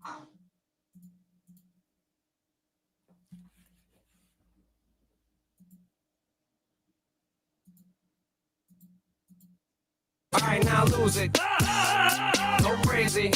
All right, now lose it. Go crazy.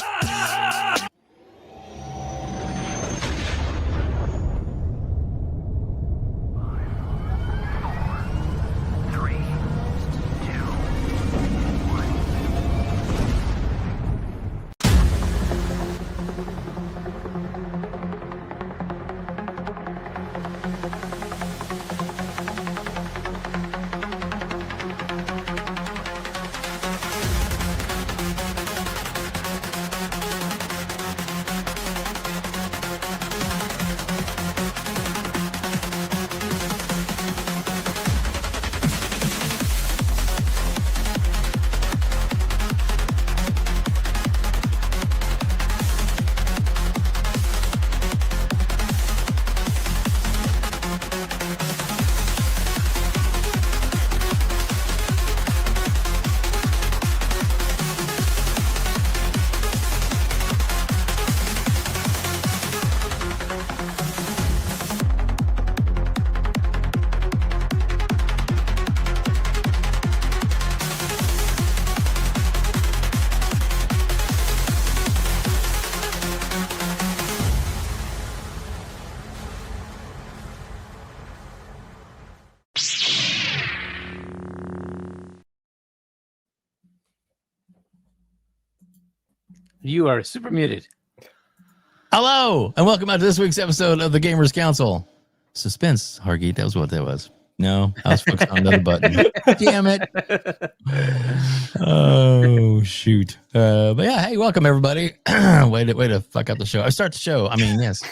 You are super muted. Hello, and welcome out to this week's episode of the Gamers Council. Suspense, Hargeet. That was what that was. No, I was focused on another button. Damn it. Oh, shoot. But yeah, hey, welcome, everybody. way to fuck up the show. I start the show. I mean, yes.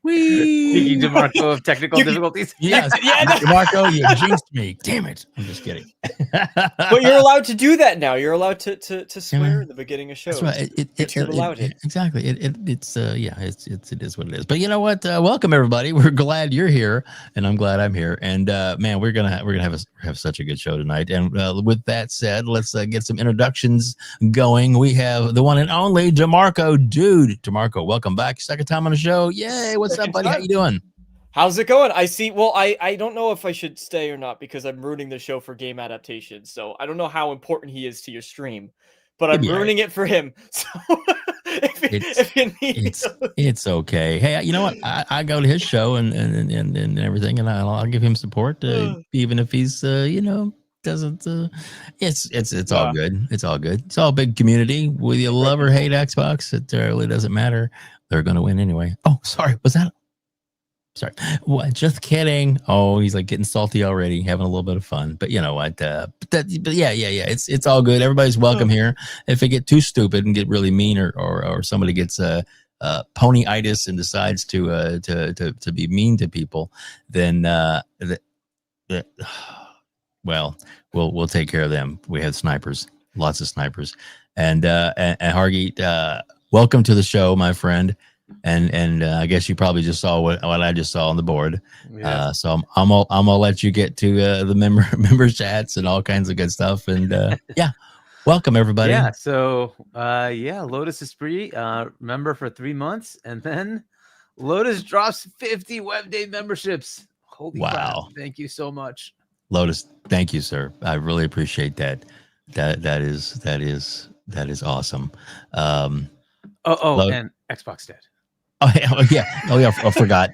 Speaking Damarco of technical difficulties. Yes, Damarco, you jinxed me. Damn it. I'm just kidding. But you're allowed to do that now. You're allowed to swear in the beginning of shows. That's right. It allowed it. Exactly. It is what it is. But you know what? Welcome everybody. We're glad you're here, and I'm glad I'm here. And man, we're gonna have such a good show tonight. And with that said, let's get some introductions going. We have the one and only DamarcoDude. Damarco, welcome back. Second time on the show. Yay! What's up, buddy? How you doing? How's it going? I see. Well, I don't know if I should stay or not because I'm ruining the show for game adaptation. So I don't know how important he is to your stream, but I'm ruining it for him. So if you need it's okay. Hey, you know what? I go to his show and everything, and I'll give him support, even if he's doesn't. It's all good. It's all good. It's all big community. Whether you love or hate Xbox, it really doesn't matter. They're gonna win anyway. Oh, sorry. Was that? Sorry. What? Just kidding. Oh, he's like getting salty already, having a little bit of fun. But you know what? But yeah. It's all good. Everybody's welcome here. If they get too stupid and get really mean, or somebody gets ponyitis and decides to be mean to people, then well, we'll take care of them. We have snipers, lots of snipers, and Hargeet, welcome to the show, my friend. And I guess you probably just saw what I just saw on the board. Yeah. So I'm gonna let you get to the member chats and all kinds of good stuff. And yeah, welcome everybody. Yeah. So Lotus is free member for 3 months, and then Lotus drops 50 WEBDAVE memberships. Holy crap. Thank you so much, Lotus. Thank you, sir. I really appreciate that. That is awesome. And Xbox dead. Oh yeah. I forgot.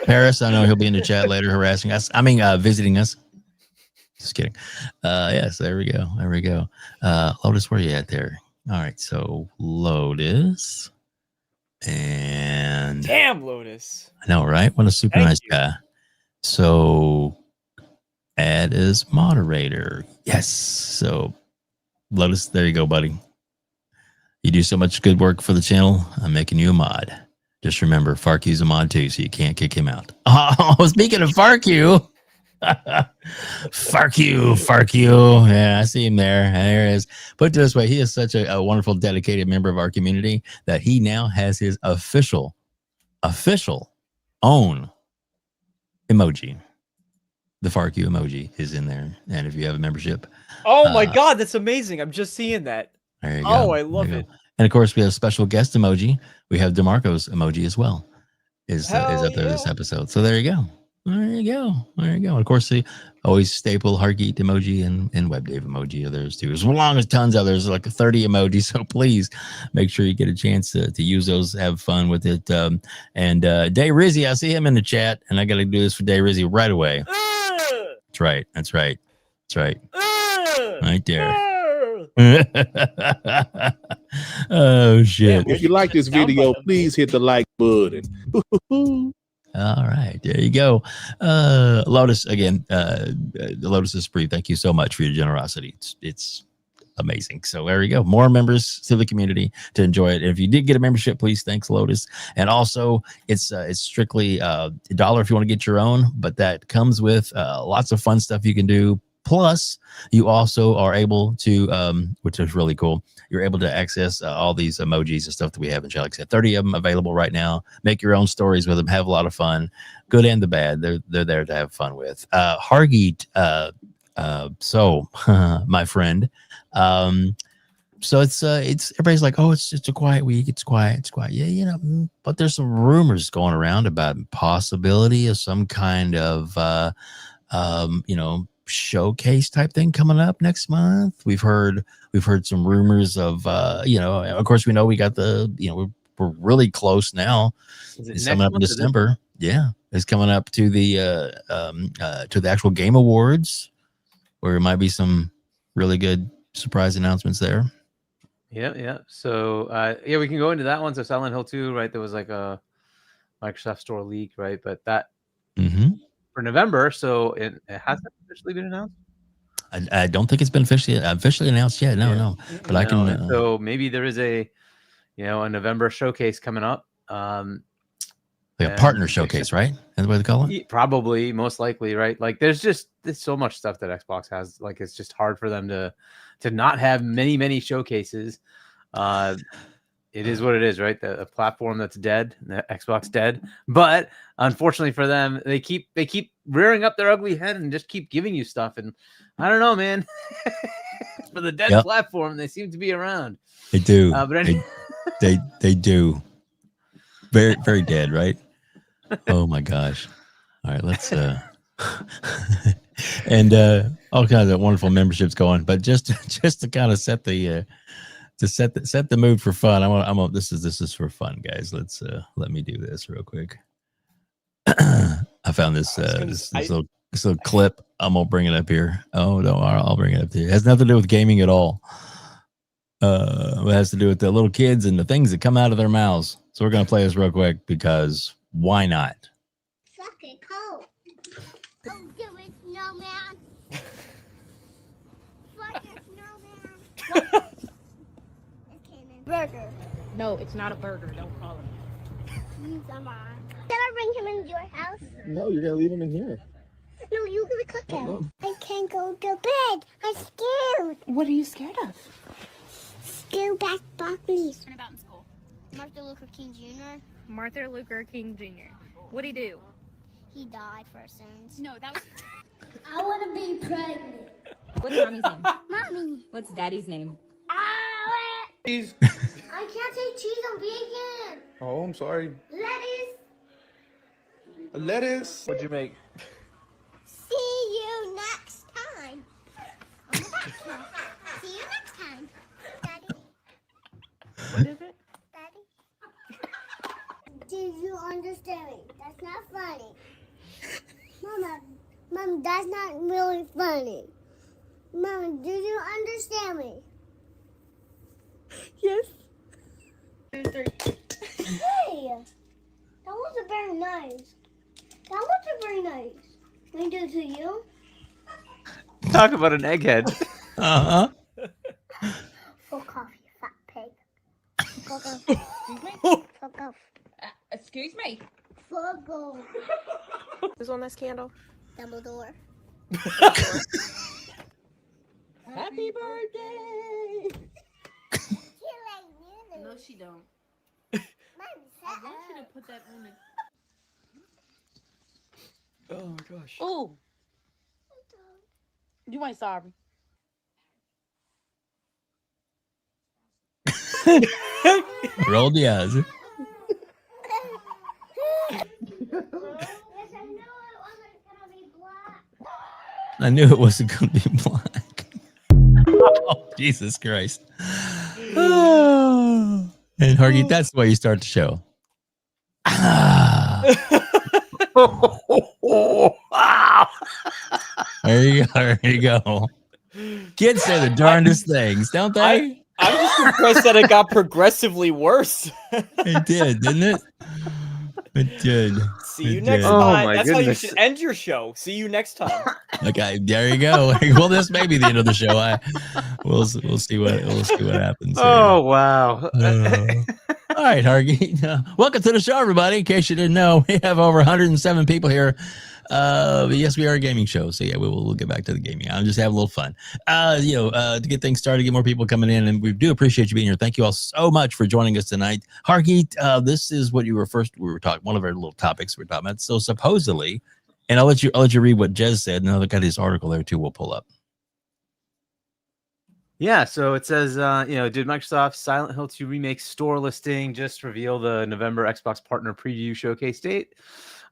Paris, I know he'll be in the chat later harassing us. I mean, visiting us. Just kidding. Yes, there we go. Lotus, where you at there? All right, so Lotus. And damn, Lotus. I know, right? What a super nice guy. So add as moderator. Yes. So Lotus, there you go, buddy. You do so much good work for the channel. I'm making you a mod. Just remember, Farq's a mod too, so you can't kick him out. Oh, speaking of Farq, Farq. Yeah, I see him there. There he is. Put it this way, he is such a wonderful, dedicated member of our community that he now has his official own emoji. The Farq emoji is in there, and if you have a membership, oh my god, that's amazing! I'm just seeing that. There you go. Oh, I love it. And of course, we have a special guest emoji. We have DeMarco's emoji as well. Is up there this episode. So there you go. There you go. There you go. And of course, the always staple Hargeet emoji and WebDave emoji are theirs too. As long as tons of there's like 30 emojis. So please make sure you get a chance to use those. Have fun with it. And Day Rizzy, I see him in the chat, and I got to do this for Day Rizzy right away. That's right. That's right. That's right. Right there. Oh shit. If you like this video, please hit the like button. All right, there you go. Lotus again. Lotus is free. Thank you so much for your generosity. It's amazing. So there you go. More members to the community to enjoy it. And if you did get a membership, please thanks Lotus. And also, it's strictly $1 if you want to get your own, but that comes with lots of fun stuff you can do. Plus, you also are able to, which is really cool, you're able to access all these emojis and stuff that we have in chat. Like I said, 30 of them available right now. Make your own stories with them. Have a lot of fun, good and the bad. They're there to have fun with. Hargeet, so my friend, so it's everybody's like, oh, it's a quiet week. It's quiet. Yeah, you know, but there's some rumors going around about possibility of some kind of, you know, showcase type thing coming up next month. We've heard some rumors of you know, of course we know we got the, you know, we're really close now. It's coming up in December. Yeah, it's coming up to the actual Game Awards, where there might be some really good surprise announcements there. Yeah. So yeah, we can go into that one. So Silent Hill 2, right? There was like a Microsoft Store leak, right? But that for November, so it hasn't officially been announced. I don't think it's been officially announced yet. No. But I can. So maybe there is a November showcase coming up. Like a partner showcase, right? That's what they call it. Probably, most likely, right? Like there's so much stuff that Xbox has. Like it's just hard for them to not have many showcases. It is what it is, right? A platform that's dead, the Xbox dead. But unfortunately for them, they keep rearing up their ugly head and just keep giving you stuff. And I don't know, man. For the dead platform, they seem to be around. They do. But anyway. they do. Very, very dead, right? Oh my gosh. All right, let's and all kinds of wonderful memberships going, but just to kind of set the set the mood for fun. This is for fun, guys. Let's let me do this real quick. I found this little clip. I'm gonna bring it up here. Oh no, I'll bring it up here. It has nothing to do with gaming at all. It has to do with the little kids and the things that come out of their mouths. So we're gonna play this real quick because why not? Fucking cold. Oh, give it snowman. Fucking snowman. Burger. No, it's not a burger. Don't call it. Can I bring him into your house? No, you're gonna leave him in here. No, you're gonna cook him. I can't go to bed. I'm scared. What are you scared of? Scared back broccoli. What about in school? Martin Luther King Jr. Martin Luther King Jr. What'd he do? He died for sins. No, that was. I want to be pregnant. What's mommy's name? Mommy. What's daddy's name? Cheese. I can't say cheese. I'm vegan. Oh, I'm sorry. Lettuce. What'd you make? See you next time. See you next time. Daddy. What is it? Daddy. Did you understand me? That's not funny. Mom, that's not really funny. Mom, did you understand me? Yes. 2, 3. Hey, that wasn't very nice. That wasn't very nice. Can I do it to you? Talk about an egghead. Fuck off, you fat pig. Fuck off. Excuse me? Fuck off. Excuse me. Fuck off. Who's on this candle? Dumbledore. Happy birthday. No, No, she don't. I want you to put that on the. Oh my gosh. Oh. You ain't sorry. Roll the eyes. I knew it wasn't going to be black. Oh, Jesus Christ. And Hargeet, that's the way you start the show. Wow. There you go. There you go. Kids say the darndest things, don't they? I'm just impressed that it got progressively worse. It did, didn't it? It did. See you It next did. Oh, time. my That's how you goodness. should end your show. See you next time. Okay, there you go. Well, this may be the end of the show. We'll see what happens. Oh wow. All right, Hargeet. Welcome to the show, everybody. In case you didn't know, we have over 107 people here. Yes, we are a gaming show, so yeah, we'll get back to the gaming. I'm just having a little fun. To get things started, get more people coming in, and we do appreciate you being here. Thank you all so much for joining us tonight. Hargeet, this is what we were talking. One of our little topics we were talking about. So supposedly, and I'll let you read what Jez said, and I've got his article there too. We'll pull up. Yeah, so it says, did Microsoft Silent Hill 2 Remake store listing just reveal the November Xbox Partner Preview Showcase date?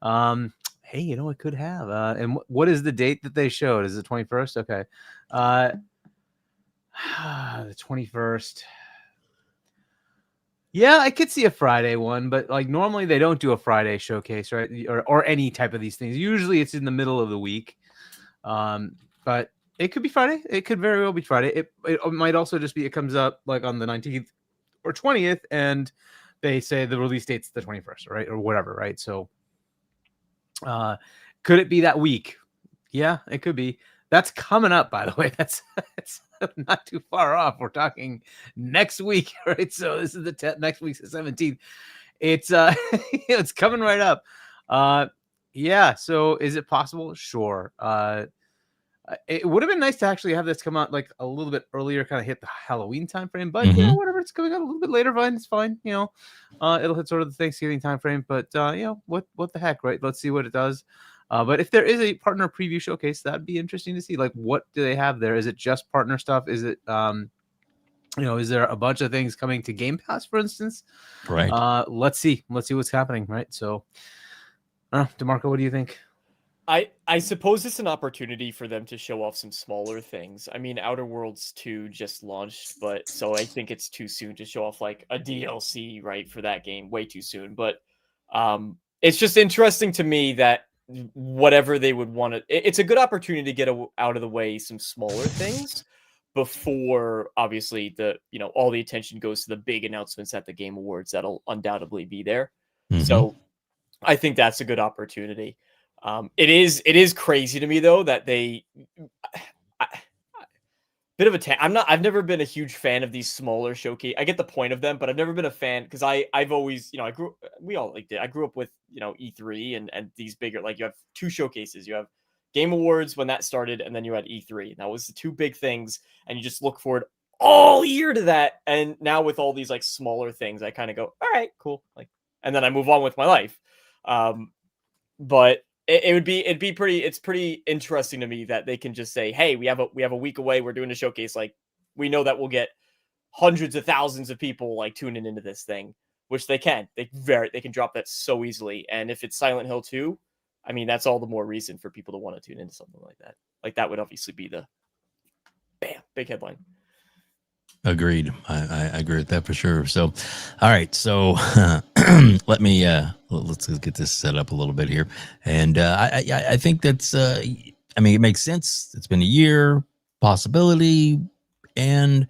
Hey, it could have. And what is the date that they showed? Is it 21st? Okay. The 21st. Yeah, I could see a Friday one, but like normally they don't do a Friday showcase, right? Or any type of these things. Usually it's in the middle of the week. But it could be Friday. It could very well be Friday. It might also just be it comes up like on the 19th or 20th, and they say the release date's the 21st, right? Or whatever, right? So could it be that week? Yeah, it could be. That's coming up, by the way. It's not too far off. We're talking next week, right? So this is the next week's the 17th. It's it's coming right up. Yeah. So is it possible? Sure. It would have been nice to actually have this come out like a little bit earlier, kind of hit the Halloween time frame, but whatever, it's coming out a little bit later, fine, it's fine. It'll hit sort of the Thanksgiving time frame, but what the heck, right? Let's see what it does. But if there is a partner preview showcase, that'd be interesting to see. Like, what do they have there? Is it just partner stuff? Is it is there a bunch of things coming to Game Pass, for instance? Right. Let's see what's happening, right? So DeMarco, what do you think? I suppose it's an opportunity for them to show off some smaller things. I mean, Outer Worlds 2 just launched, but so I think it's too soon to show off like a DLC, right, for that game. Way too soon. But it's just interesting to me that whatever they would want to, it's a good opportunity to get out of the way some smaller things before obviously all the attention goes to the big announcements at the Game Awards that'll undoubtedly be there. Mm-hmm. So I think that's a good opportunity. It is crazy to me though that they bit of a I've never been a huge fan of these smaller showcase. I get the point of them, but I've never been a fan because I've always we all liked it. I grew up with E3 and these bigger, like, you have two showcases. You have Game Awards when that started, and then you had E3. And that was the two big things, and you just look forward all year to that. And now with all these like smaller things, I kind of go, all right, cool, like, and then I move on with my life. But it's pretty interesting to me that they can just say, hey, we have a week away, we're doing a showcase, like, we know that we'll get hundreds of thousands of people like tuning into this thing, which they can drop that so easily. And if it's Silent Hill 2, I mean, that's all the more reason for people to want to tune into something like that. Like, that would obviously be the big headline. Agreed. I agree with that for sure. So, all right. So let's get this set up a little bit here. And I think that's, it makes sense. It's been a year, possibility. And,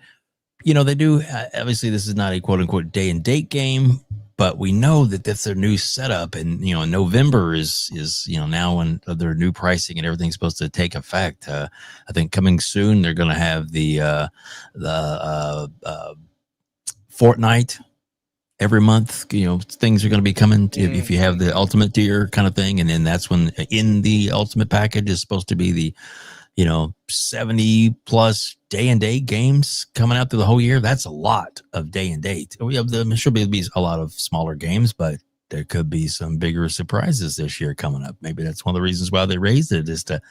they do, obviously this is not a quote unquote day and date game, but we know that that's their new setup. And, November is now when their new pricing and everything's supposed to take effect. I think coming soon, they're going to have the Fortnite every month. Things are going to be coming if you have the ultimate tier kind of thing. And then that's when in the ultimate package is supposed to be the 70 plus day and date games coming out through the whole year. That's a lot of day and date. We have there should be a lot of smaller games, but there could be some bigger surprises this year coming up. Maybe that's one of the reasons why they raised it, is to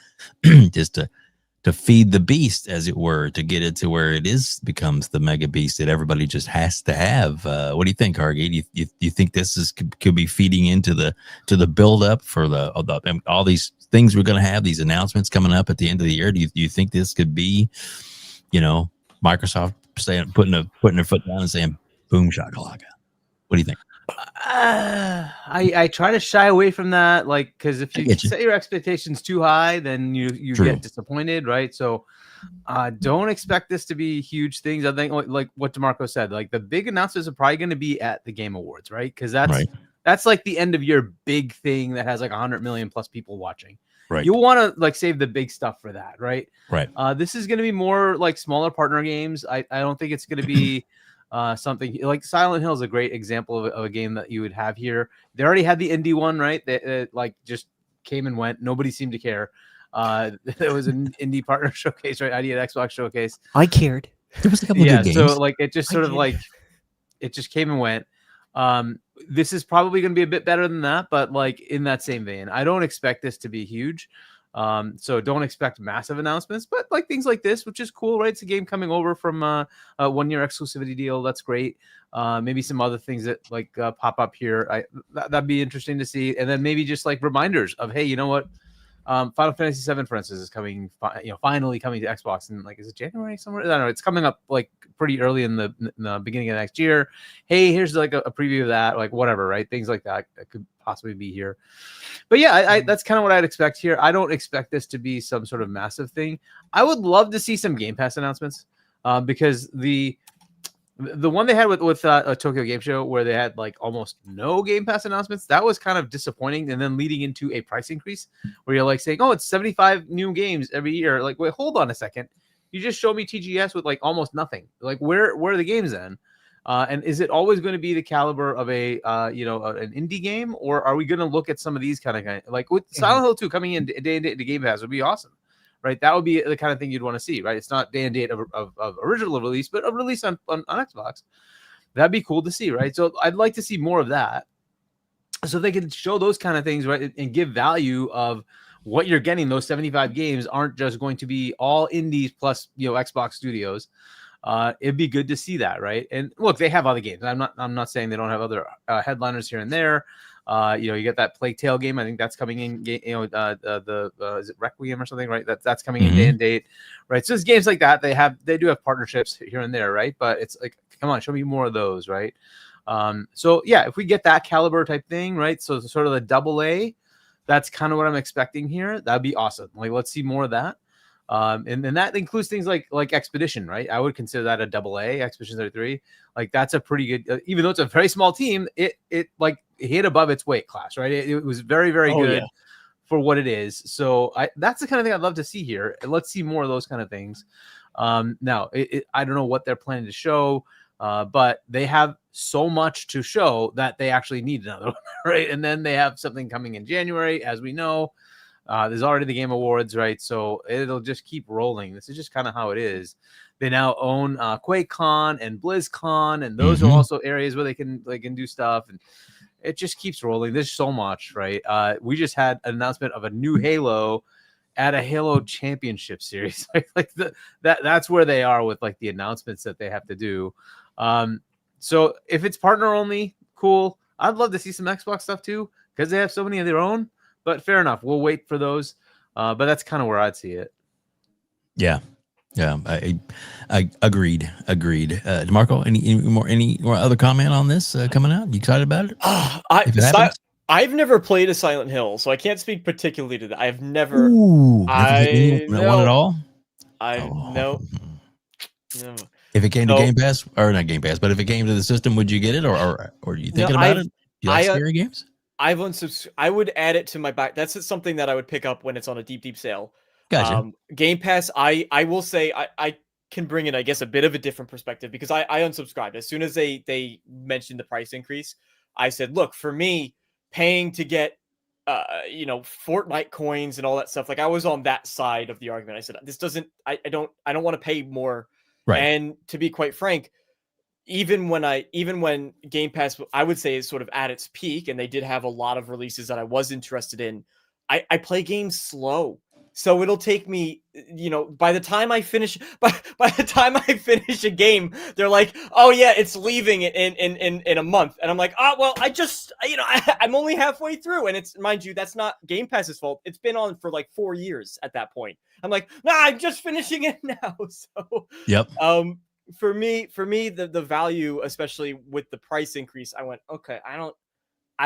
feed the beast, as it were, to get it to where it becomes the mega beast that everybody just has to have. What do you think, Hargeet? You think this could be feeding into the build up for all these things we're going to have, these announcements coming up at the end of the year? Do you think this could be, Microsoft putting their foot down and saying, "Boom shakalaka"? What do you think? I try to shy away from that, like, because if you you. set your expectations too high, then you True. get disappointed, right? So don't expect this to be huge things. I think like what DeMarco said, like the big announcements are probably going to be at the Game Awards, right? Because that's like the end of your big thing that has like 100 million plus people watching. Right. You'll want to like save the big stuff for that, right? Right. This is going to be more like smaller partner games. I don't think it's going to be something like Silent Hill is a great example of a game that you would have here. They already had the indie one, right? That like just came and went. Nobody seemed to care. There was an indie partner showcase, right? ID at Xbox showcase. I cared. There was a couple of good games. So like it just sort of like it just came and went. This is probably going to be a bit better than that, but like in that same vein, I don't expect this to be huge. So don't expect massive announcements, but like things like this, which is cool, right? It's a game coming over from a 1-year exclusivity deal. That's great. Maybe some other things that like pop up here. That'd be interesting to see. And then maybe just like reminders of, hey, you know what? Final Fantasy VII, for instance, is coming, finally coming to Xbox. And like, is it January somewhere? I don't know. It's coming up like pretty early in the beginning of next year. Hey, here's like a preview of that, like whatever, right? Things like that could possibly be here. But yeah, that's kind of what I'd expect here. I don't expect this to be some sort of massive thing. I would love to see some Game Pass announcements because the one they had with a Tokyo Game Show where they had like almost no Game Pass announcements, that was kind of disappointing. And then leading into a price increase where you're like saying, oh, it's 75 new games every year. Like, wait, hold on a second. You just showed me TGS with like almost nothing. Like, where are the games then? And is it always going to be the caliber of an indie game, or are we going to look at some of these kind of like with Silent Hill 2 coming in day and date to Game Pass would be awesome, right? That would be the kind of thing you'd want to see, right? It's not day and date of original release, but a release on Xbox. That'd be cool to see, right? So I'd like to see more of that, so they can show those kind of things, right, and give value of what you're getting. Those 75 games aren't just going to be all indies plus Xbox studios. It'd be good to see that, right? And look, they have other games. I'm not saying they don't have other headliners here and there. You get that Plague Tale game. I think that's coming in. Is it Requiem or something, right? That's coming in day and date, right? So it's games like that. They do have partnerships here and there, right? But it's like, come on, show me more of those, right? So yeah, if we get that caliber type thing, right? So sort of the AA, that's kind of what I'm expecting here. That'd be awesome. Like, let's see more of that. And that includes things like Expedition, right? I would consider that a AA, Expedition 33. Like, that's a pretty good, even though it's a very small team, it like hit above its weight class, right? It was very, very good for what it is. So that's the kind of thing I'd love to see here. Let's see more of those kind of things. Now, I don't know what they're planning to show, but they have so much to show that they actually need another one, right? And then they have something coming in January, as we know. There's already the Game Awards, right? So it'll just keep rolling. This is just kind of how it is. They now own QuakeCon and BlizzCon, and those are also areas where they can do stuff, and it just keeps rolling. There's so much, right? We just had an announcement of a new Halo at a Halo Championship Series. That's where they are with like the announcements that they have to do. So if it's partner only, cool. I'd love to see some Xbox stuff too, because they have so many of their own. But fair enough. We'll wait for those. But that's kind of where I'd see it. Yeah. I agreed. DeMarco, any more other comment on this coming out? You excited about it? I've never played a Silent Hill, so I can't speak particularly to that. I've never. One at all? No. If it came to Game Pass, or not Game Pass, but if it came to the system, would you get it, or are you thinking about it? You like scary games? I would add it to my back. That's something that I would pick up when it's on a deep sale. Gotcha. Game Pass, I will say I can bring in, I guess, a bit of a different perspective, because I unsubscribed as soon as they mentioned the price increase. I said, look, for me, paying to get Fortnite coins and all that stuff, like, I was on that side of the argument. I said, I don't want to pay more. Right. And to be quite frank, even when Game Pass, I would say, is sort of at its peak, and they did have a lot of releases that I was interested in, I play games slow. So it'll take me, by the time I finish, by the time I finish a game, they're like, "Oh yeah, it's leaving in a month," and I'm like, "Oh well, I'm only halfway through," and it's, mind you, that's not Game Pass's fault. It's been on for like 4 years at that point. I'm like, "Nah, I'm just finishing it now." So Yep. For me, the value, especially with the price increase, I went, okay, I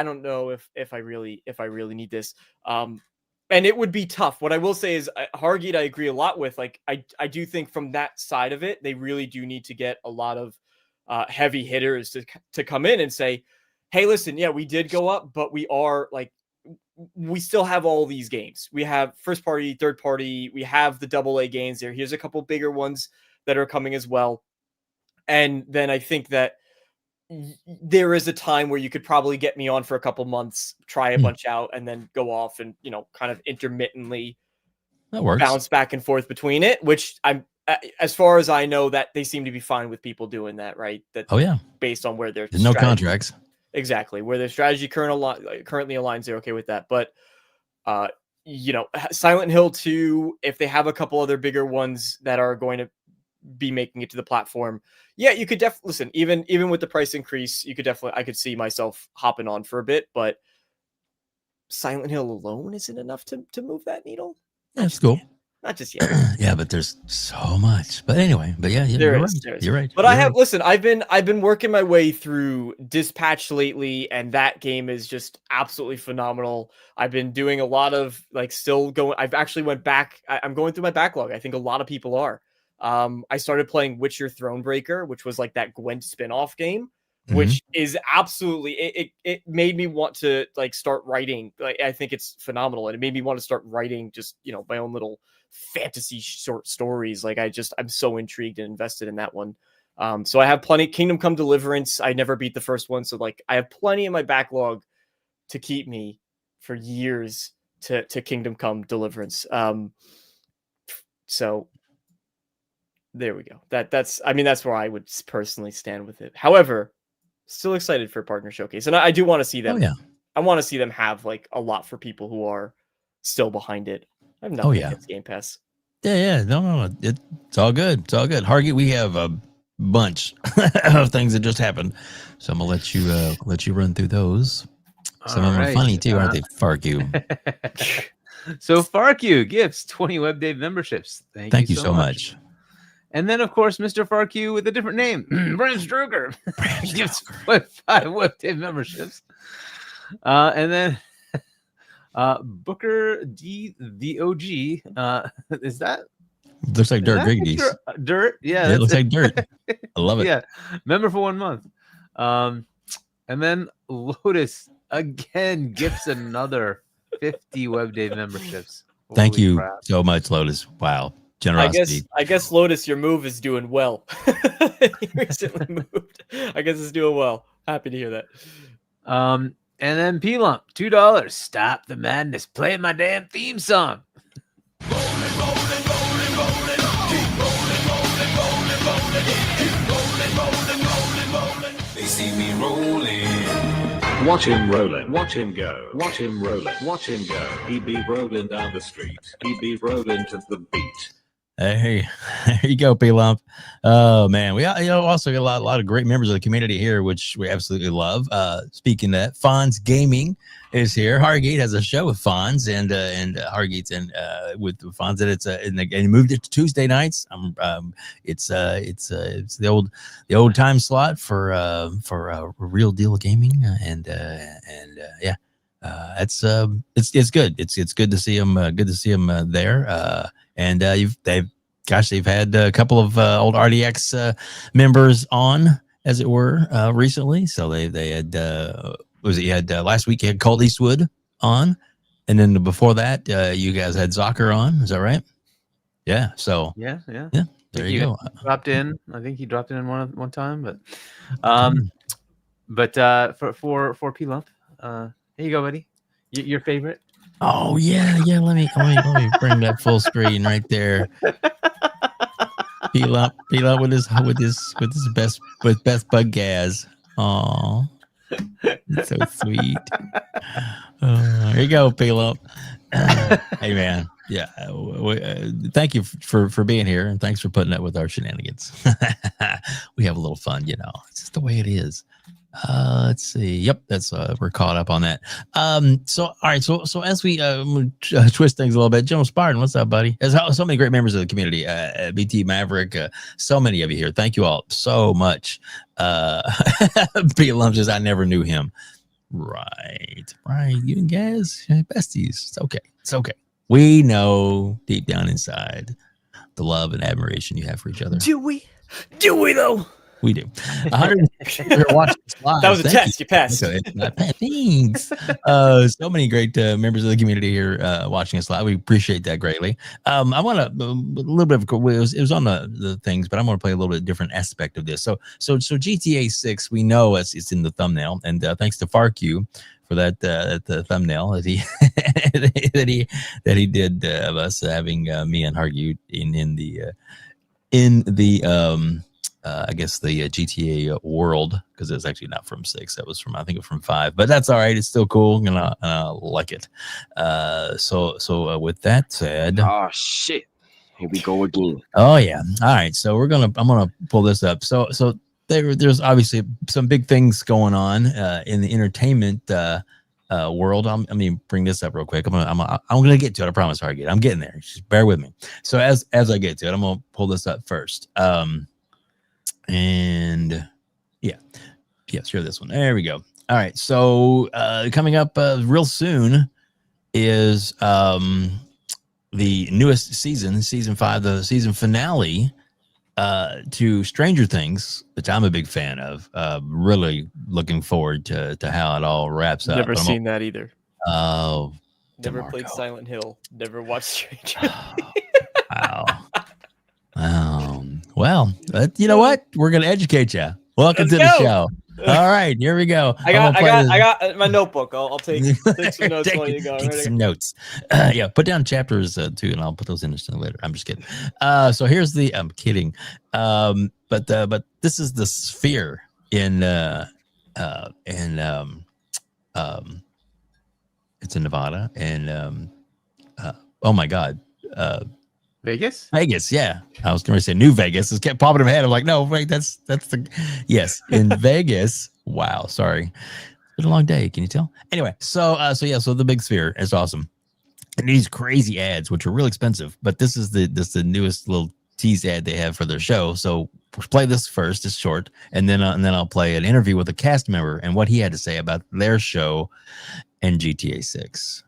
don't know if I really need this. And it would be tough. What I will say is, Hargeet, I agree a lot with. Like, I do think from that side of it, they really do need to get a lot of heavy hitters to come in and say, hey, listen, yeah, we did go up, but we still have all these games. We have first party, third party. We have the AA games there. Here's a couple bigger ones that are coming as well. And then I think that there is a time where you could probably get me on for a couple months, try a bunch out, and then go off and, kind of intermittently bounce back and forth between it, which as far as I know, that they seem to be fine with people doing that, right? That based on where there's no contracts. Exactly. Where their strategy currently aligns, they're okay with that. But, Silent Hill 2, if they have a couple other bigger ones that are going to be making it to the platform, yeah, you could definitely listen. Even with the price increase, I could see myself hopping on for a bit, but Silent Hill alone isn't enough to move that needle. That's cool. Not just yet. Yeah, but there's so much. But anyway, you're right. But I've been working my way through Dispatch lately, and that game is just absolutely phenomenal. I've been doing a lot of I've actually went back. I'm going through my backlog. I think a lot of people are. I started playing Witcher Thronebreaker, which was like that Gwent spin-off game, which is absolutely, it made me want to start writing. I think it's phenomenal. And it made me want to start writing just, my own little fantasy short stories. I'm so intrigued and invested in that one. So I have plenty. Kingdom Come Deliverance, I never beat the first one. So I have plenty in my backlog to keep me for years to Kingdom Come Deliverance. So there we go. That's where I would personally stand with it. However, still excited for Partner Showcase. And I do want to see them. Oh, yeah. I want to see them have a lot for people who are still behind it. I have nothing against Game Pass. Yeah. No. It's all good. It's all good. Hargeet, we have a bunch of things that just happened. So I'm going to let you run through those. Some of them are funny too, aren't they? Farq. So Farq gifts 20 WebDave memberships. Thank you so much. And then, of course, Mr. Farq with a different name, Brent Struger, gives 5 WebDave memberships. And then Booker D the OG. Is that? Looks like Dirt Griggies. Dirt, yeah. It looks like Dirt. I love it. Yeah, member for 1 month. And then Lotus again gifts another 50 WebDave memberships. Thank you so much, Lotus. Wow. Generosity. I guess Lotus, your move is doing well. You recently moved. I guess it's doing well. Happy to hear that. And then P-Lump, $2. Stop the madness. Play my damn theme song. They see me rolling. Watch him rolling. Watch him go. Watch him rolling. Watch him go. He be rolling down the street. He be rolling to the beat. Hey, there you go, P-Lump. Oh man, we also got a lot of great members of the community here, which we absolutely love. Speaking of that, Fonz Gaming is here. Hargeet has a show with Fonz, and Hargeet's with Fonz, and he moved it to Tuesday nights. It's the old time slot for Real Deal Gaming, it's good. It's good to see him. Good to see him there. And they've had a couple of old RDX members on, as it were, recently. So they had last week you had Colt Eastwood on, and then before that you guys had Zocker on. Is that right? Yeah. So yeah. There you go. Dropped in. I think he dropped in one time, but for P-Lump, here you go, buddy. Your favorite. Oh yeah. Let me bring that full screen right there. P-Lump with his best bug gas. Aw, so sweet. Here you go, P-Lump. Hey man, Yeah. Thank you for being here, and thanks for putting up with our shenanigans. We have a little fun, It's just the way it is. Let's see. Yep, that's we're caught up on that. So all right. So as we twist things a little bit, General Spartan, what's up, buddy? There's so many great members of the community. BT Maverick, so many of you here. Thank you all so much. Pete Lumps, I never knew him. Right. You and Gaz, besties. It's okay. We know deep down inside the love and admiration you have for each other. Do we though? We do. 100. We're watching this live. That was a Thank test. You passed. Okay. Thanks. So many great members of the community here watching us live. We appreciate that greatly. I want to a little bit of it was on the things, but I'm going to play a little bit different aspect of this. So GTA 6, we know it's in the thumbnail, and thanks to FarQ for that the thumbnail that he that he did of us having me and Hargeet in the I guess the GTA world, because it's actually not from 6. That was I think it was from 5, but that's all right. It's still cool, and I like it. So with that said, oh shit, here we go again. Oh yeah, all right. So I'm gonna pull this up. So there's obviously some big things going on in the entertainment world. Let me bring this up real quick. I'm gonna get to it. I promise, Hargeet. I'm getting there. Just bear with me. So as I get to it, I'm gonna pull this up first. And yeah, sure, this one. There we go. All right. So coming up real soon is the newest season 5, the season finale to Stranger Things, which I'm a big fan of. Really looking forward to how it all wraps up. Never seen that either. Oh, never DaMarco. played Silent Hill. Never watched Stranger. Wow. Well, you know what? We're gonna educate you. Welcome to the show. All right, here we go. I got my notebook. I'll take some notes while you go. Take some notes. Yeah, put down chapters too, and I'll put those in later. I'm just kidding. So here's I'm kidding. But this is the sphere in it's in Nevada, and oh my God. Vegas, yeah. I was going to say New Vegas. It kept popping in my head. I'm like, no, wait, that's the yes, in Vegas. Wow, sorry, it's been a long day. Can you tell? Anyway, so the big sphere is awesome, and these crazy ads, which are real expensive. But this is the newest little tease ad they have for their show. So we'll play this first. It's short, and then I'll play an interview with a cast member and what he had to say about their show and GTA 6.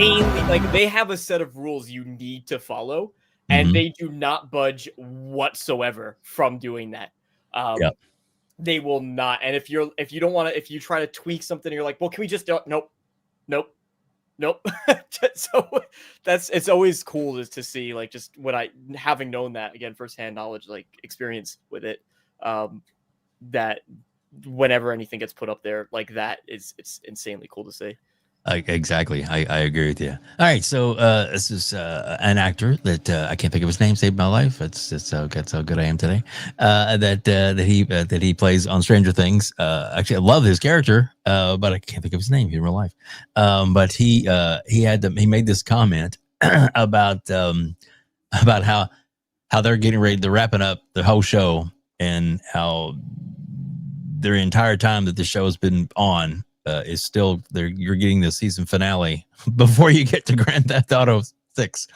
Like, they have a set of rules you need to follow, and they do not budge whatsoever from doing that. Yep. They will not. And if you don't want to, if you try to tweak something, you're like, well, can we just do nope. So it's always cool to see, like, just having known that, again, firsthand knowledge, like experience with it, that whenever anything gets put up there like that, it's insanely cool to see. Exactly. I agree with you. All right. So this is an actor that I can't think of his name. Saved my life. That's how good I am today. That he plays on Stranger Things. Actually, I love his character, but I can't think of his name in real life. But he made this comment about how they're getting ready to wrapping up the whole show, and how their entire time that the show has been on is still there. You're getting the season finale before you get to Grand Theft Auto 6,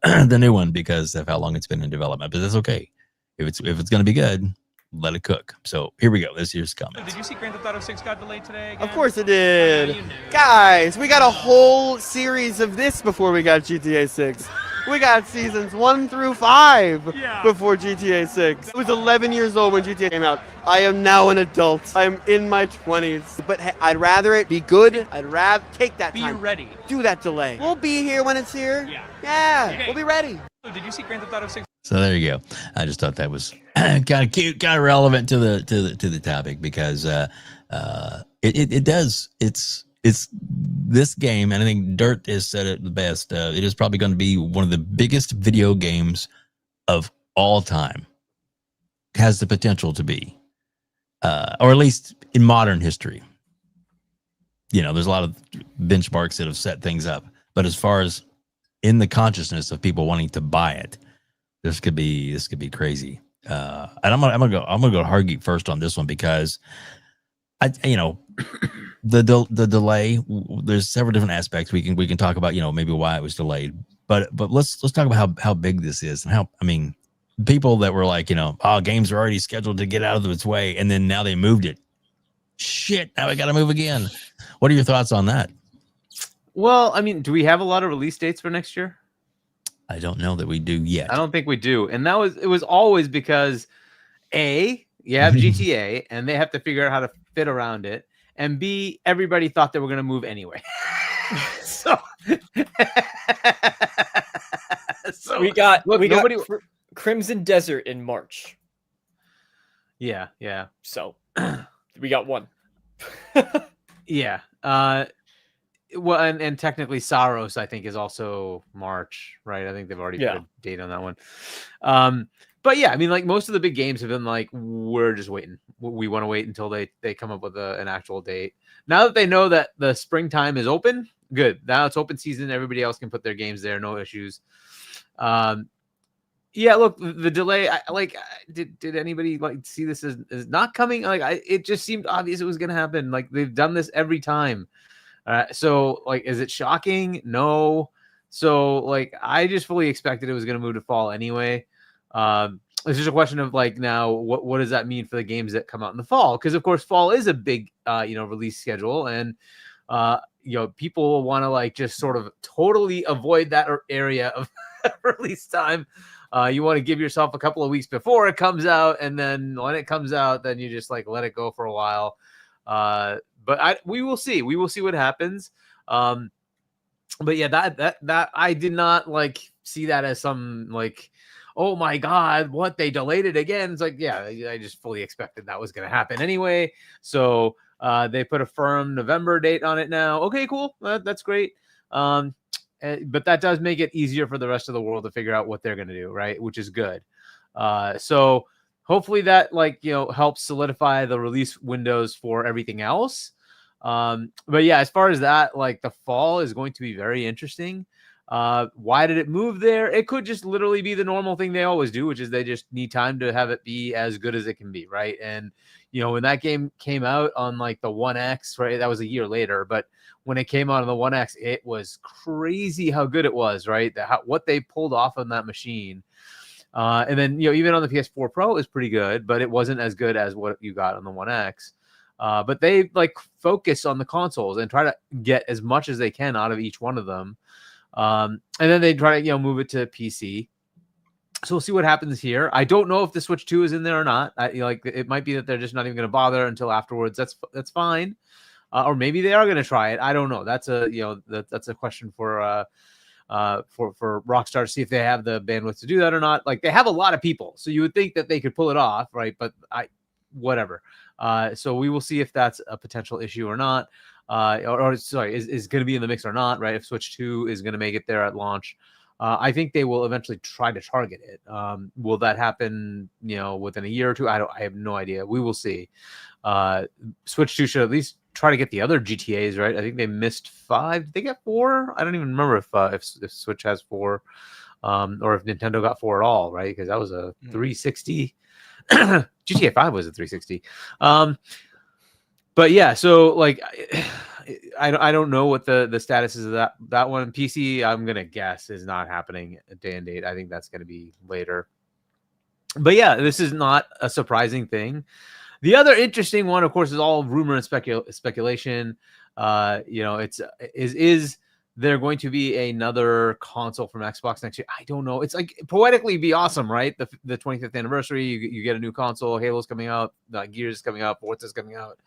the new one, because of how long it's been in development. But that's okay. If it's going to be good, let it cook. So here we go. This year's comment. Did you see Grand Theft Auto 6 got delayed today again? Of course it did. Guys, we got a whole series of this before we got GTA 6. We got seasons 1 through 5 Yeah. before GTA 6. I was 11 years old when GTA came out. I am now an adult. I am in my 20s. But hey, I'd rather it be good. I'd rather take that Be time. ready. Do that delay. We'll be here when it's here. Yeah. Yeah, Okay. we'll be ready. Did you see Grand Theft Auto 6? So there you go. I just thought that was kind of cute, kind of relevant to the topic because it does. It's this game, and I think Dirt has said it the best. It is probably going to be one of the biggest video games of all time. Has the potential to be, or at least in modern history. You know, there's a lot of benchmarks that have set things up, but as far as in the consciousness of people wanting to buy it, this could be crazy. And I'm gonna go Hargeet first on this one because the delay. There's several different aspects we can talk about. Maybe why it was delayed, but let's talk about how big this is and how people that were like games are already scheduled to get out of its way, and then now they moved it. Shit, now we got to move again. What are your thoughts on that? Well, do we have a lot of release dates for next year? I don't know that we do yet. I don't think we do. And it was always because A, you have GTA and they have to figure out how to fit around it. And B, everybody thought they were going to move anyway. so we got Crimson Desert in March. Yeah. So we got one. Yeah. Well, and technically Saros, I think, is also March, right? I think they've already put a date on that one. But yeah, most of the big games have been like, we're just waiting. We want to wait until they come up with an actual date. Now that they know that the springtime is open, good. Now it's open season. Everybody else can put their games there. No issues. Yeah, look, the delay. Did anybody see this as not coming? It just seemed obvious it was going to happen. They've done this every time. So is it shocking? No. So I just fully expected it was going to move to fall anyway. It's just a question of now what does that mean for the games that come out in the fall? Because of course fall is a big release schedule, and people will want to just sort of totally avoid that area of release time. You want to give yourself a couple of weeks before it comes out, and then when it comes out, then you just let it go for a while. But we will see. We will see what happens. But yeah, that I did not see that as some oh my God, what, they delayed it again. It's I just fully expected that was going to happen anyway. So they put a firm November date on it now. Okay, cool. That's great. But that does make it easier for the rest of the world to figure out what they're going to do, right? Which is good. So hopefully that helps solidify the release windows for everything else. But yeah, as far as that, the fall is going to be very interesting. Why did it move there? It could just literally be the normal thing they always do, which is they just need time to have it be as good as it can be, right? And when that game came out on the One X, right, that was a year later, but when it came out on the One X, it was crazy how good it was, right? What they pulled off on that machine. And then even on the PS4 Pro is pretty good, but it wasn't as good as what you got on the One X. But they focus on the consoles and try to get as much as they can out of each one of them. And then they try to move it to PC. So we'll see what happens here. I don't know if the Switch 2 is in there or not. It might be that they're just not even going to bother until afterwards. That's fine. Or maybe they are going to try it. I don't know. That's a question for Rockstar to see if they have the bandwidth to do that or not. They have a lot of people, so you would think that they could pull it off, right? But whatever. So we will see if that's a potential issue or not. Is going to be in the mix or not, right? If Switch 2 is going to make it there at launch, I think they will eventually try to target it. Will that happen, within a year or two? I have no idea. We will see. Switch 2 should at least try to get the other GTAs, right? I think they missed 5. Did they get 4? I don't even remember if Switch has 4, or if Nintendo got 4 at all, right? Because that was a 360. GTA 5 was a 360. But yeah, so I don't know what the status is of that one. PC, I'm gonna guess, is not happening day and date. I think that's gonna be later. But yeah, this is not a surprising thing. The other interesting one, of course, is all rumor and speculation. Is there going to be another console from Xbox next year? I don't know. It's like poetically be awesome, right? The 25th anniversary, you get a new console, Halo's coming out, Gears is coming out, Forza's coming out.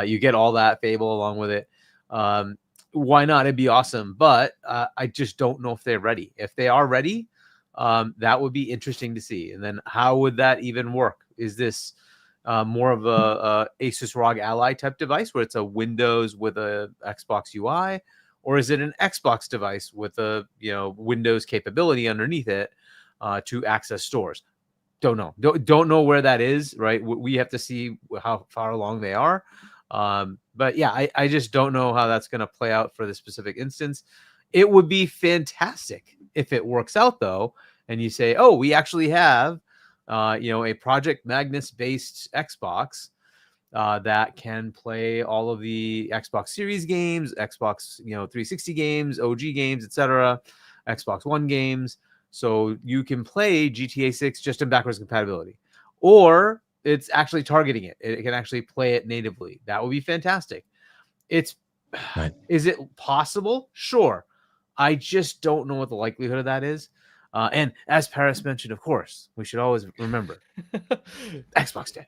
You get all that Fable along with it. Why not? It'd be awesome. But I just don't know if they're ready. If they are ready, that would be interesting to see. And then how would that even work? Is this more of a Asus ROG Ally type device where it's a Windows with a Xbox UI, or is it an Xbox device with a Windows capability underneath it to access stores? Don't know. Don't know where that is. Right. We have to see how far along they are. But yeah, I just don't know how that's going to play out for this specific instance. It would be fantastic if it works out though, and you say, oh, we actually have a Project Magnus based Xbox that can play all of the Xbox Series games, Xbox 360 games, OG games, etc., Xbox One games. So you can play GTA 6 just in backwards compatibility, or it's actually targeting it. It can actually play it natively. That would be fantastic. Is it possible? Sure. I just don't know what the likelihood of that is. And as Paris mentioned, of course, we should always remember Xbox dead.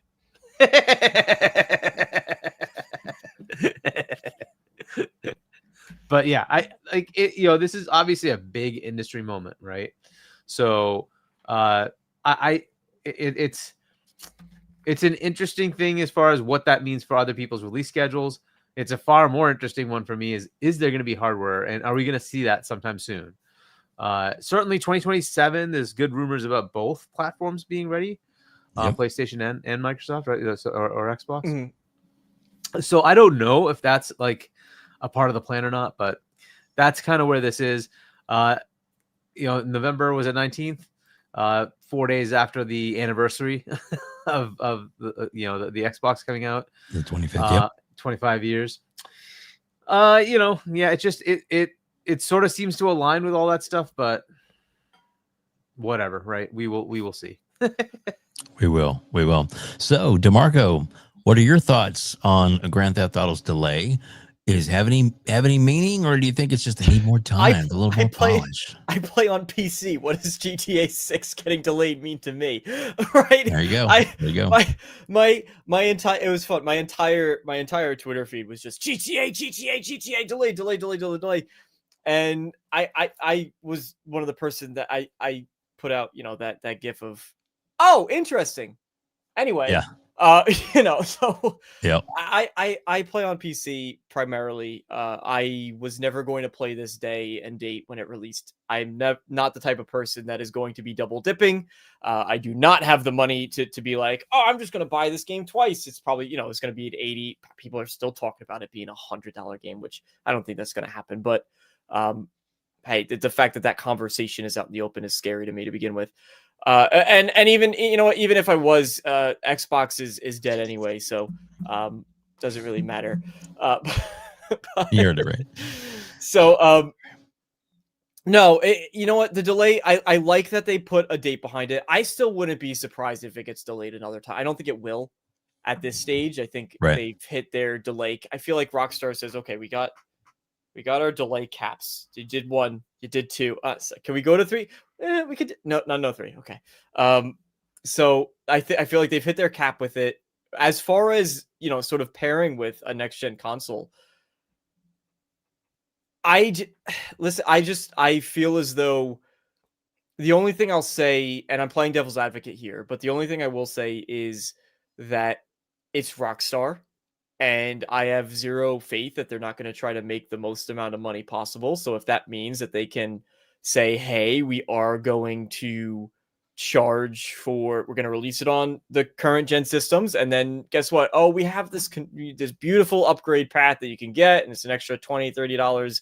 But yeah, I like it. This is obviously a big industry moment, right? So, it's an interesting thing as far as what that means for other people's release schedules. It's a far more interesting one for me. Is there going to be hardware, and are we going to see that sometime soon? Certainly 2027, there's good rumors about both platforms being ready, PlayStation and Microsoft, right? Or Xbox. Mm-hmm. So I don't know if that's like a part of the plan or not, but that's kind of where this is. November was the 19th, 4 days after the anniversary of the Xbox coming out. The 25th, 25 years. It sort of seems to align with all that stuff, but whatever, right? We will see. We will. So, DeMarco, what are your thoughts on Grand Theft Auto's delay? Have any meaning, or do you think it's just they need more time, a little more polish? I play on PC. What does GTA 6 getting delayed mean to me? Right? There you go. There you go. My entire it was fun. My entire Twitter feed was just GTA delay. And I was one of the person that I put out, that gif of, oh, interesting. Anyway, yeah. So yeah, I play on PC primarily. I was never going to play this day and date when it released. I'm not the type of person that is going to be double dipping. I do not have the money to be like, oh, I'm just going to buy this game twice. It's probably, it's going to be at 80. People are still talking about it being $100 game, which I don't think that's going to happen. But hey, the fact that conversation is out in the open is scary to me to begin with. And even even if I was, Xbox is dead anyway, so doesn't really matter. You heard it right. So no, you know what, the delay, I like that they put a date behind it. I still wouldn't be surprised if it gets delayed another time. I don't think it will at this stage. I think they've hit their delay. I feel like Rockstar says, okay, we got our delay caps. You did 1, you did 2. So can we go to 3? We could. No 3. Okay. So I feel like they've hit their cap with it. As far as, sort of pairing with a next gen console, I feel as though the only thing I'll say, and I'm playing devil's advocate here, but the only thing I will say is that it's Rockstar. And I have zero faith that they're not going to try to make the most amount of money possible. So if that means that they can say, hey, we are going to we're going to release it on the current gen systems. And then guess what? Oh, we have this beautiful upgrade path that you can get. And it's an extra $20, $30.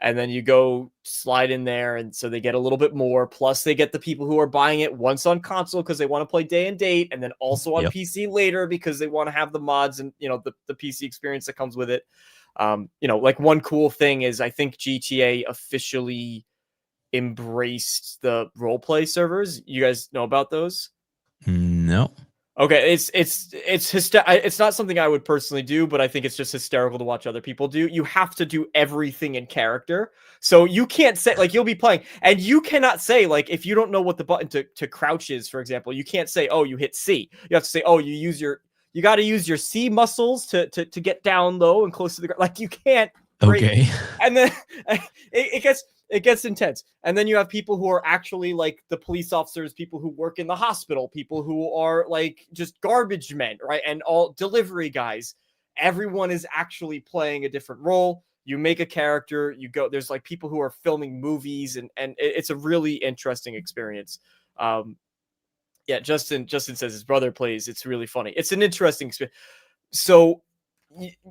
And then you go slide in there. And so they get a little bit more. Plus they get the people who are buying it once on console because they want to play day and date. And then also on PC later because they want to have the mods and, the PC experience that comes with it. Like one cool thing is I think GTA officially embraced the roleplay servers. You guys know about those? No. Okay, it's not something I would personally do, but I think it's just hysterical to watch other people do. You have to do everything in character. So you can't say, like, you'll be playing and you cannot say, like, if you don't know what the button to crouch is, for example, you can't say, oh, you hit C. You have to say, oh, you got to use your C muscles to get down low and close to the ground. Like, you can't. Okay. And then it gets intense. And then you have people who are actually like the police officers, people who work in the hospital, people who are like just garbage men, right? And all delivery guys. Everyone is actually playing a different role. You make a character, you go, there's like people who are filming movies and it's a really interesting experience. Yeah, Justin says his brother plays. It's really funny. It's an interesting experience. So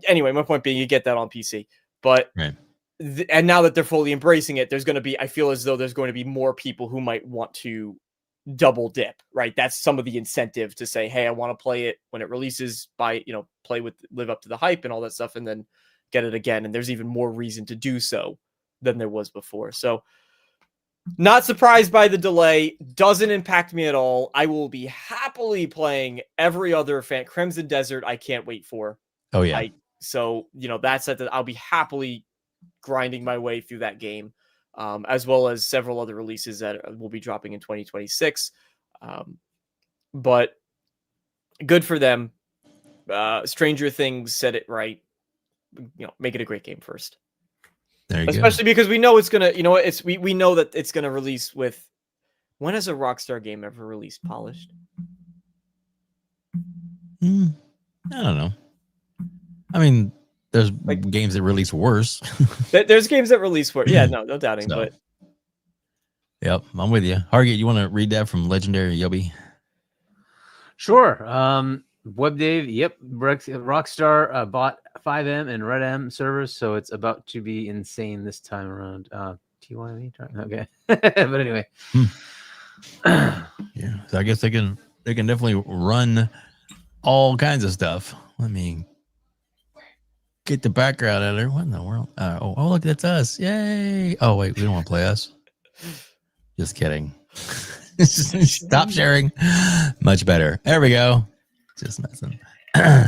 anyway, my point being, you get that on PC, but right. And now that they're fully embracing it, there's going to be, I feel as though there's going to be more people who might want to double dip, right? That's some of the incentive to say, hey, I want to play it when it releases, live up to the hype and all that stuff, and then get it again. And there's even more reason to do so than there was before. So not surprised by the delay. Doesn't impact me at all. I will be happily playing every other Crimson Desert. I can't wait for. Oh yeah. So, that's that. I'll be happily grinding my way through that game, as well as several other releases that will be dropping in 2026. But good for them. Stranger Things said it right. Make it a great game first. There you Especially because we know it's gonna, we know that it's gonna release with. When has a Rockstar game ever released polished? I don't know. I mean, there's games that release worse. There's games that release worse. Yeah, no doubting. So, but yep, I'm with you. Hargate, you want to read that from Legendary Yobi? Sure. WebDave, yep. Rockstar bought 5M and Red M servers, so it's about to be insane this time around. TYM? Okay. But anyway. Yeah, so I guess they can definitely run all kinds of stuff. Let me get the background out of there. What in the world? Oh, look, that's us. Yay. Oh, wait, we don't want to play us. Just kidding. Stop sharing. Much better. There we go. Just messing.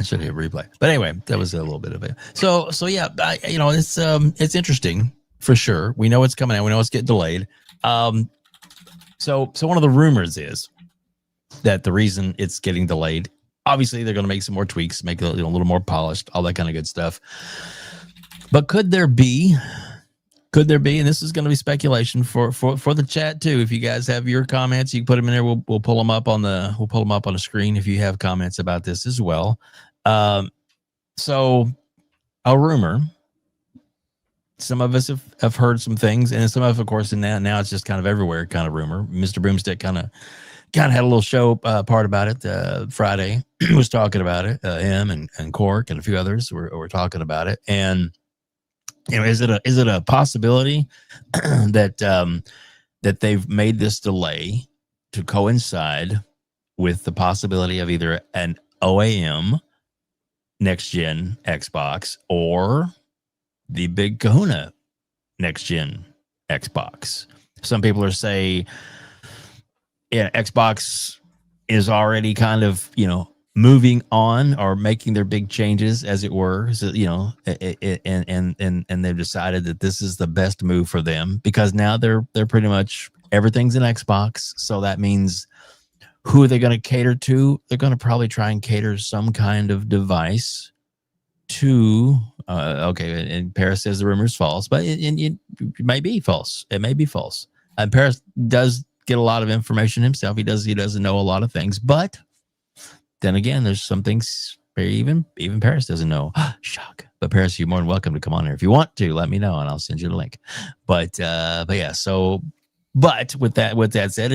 Should have replay. But anyway, that was a little bit of it. So yeah, it's interesting for sure. We know it's coming out. We know it's getting delayed. So one of the rumors is that the reason it's getting delayed, obviously they're going to make some more tweaks, make it a little more polished, all that kind of good stuff. But could there be, and this is going to be speculation for the chat too. If you guys have your comments, you can put them in there. We'll pull them up on the screen if you have comments about this as well. So a rumor. Some of us have heard some things, and some of course, and now it's just kind of everywhere, kind of rumor. Mr. Broomstick kind of had a little show part about it Friday. Was talking about it. Him and Cork and a few others were talking about it. And is it a possibility that they've made this delay to coincide with the possibility of either an OAM next gen Xbox or the big kahuna next gen Xbox? Some people are saying, yeah, Xbox is already kind of, moving on or making their big changes, as it were. So, and they've decided that this is the best move for them because now they're pretty much everything's an Xbox. So that means who are they going to cater to? They're going to probably try and cater some kind of device to and Paris says the rumor is false, but it may be false. It may be false. And Paris does get a lot of information himself. He doesn't know a lot of things, but then again, there's some things even Paris doesn't know. Shock. But Paris, you're more than welcome to come on here if you want to. Let me know and I'll send you the link. But yeah. So, but with that said,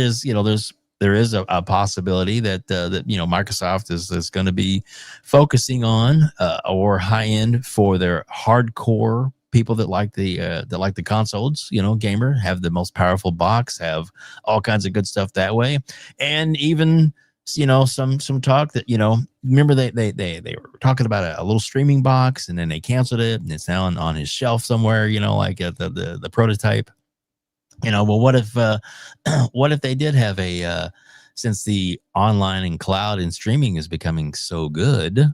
there is a possibility that Microsoft is going to be focusing on or high end for their hardcore people that like the consoles, gamer, have the most powerful box, have all kinds of good stuff that way, and even some talk that remember they were talking about a little streaming box and then they canceled it and it's now on his shelf somewhere, like at the prototype. Well, what if they did have since the online and cloud and streaming is becoming so good,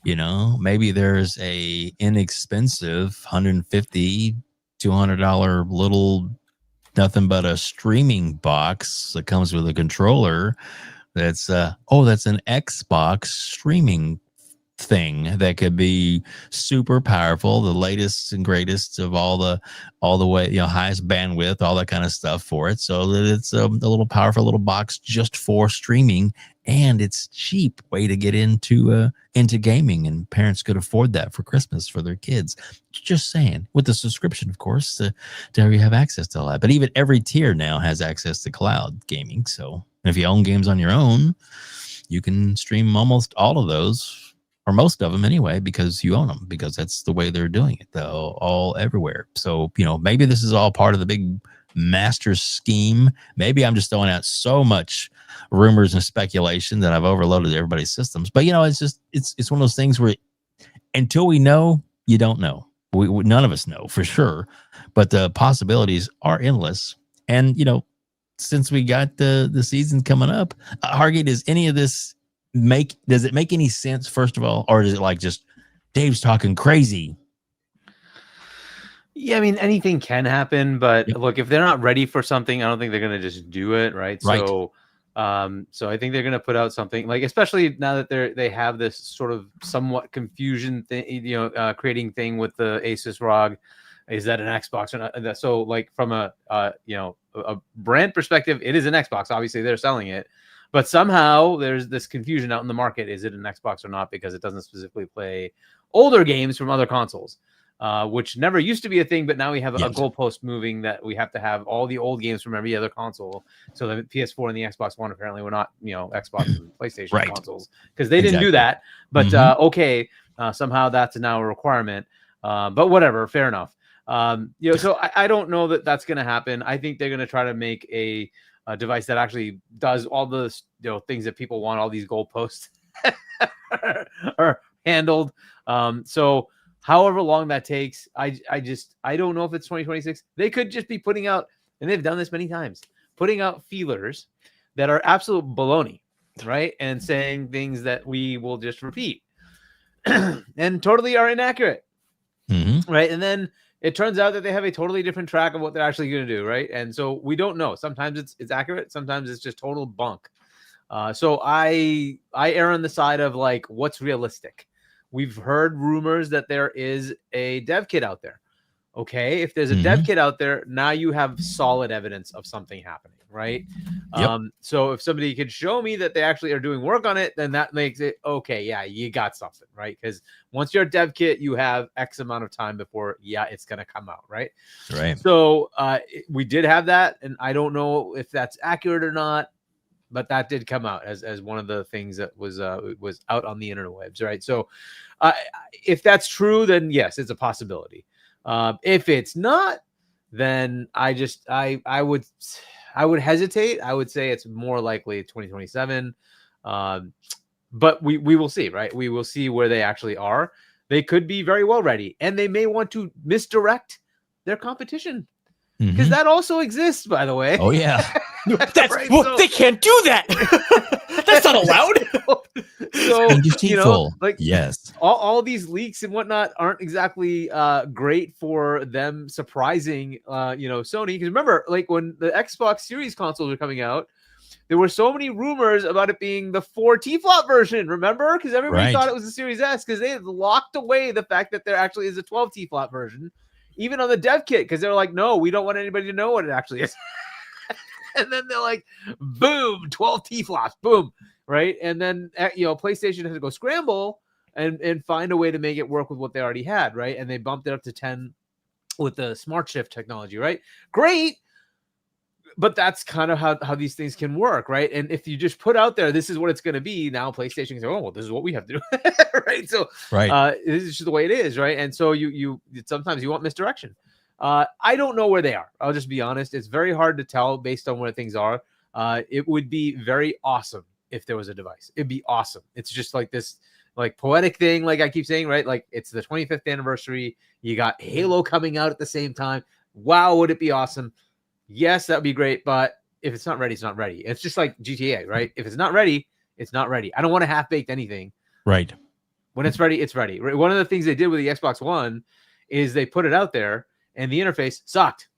maybe there's a inexpensive $150, $200 little nothing but a streaming box that comes with a controller. That's an Xbox streaming thing that could be super powerful, the latest and greatest of all the way, highest bandwidth, all that kind of stuff for it. So that it's a little powerful little box just for streaming, and it's cheap way to get into gaming, and parents could afford that for Christmas for their kids. Just saying, with the subscription, of course, to you have access to all that. But even every tier now has access to cloud gaming. So if you own games on your own, you can stream almost all of those, or most of them anyway, because you own them, because that's the way they're doing it, though, all everywhere. So, maybe this is all part of the big master scheme. Maybe I'm just throwing out so much rumors and speculation that I've overloaded everybody's systems. But, it's one of those things where until we know, you don't know. We none of us know for sure, but the possibilities are endless. And, since we got the season coming up, Hargeet, does any of this does it make any sense, first of all, or is it like just Dave's talking crazy? Yeah, I mean, anything can happen, but look, if they're not ready for something, I don't think they're going to just do it, right? So I think they're going to put out something, like, especially now that they have this sort of somewhat confusion thing, creating thing with the Asus ROG. Is that an Xbox or not? So, like, from a brand perspective, it is an Xbox. Obviously, they're selling it. But somehow there's this confusion out in the market. Is it an Xbox or not? Because it doesn't specifically play older games from other consoles, which never used to be a thing. But now we have a goalpost moving that we have to have all the old games from every other console. So the PS4 and the Xbox One apparently were not, Xbox and PlayStation consoles, because they didn't do that. But somehow that's now a requirement. But whatever, fair enough. So I don't know that that's going to happen. I think they're going to try to make a device that actually does all the things that people want. All these goalposts are handled. So however long that takes, I don't know if it's 2026. They could just be putting out, and they've done this many times, putting out feelers that are absolute baloney, right? And saying things that we will just repeat and totally are inaccurate, right? And then it turns out that they have a totally different track of what they're actually going to do, right? And so we don't know. Sometimes it's accurate. Sometimes it's just total bunk. So I err on the side of, like, what's realistic. We've heard rumors that there is a dev kit out there. Okay, if there's a dev kit out there, now you have solid evidence of something happening, right? So if somebody could show me that they actually are doing work on it, then that makes it okay. Yeah, you got something, right? Because once you're a dev kit, you have X amount of time before, it's going to come out, right? Right. So we did have that, and I don't know if that's accurate or not, but that did come out as one of the things that was out on the interwebs, right? So if that's true, then yes, it's a possibility. If it's not, then I would hesitate. I would say it's more likely 2027. But we will see, right? We will see where they actually are. They could be very well ready, and they may want to misdirect their competition, because that also exists, by the way. Oh yeah. That's right, they can't do that. That's not allowed. So yes, all these leaks and whatnot aren't exactly great for them surprising Sony. Because remember, like, when the Xbox Series consoles were coming out, there were so many rumors about it being the 4 T-flop version. Remember, because everybody thought it was the Series S, because they had locked away the fact that there actually is a 12 T-flop version, even on the dev kit, because they're like, no, we don't want anybody to know what it actually is. And then they're like, boom, 12 T-flops, boom, right? And then PlayStation had to go scramble and find a way to make it work with what they already had, right? And they bumped it up to 10 with the Smart Shift technology, right? Great, but that's kind of how these things can work, right? And if you just put out there, this is what it's going to be, now PlayStation can say, oh, well, this is what we have to do, right? So this is just the way it is, right? And so you sometimes you want misdirection. I don't know where they are. I'll just be honest. It's very hard to tell based on where things are. It would be very awesome if there was a device. It'd be awesome. It's just like this, like, poetic thing, like I keep saying, right? Like, it's the 25th anniversary. You got Halo coming out at the same time. Wow, would it be awesome? Yes, that'd be great. But if it's not ready, it's not ready. It's just like GTA, right? If it's not ready, it's not ready. I don't want to half-baked anything. Right. When it's ready, it's ready. One of the things they did with the Xbox One is they put it out there and the interface sucked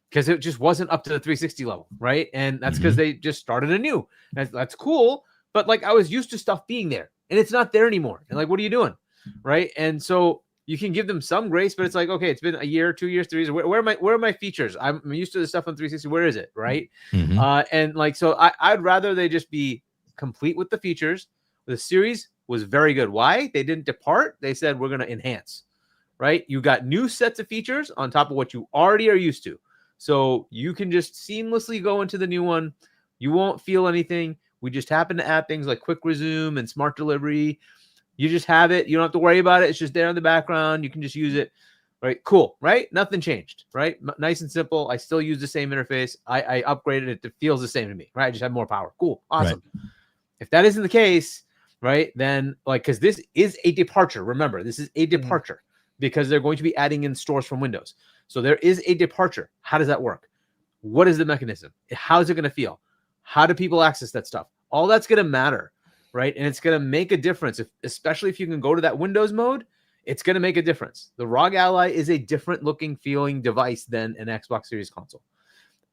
because it just wasn't up to the 360 level, right? And that's because they just started anew. That's cool, but like I was used to stuff being there and it's not there anymore. And like, what are you doing, right? And so you can give them some grace, but it's like, okay, it's been a year, 2 years, 3 years. Where are my features? I'm used to the stuff on 360. Where is it, right? And like, so I'd rather they just be complete with the features. The series was very good. Why? They didn't depart. They said, we're going to enhance, right? You got new sets of features on top of what you already are used to. So you can just seamlessly go into the new one. You won't feel anything. We just happen to add things like quick resume and smart delivery. You just have it. You don't have to worry about it. It's just there in the background. You can just use it. Right? Cool. Right? Nothing changed. Right? Nice and simple. I still use the same interface. I upgraded it. It feels the same to me. Right? I just have more power. Cool. Awesome. Right. If that isn't the case, right, then like, because this is a departure. Remember, this is a departure because they're going to be adding in stores from Windows. So there is a departure. How does that work? What is the mechanism? How is it going to feel? How do people access that stuff? All that's going to matter, right? And it's going to make a difference, especially if you can go to that Windows mode. It's going to make a difference. The ROG Ally is a different looking, feeling device than an Xbox Series console.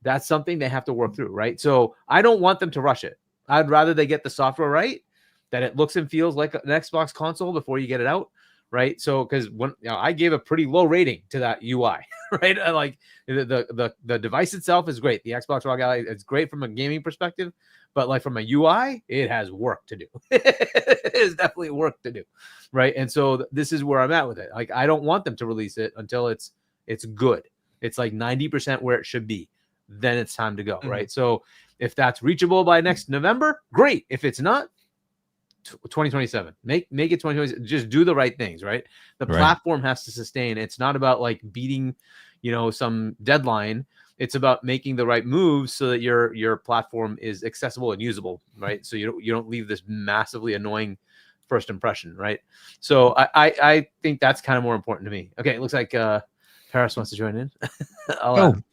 That's something they have to work through, right? So I don't want them to rush it. I'd rather they get the software right, that it looks and feels like an Xbox console before you get it out, right? So because when I gave a pretty low rating to that UI, right? Like the device itself is great. The Xbox ROG Ally is great from a gaming perspective, but like from a UI, it has work to do. It is definitely work to do, right? And so this is where I'm at with it. Like I don't want them to release it until it's good. It's like 90% where it should be. Then it's time to go, right? So if that's reachable by next November, great. If it's not, 2027. Make it 2027. Just do the right things, right? The platform has to sustain. It's not about like beating, some deadline. It's about making the right moves so that your platform is accessible and usable, right? So you don't leave this massively annoying first impression, right? So I think that's kind of more important to me. Okay, it looks like Paris wants to join in.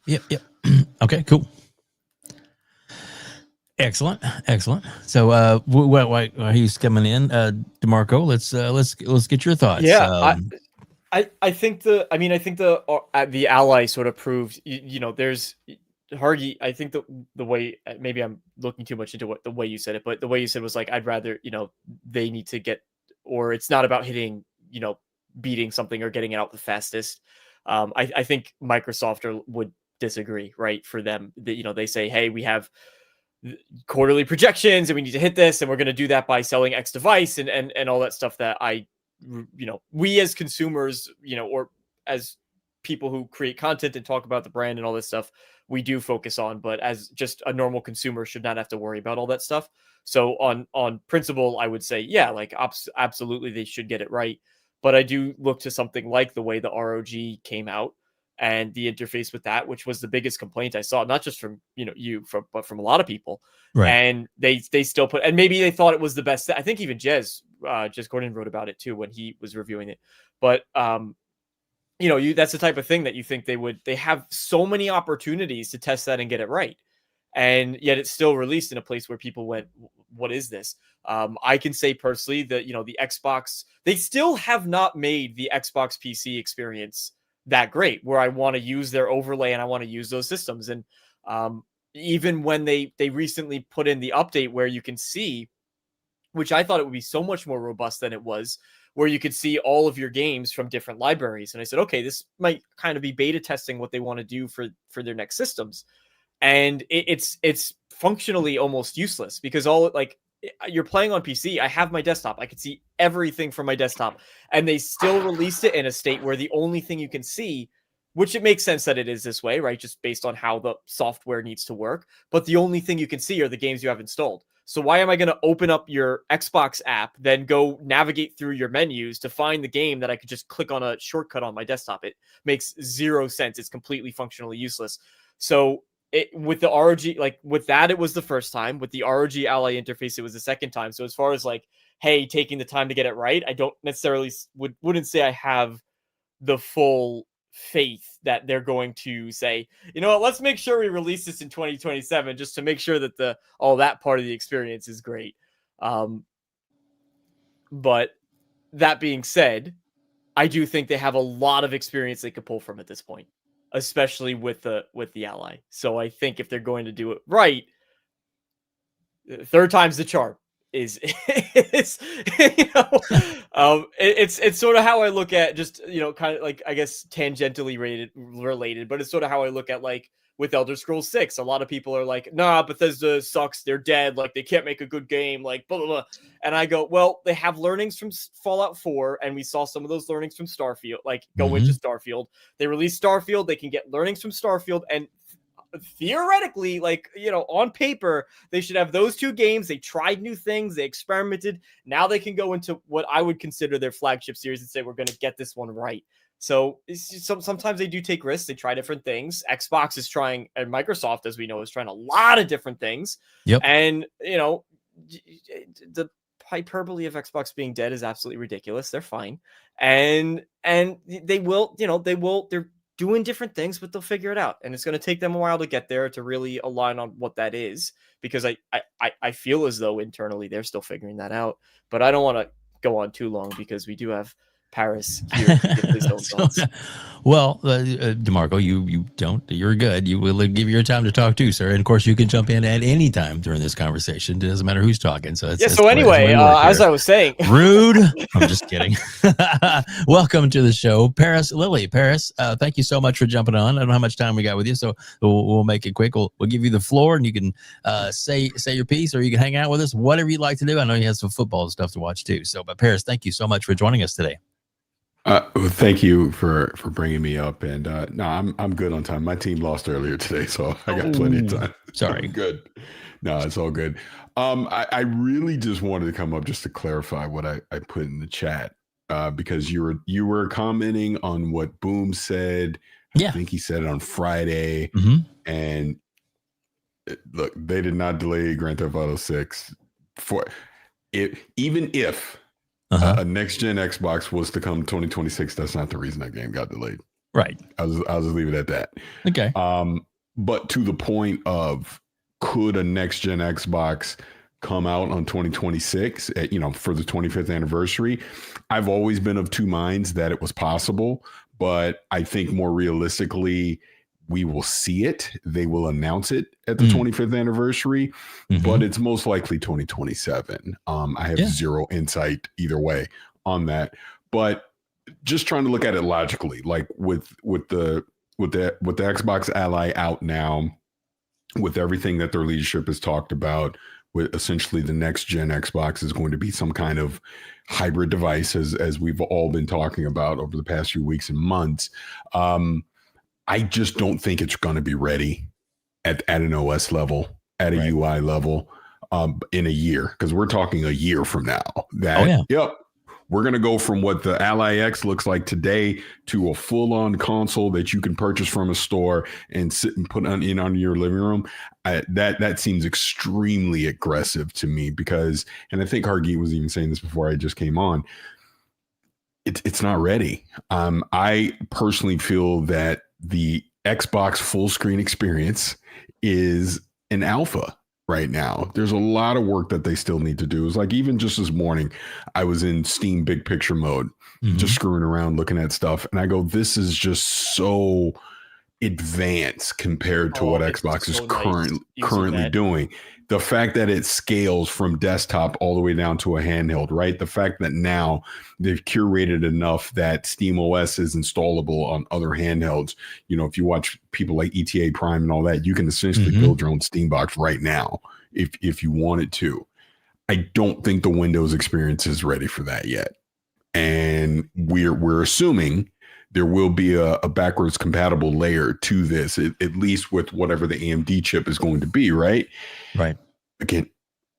Yep. Okay, cool. Excellent. So, while he's coming in, DeMarco, let's get your thoughts. Yeah, I think the ally sort of proved. There's Hargeet. I think the way, maybe I'm looking too much into the way you said it, but the way you said was like, I'd rather they need to get, or it's not about hitting beating something or getting it out the fastest. I think Microsoft would disagree, right? For them, they say, hey, we have quarterly projections and we need to hit this, and we're going to do that by selling X device and all that stuff that we as consumers, or as people who create content and talk about the brand and all this stuff, we do focus on, but as just a normal consumer should not have to worry about all that stuff. So on principle, I would say, yeah, like absolutely they should get it right. But I do look to something like the way the ROG came out and the interface with that, which was the biggest complaint I saw, not just from but from a lot of people. Right. And they still put, and maybe they thought it was the best. I think even Jez Gordon wrote about it too when he was reviewing it. But that's the type of thing that you think they have so many opportunities to test that and get it right, and yet it's still released in a place where people went, what is this? I can say personally that the Xbox, they still have not made the Xbox PC experience that great, where I want to use their overlay and I want to use those systems. And even when they recently put in the update where you can see, which I thought it would be so much more robust than it was, where you could see all of your games from different libraries. And I said, okay, this might kind of be beta testing what they want to do for their next systems. And it's functionally almost useless because you're playing on PC. I have my desktop. I can see everything from my desktop, and they still released it in a state where the only thing you can see, which it makes sense that it is this way, right? Just based on how the software needs to work. But the only thing you can see are the games you have installed. So why am I going to open up your Xbox app, then go navigate through your menus to find the game that I could just click on a shortcut on my desktop? It makes zero sense. It's completely functionally useless. So with the ROG, with that, it was the first time. With the ROG Ally interface, it was the second time. So as far as hey, taking the time to get it right, I don't necessarily wouldn't say I have the full faith that they're going to say, you know what, let's make sure we release this in 2027 just to make sure that that part of the experience is great. But that being said, I do think they have a lot of experience they could pull from at this point, especially with the Ally. So I think if they're going to do it right, third time's the charm. It's sort of how I look at, just, kind of like, I guess tangentially related, but it's sort of how I look at, like, with Elder Scrolls 6. A lot of people are like, nah, Bethesda sucks, they're dead, like they can't make a good game, like blah blah blah. And I go, well, they have learnings from Fallout 4, and we saw some of those learnings from Starfield, like go into Starfield. They released Starfield, they can get learnings from Starfield, and theoretically, like, on paper, they should have those two games. They tried new things, they experimented. Now they can go into what I would consider their flagship series and say, we're going to get this one right. So sometimes they do take risks. They try different things. Xbox is trying, and Microsoft, as we know, is trying a lot of different things. Yep. And, the hyperbole of Xbox being dead is absolutely ridiculous. They're fine. And they're doing different things, but they'll figure it out. And it's going to take them a while to get there, to really align on what that is, because I feel as though internally they're still figuring that out. But I don't want to go on too long, because we do have Paris here. Well, DeMarco, you don't. You're good. You will give your time to talk too, sir. And of course, you can jump in at any time during this conversation. It doesn't matter who's talking. So so anyway, as I was saying, rude. I'm just kidding. Welcome to the show, Paris. Paris, thank you so much for jumping on. I don't know how much time we got with you, so we'll make it quick. We'll give you the floor, and you can say your piece, or you can hang out with us, whatever you'd like to do. I know you have some football stuff to watch too. So, but Paris, thank you so much for joining us today. Thank you for bringing me up, and no, I'm good on time. My team lost earlier today, so I got plenty of time. Sorry. I'm good. No, it's all good. I really just wanted to come up just to clarify what I put in the chat, because you were commenting on what Boom said. Yeah. I think he said it on Friday, and look, they did not delay Grand Theft Auto 6 for it, even if a next-gen Xbox was to come 2026. That's not the reason that game got delayed. Right. I'll just leave it at that. Okay. But to the point of, could a next-gen Xbox come out on 2026, for the 25th anniversary? I've always been of two minds that it was possible, but I think more realistically, we will see it. They will announce it at the 25th anniversary, but it's most likely 2027. I have zero insight either way on that, but just trying to look at it logically, like with the Xbox Ally out now, with everything that their leadership has talked about, with essentially the next gen Xbox is going to be some kind of hybrid device, as we've all been talking about over the past few weeks and months. I just don't think it's going to be ready at an OS level, at a UI level, in a year, because we're talking a year from now. Yep, we're going to go from what the Ally X looks like today to a full-on console that you can purchase from a store and sit and put on your living room. That seems extremely aggressive to me, because, and I think Hargeet was even saying this before I just came on, it's not ready. I personally feel that the Xbox full screen experience is an alpha right now. There's a lot of work that they still need to do. It's like, even just this morning, I was in Steam big picture mode, just screwing around, looking at stuff. And I go, this is just so advanced compared to what Xbox is currently doing. The fact that it scales from desktop all the way down to a handheld, right? The fact that now they've curated enough that SteamOS is installable on other handhelds. If you watch people like ETA Prime and all that, you can essentially build your own Steam box right now if you wanted to. I don't think the Windows experience is ready for that yet. And we're assuming there will be a backwards compatible layer to this, at least with whatever the AMD chip is going to be, right? Right. Again,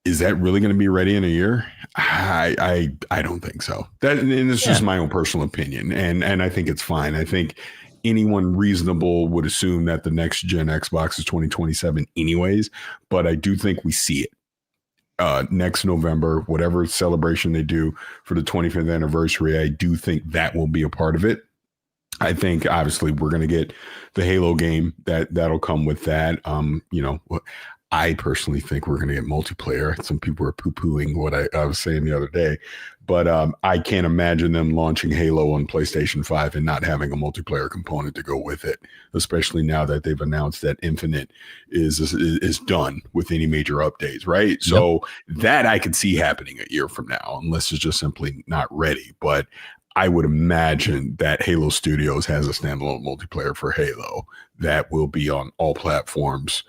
is that really going to be ready in a year? I don't think so. And it's just my own personal opinion, and I think it's fine. I think anyone reasonable would assume that the next gen Xbox is 2027 anyways, but I do think we see it next November, whatever celebration they do for the 25th anniversary. I do think that will be a part of it. I think obviously we're going to get the Halo game that'll come with that. I personally think we're going to get multiplayer. Some people are poo-pooing what I was saying the other day, but I can't imagine them launching Halo on PlayStation 5 and not having a multiplayer component to go with it, especially now that they've announced that Infinite is done with any major updates, right? So that I could see happening a year from now, unless it's just simply not ready. But I would imagine that Halo Studios has a standalone multiplayer for Halo that will be on all platforms,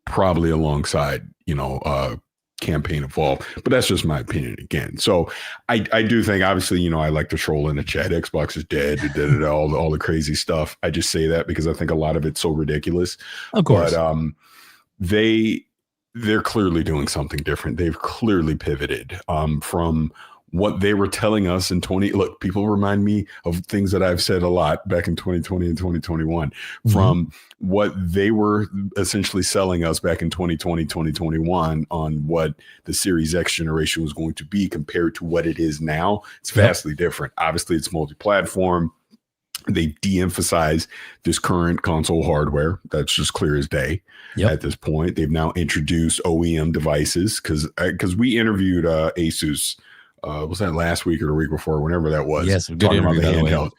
probably alongside, Campaign Evolve. But that's just my opinion again. So I do think, obviously, I like to troll in the chat. Xbox is dead, all the crazy stuff. I just say that because I think a lot of it's so ridiculous. Of course. But they're clearly doing something different. They've clearly pivoted from what they were telling us in 20. Look, people remind me of things that I've said a lot back in 2020 and 2021 from what they were essentially selling us back in 2020, 2021 on what the Series X generation was going to be compared to what it is now. It's vastly different. Obviously, it's multi-platform. They de-emphasize this current console hardware. That's just clear as day at this point. They've now introduced OEM devices because we interviewed Asus. Was that last week or the week before, whenever that was? Yes, good talking about the interview, handheld.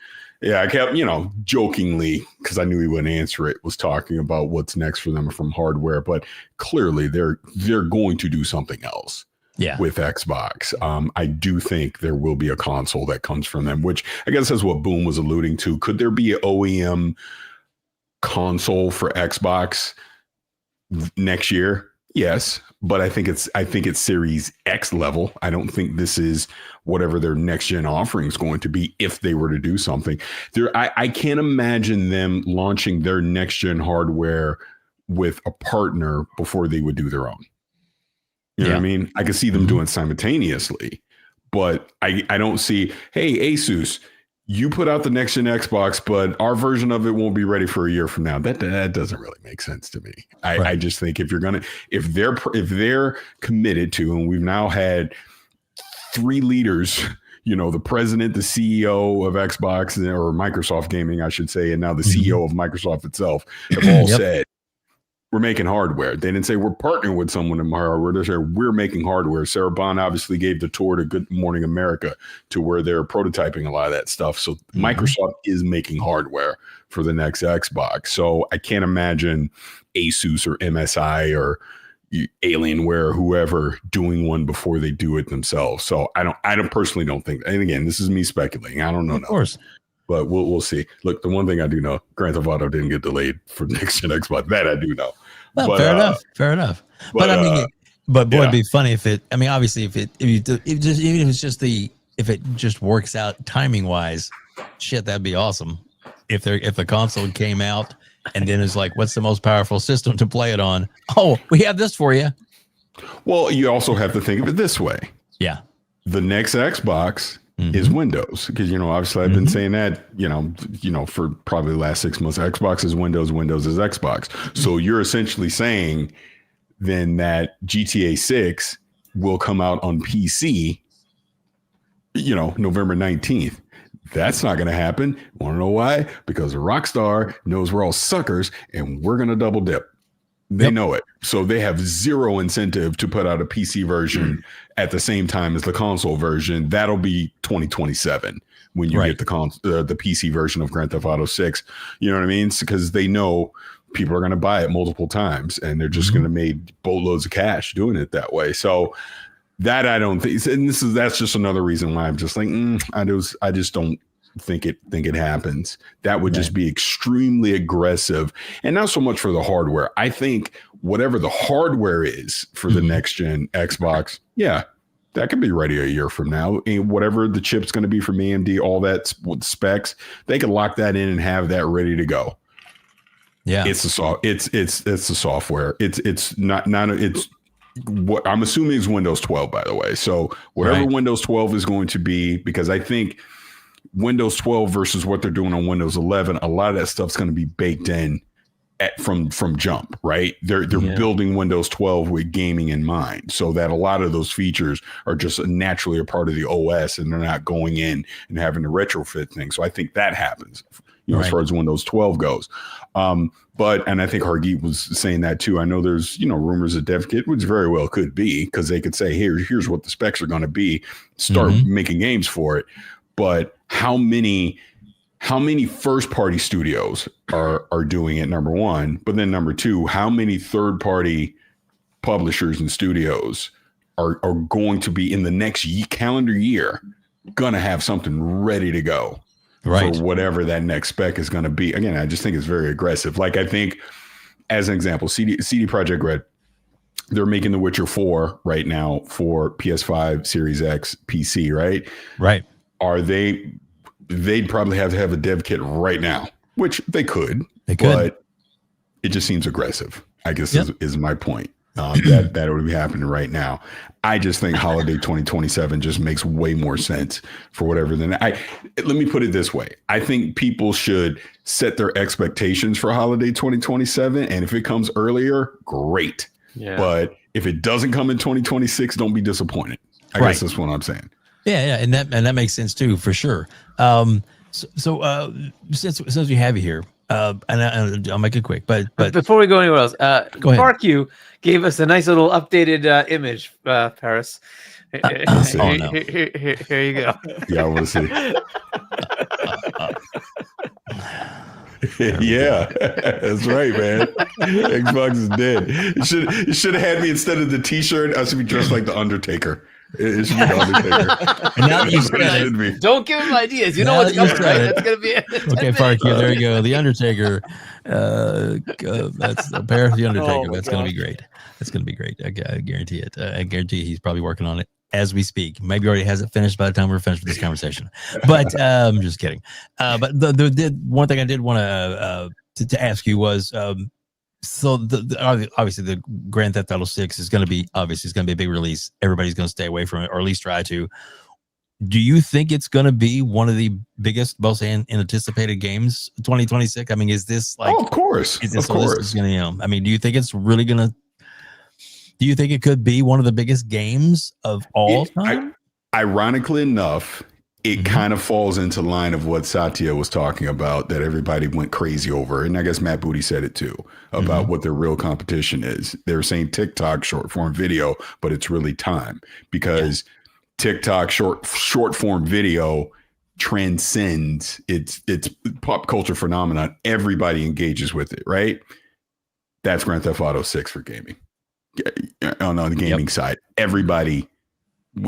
Yeah, I kept, jokingly, because I knew he wouldn't answer it, was talking about what's next for them from hardware. But clearly, they're going to do something else. With Xbox. I do think there will be a console that comes from them, which I guess that's what Boom was alluding to. Could there be an OEM console for Xbox next year? Yes, but I think it's Series X level. I don't think this is whatever their next gen offering is going to be if they were to do something. I can't imagine them launching their next gen hardware with a partner before they would do their own. You know what I mean? I could see them doing simultaneously, but I don't see, hey, Asus, you put out the next gen Xbox, but our version of it won't be ready for a year from now. That doesn't really make sense to me. I just think if they're committed to, and we've now had 3 leaders, the president, the CEO of Xbox or Microsoft Gaming, I should say, and now the CEO of Microsoft itself have all said, we're making hardware. They didn't say we're partnering with someone in hardware. They said we're making hardware. Sarah Bond obviously gave the tour to Good Morning America to where they're prototyping a lot of that stuff. So Microsoft is making hardware for the next Xbox. So I can't imagine Asus or MSI or Alienware or whoever doing one before they do it themselves. So I don't personally don't think. And again, this is me speculating. I don't know. Of course. But we'll see. Look, the one thing I do know, Grand Theft Auto didn't get delayed for next gen Xbox. That I do know. Well, but, fair enough. But I mean, it'd be funny if it. I mean, obviously, if it just works out timing wise, shit, that'd be awesome. If the console came out and then it's like, what's the most powerful system to play it on? Oh, we have this for you. Well, you also have to think of it this way. Yeah, the next Xbox is Windows, because obviously I've been saying that for probably the last 6 months. Xbox is Windows, Windows is Xbox. So you're essentially saying then that GTA 6 will come out on PC November 19th. That's not going to happen. Want to know why? Because Rockstar knows we're all suckers and we're going to double dip. They know it. So they have zero incentive to put out a PC version at the same time as the console version. That'll be 2027 when you get the PC version of Grand Theft Auto 6. You know what I mean? Because they know people are going to buy it multiple times and they're just going to make boatloads of cash doing it that way. So that I don't think, and that's just another reason why I'm just like, I just don't think it happens. That would just be extremely aggressive, and not so much for the hardware. I think whatever the hardware is for the next gen Xbox, that could be ready a year from now. And whatever the chip's going to be from AMD, all that specs, they can lock that in and have that ready to go. Yeah, it's the software. It's not it's what I'm assuming is Windows 12, by the way. So whatever Windows 12 is going to be, because I think Windows 12 versus what they're doing on Windows 11, a lot of that stuff's going to be baked in from jump, right? They're building Windows 12 with gaming in mind, so that a lot of those features are just naturally a part of the OS, and they're not going in and having to retrofit things. So I think that happens, as far as Windows 12 goes. And I think Hargeet was saying that too. I know there's, rumors of DevKit, which very well could be, because they could say, here's what the specs are going to be, start making games for it. But how many first party studios are doing it, number one, but then number two, how many third party publishers and studios are going to be in the next calendar year going to have something ready to go for whatever that next spec is going to be. Again, I just think it's very aggressive. Like, I think, as an example, CD Projekt Red, they're making The Witcher 4 right now for PS5, Series X, PC, right? Right. They'd probably have to have a dev kit right now, which they could, but it just seems aggressive, I guess, is my point. That would be happening right now. I just think holiday 2027 just makes way more sense for whatever. Let me put it this way. I think people should set their expectations for holiday 2027. And if it comes earlier, great. Yeah. But if it doesn't come in 2026, don't be disappointed. I guess that's what I'm saying. Yeah. And that makes sense too, for sure. Since we have you here, and I'll make it quick, but before we go anywhere else, go ahead. Barq gave us a nice little updated image, Paris. No. Here you go. Yeah, I want to see. Yeah, that's right, man. Xbox is dead. It should have had me, instead of the T-shirt, I should be dressed like the Undertaker. It should be the Undertaker. And now you said it. Don't give him ideas. You know what's coming, right? That's gonna be it. Okay, Barq, there you go. The Undertaker. That's a pair of the Undertaker. That's gonna be great. That's gonna be great. I guarantee it. I guarantee he's probably working on it as we speak. Maybe already has it finished by the time we're finished with this conversation. But I'm just kidding. But the one thing I did want to ask you was, so obviously the Grand Theft Auto 6 is going to be a big release. Everybody's going to stay away from it, or at least try to. Do you think it's going to be one of the biggest, most anticipated games 2026? I mean, is this like? Oh, of course, of course. Do you think it's really going to? Do you think it could be one of the biggest games of all time? Ironically enough, it kind of falls into line of what Satya was talking about, that everybody went crazy over. And I guess Matt Booty said it too, about what the real competition is. They were saying TikTok short form video, but it's really time, because TikTok short form video transcends it's pop culture phenomenon. Everybody engages with it, right? That's Grand Theft Auto 6 for gaming. On the gaming side, everybody,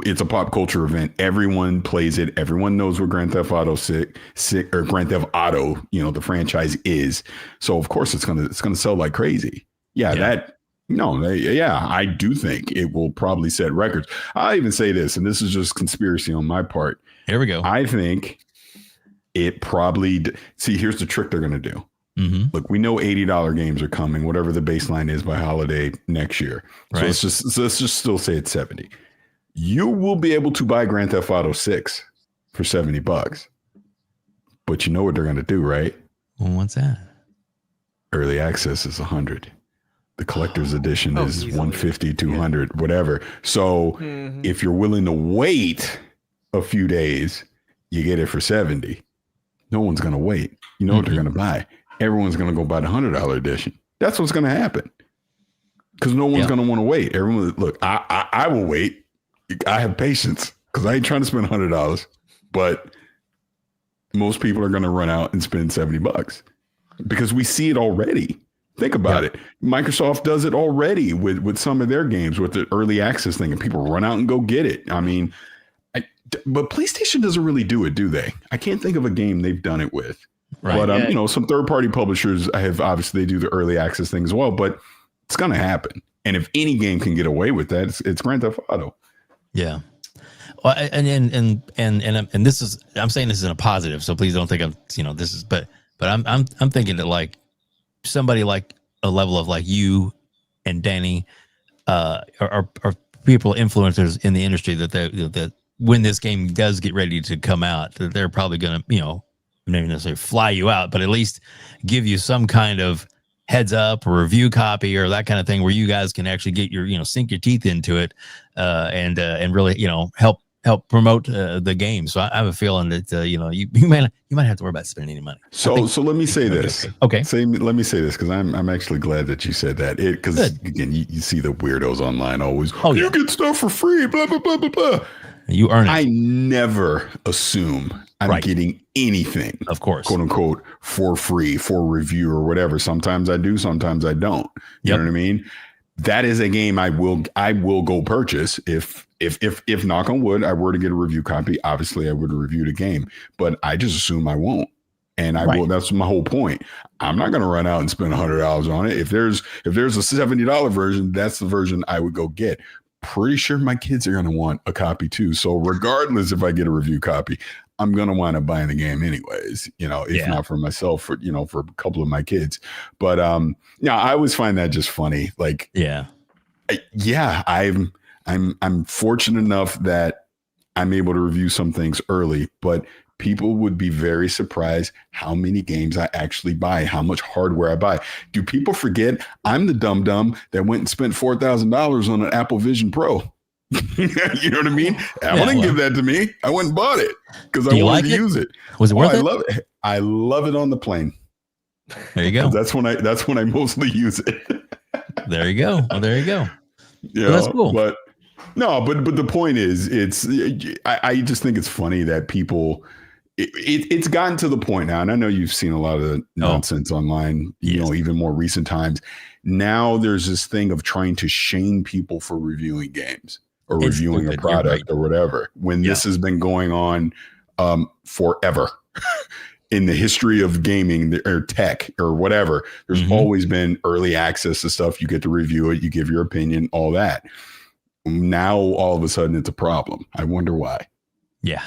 it's a pop culture event. Everyone plays it. Everyone knows what Grand Theft Auto 6 or Grand Theft Auto, the franchise is. So of course it's gonna sell like crazy. I do think it will probably set records. I'll even say this, and this is just conspiracy on my part. Here we go. I think it probably here's the trick they're gonna do. Look, we know $80 games are coming, whatever the baseline is by holiday next year. Right. So let's just still say it's 70. You will be able to buy Grand Theft Auto 6 for $70. But you know what they're going to do, right? Well, what's that? Early access is 100. The collector's edition is 150, 200, whatever. So if you're willing to wait a few days, you get it for 70. No one's going to wait. You know what they're going to buy? Everyone's going to go buy the $100 edition. That's what's going to happen, because no one's going to want to wait. Everyone, look, I will wait. I have patience, because I ain't trying to spend $100, but most people are going to run out and spend $70 because we see it already. Think about it. Microsoft does it already with some of their games with the early access thing, and people run out and go get it. I mean, but PlayStation doesn't really do it, do they? I can't think of a game they've done it with. Right. But some third-party publishers have, obviously, they do the early access thing as well. But it's going to happen, and if any game can get away with that, it's Grand Theft Auto. Yeah. Well, and this is, I'm saying this is a positive, so please don't think I'm this is, but I'm thinking that like somebody like a level of like you and Danny are people, influencers in the industry, that when this game does get ready to come out, that they're probably going to maybe necessarily fly you out, but at least give you some kind of heads up or review copy or that kind of thing where you guys can actually get your, sink your teeth into it and really, help promote the game. So I have a feeling that, you might have to worry about spending any money. So let me say this. Okay. Let me say this because I'm actually glad that you said that. Because again, you see the weirdos online always. Oh, you get stuff for free. Blah blah blah blah blah. You earn it. I never assume I'm getting anything, of course, quote unquote, for free for review or whatever. Sometimes I do, sometimes I don't. You know what I mean? That is a game I will go purchase if knock on wood I were to get a review copy. Obviously, I would review the game, but I just assume I won't, and I will. That's my whole point. I'm not going to run out and spend $100 on it. If there's a $70 version, that's the version I would go get. Pretty sure my kids are going to want a copy too. So regardless if I get a review copy, I'm going to wind up buying the game anyways, if not for myself, for a couple of my kids. But I always find that just funny. Like, I'm fortunate enough that I'm able to review some things early, but people would be very surprised how many games I actually buy, how much hardware I buy. Do people forget I'm the dum-dum that went and spent $4,000 on an Apple Vision Pro? You know what I mean? Apple didn't give that to me. I went and bought it because I wanted to use it. Was it worth it? I love it. I love it on the plane. There you go. That's when I mostly use it. There you go. Well, there you go. Yeah, that's cool. But the point is, I just think it's funny that people. It's gotten to the point now, and I know you've seen a lot of the nonsense online, even more recent times. Now there's this thing of trying to shame people for reviewing games or reviewing a product or whatever, when this has been going on forever. In the history of gaming or tech or whatever, there's always been early access to stuff. You get to review it, you give your opinion, all that. Now, all of a sudden, it's a problem. I wonder why. Yeah.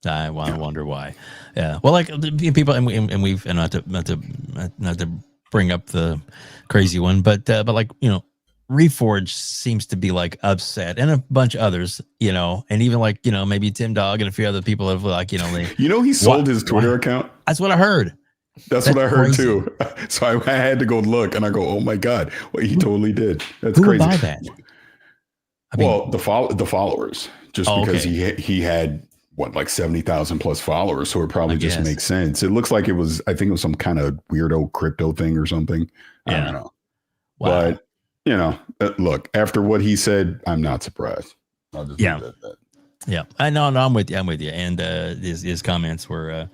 I wonder why. Yeah. Well, like people, and we've not to bring up the crazy one, but like Reforge seems to be like upset, and a bunch of others, and even like maybe Tim Dog and a few other people have like he sold his Twitter account. That's what I heard. That's what I heard too. So I had to go look, and I go, oh my god, well, he totally did. That's who crazy. Would buy that? The followers, just because he had. Like 70,000 plus followers. So it probably just makes sense. It looks like I think it was some kind of weirdo crypto thing or something. I don't know. Wow. But, look, after what he said, I'm not surprised. I'll just leave it at that. Yeah, I know. No, I'm with you. And his comments were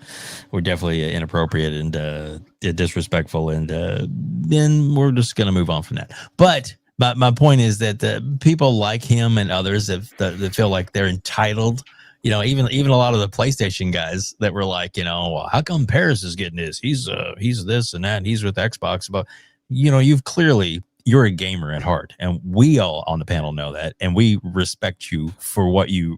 definitely inappropriate and disrespectful. And then we're just going to move on from that. But my point is that people like him and others that feel like they're entitled. Even a lot of the PlayStation guys that were like, well, how come Paris is getting this? He's this and that. And he's with Xbox. But you're a gamer at heart, and we all on the panel know that, and we respect you for what you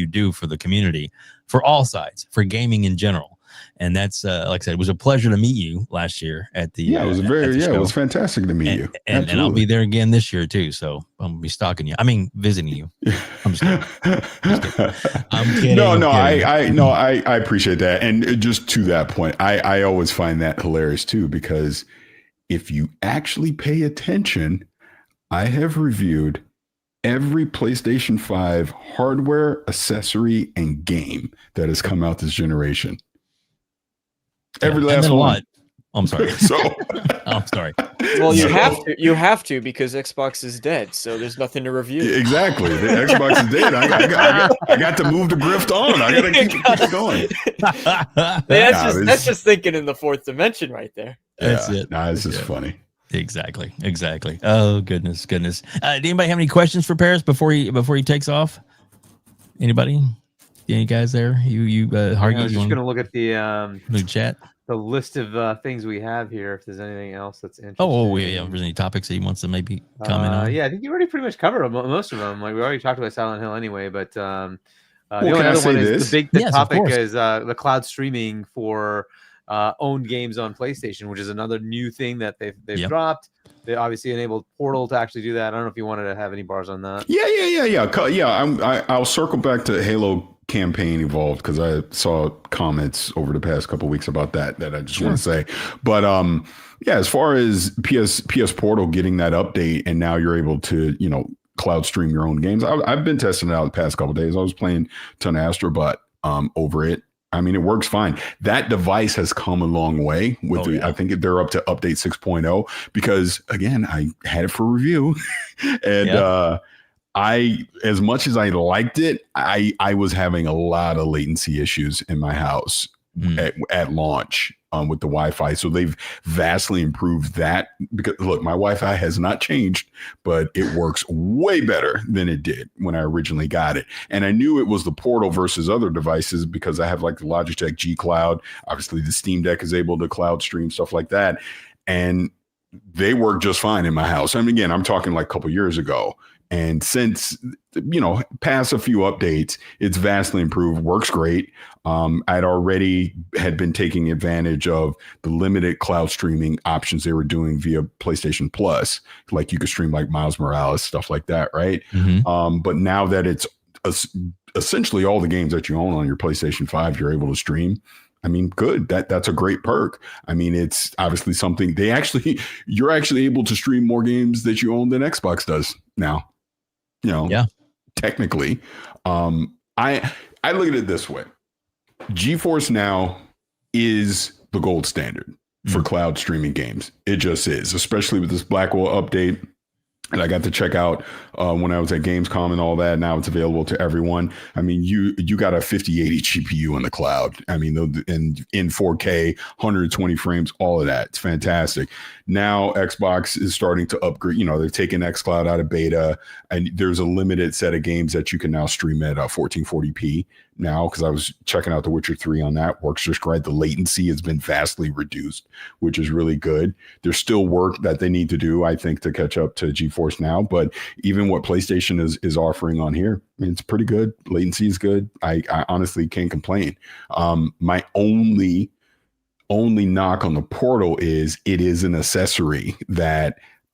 do for the community, for all sides, for gaming in general. And that's like I said, it was a pleasure to meet you last year at the it was it was fantastic to meet you, and I'll be there again this year too. So I'm gonna be stalking you. I mean, visiting you. I'm just kidding. I'm kidding. I appreciate that, and just to that point, I always find that hilarious too, because if you actually pay attention, I have reviewed every PlayStation 5 hardware, accessory, and game that has come out this generation. Every last one. I'm sorry. I'm sorry. Well, you have to because Xbox is dead, so there's nothing to review. Exactly. The Xbox is dead. I got to move the grift on. I got to keep it going. That's just thinking in the fourth dimension right there. That's it. Nah, it's just funny. Exactly. Oh goodness. Do anybody have any questions for Paris before he takes off? Anybody? Any guys there? Hargeet, I was just gonna look at the chat, the list of things we have here. If there's anything else that's interesting. Oh yeah. If there's any topics that he wants to maybe comment on. Yeah, I think you already pretty much covered most of them. Like we already talked about Silent Hill anyway, but the only other one is the topic is the cloud streaming for owned games on PlayStation, which is another new thing that they've dropped. They obviously enabled Portal to actually do that. I don't know if you wanted to have any bars on that. Yeah. I'll circle back to Halo campaign evolved, because I saw comments over the past couple of weeks about that I just want to say. But yeah, as far as PS Portal getting that update, and now you're able to, you know, cloud stream your own games. I've been testing it out the past couple of days. I was playing ton of Astro Bot over it. I mean, it works fine. That device has come a long way with I think they're up to update 6.0, because again, I had it for review and as much as I liked it, I was having a lot of latency issues in my house at launch with the Wi-Fi. So they've vastly improved that, because look, my Wi-Fi has not changed, but it works way better than it did when I originally got it. And I knew it was the Portal versus other devices, because I have like the Logitech G Cloud. Obviously the Steam Deck is able to cloud stream stuff like that. And they work just fine in my house. I mean, again, I'm talking like a couple years ago. And since, you know, past a few updates, it's vastly improved, works great. I'd already had been taking advantage of the limited cloud streaming options they were doing via PlayStation Plus. Like you could stream like Miles Morales, stuff like that, right? But now that it's essentially all the games that you own on your PlayStation 5, you're able to stream. I mean, good. That's a great perk. I mean, it's obviously something you're actually able to stream more games that you own than Xbox does now. You know, technically, I look at it this way. GeForce Now is the gold standard for cloud streaming games. It just is, especially with this Blackwell update. And I got to check out when I was at Gamescom and all that. Now it's available to everyone. I mean, you got a 5080 GPU in the cloud. I mean, in 4K, 120 frames, all of that. It's fantastic. Now Xbox is starting to upgrade. You know, they've taken xCloud out of beta, and there's a limited set of games that you can now stream at 1440p now, because I was checking out The Witcher 3 on that. Works just great. The latency has been vastly reduced, which is really good. There's still work that they need to do, I think, to catch up to GeForce Now, but even what PlayStation is offering on here, I mean, it's pretty good. Latency is good. I honestly can't complain. My only knock on the Portal is it is an accessory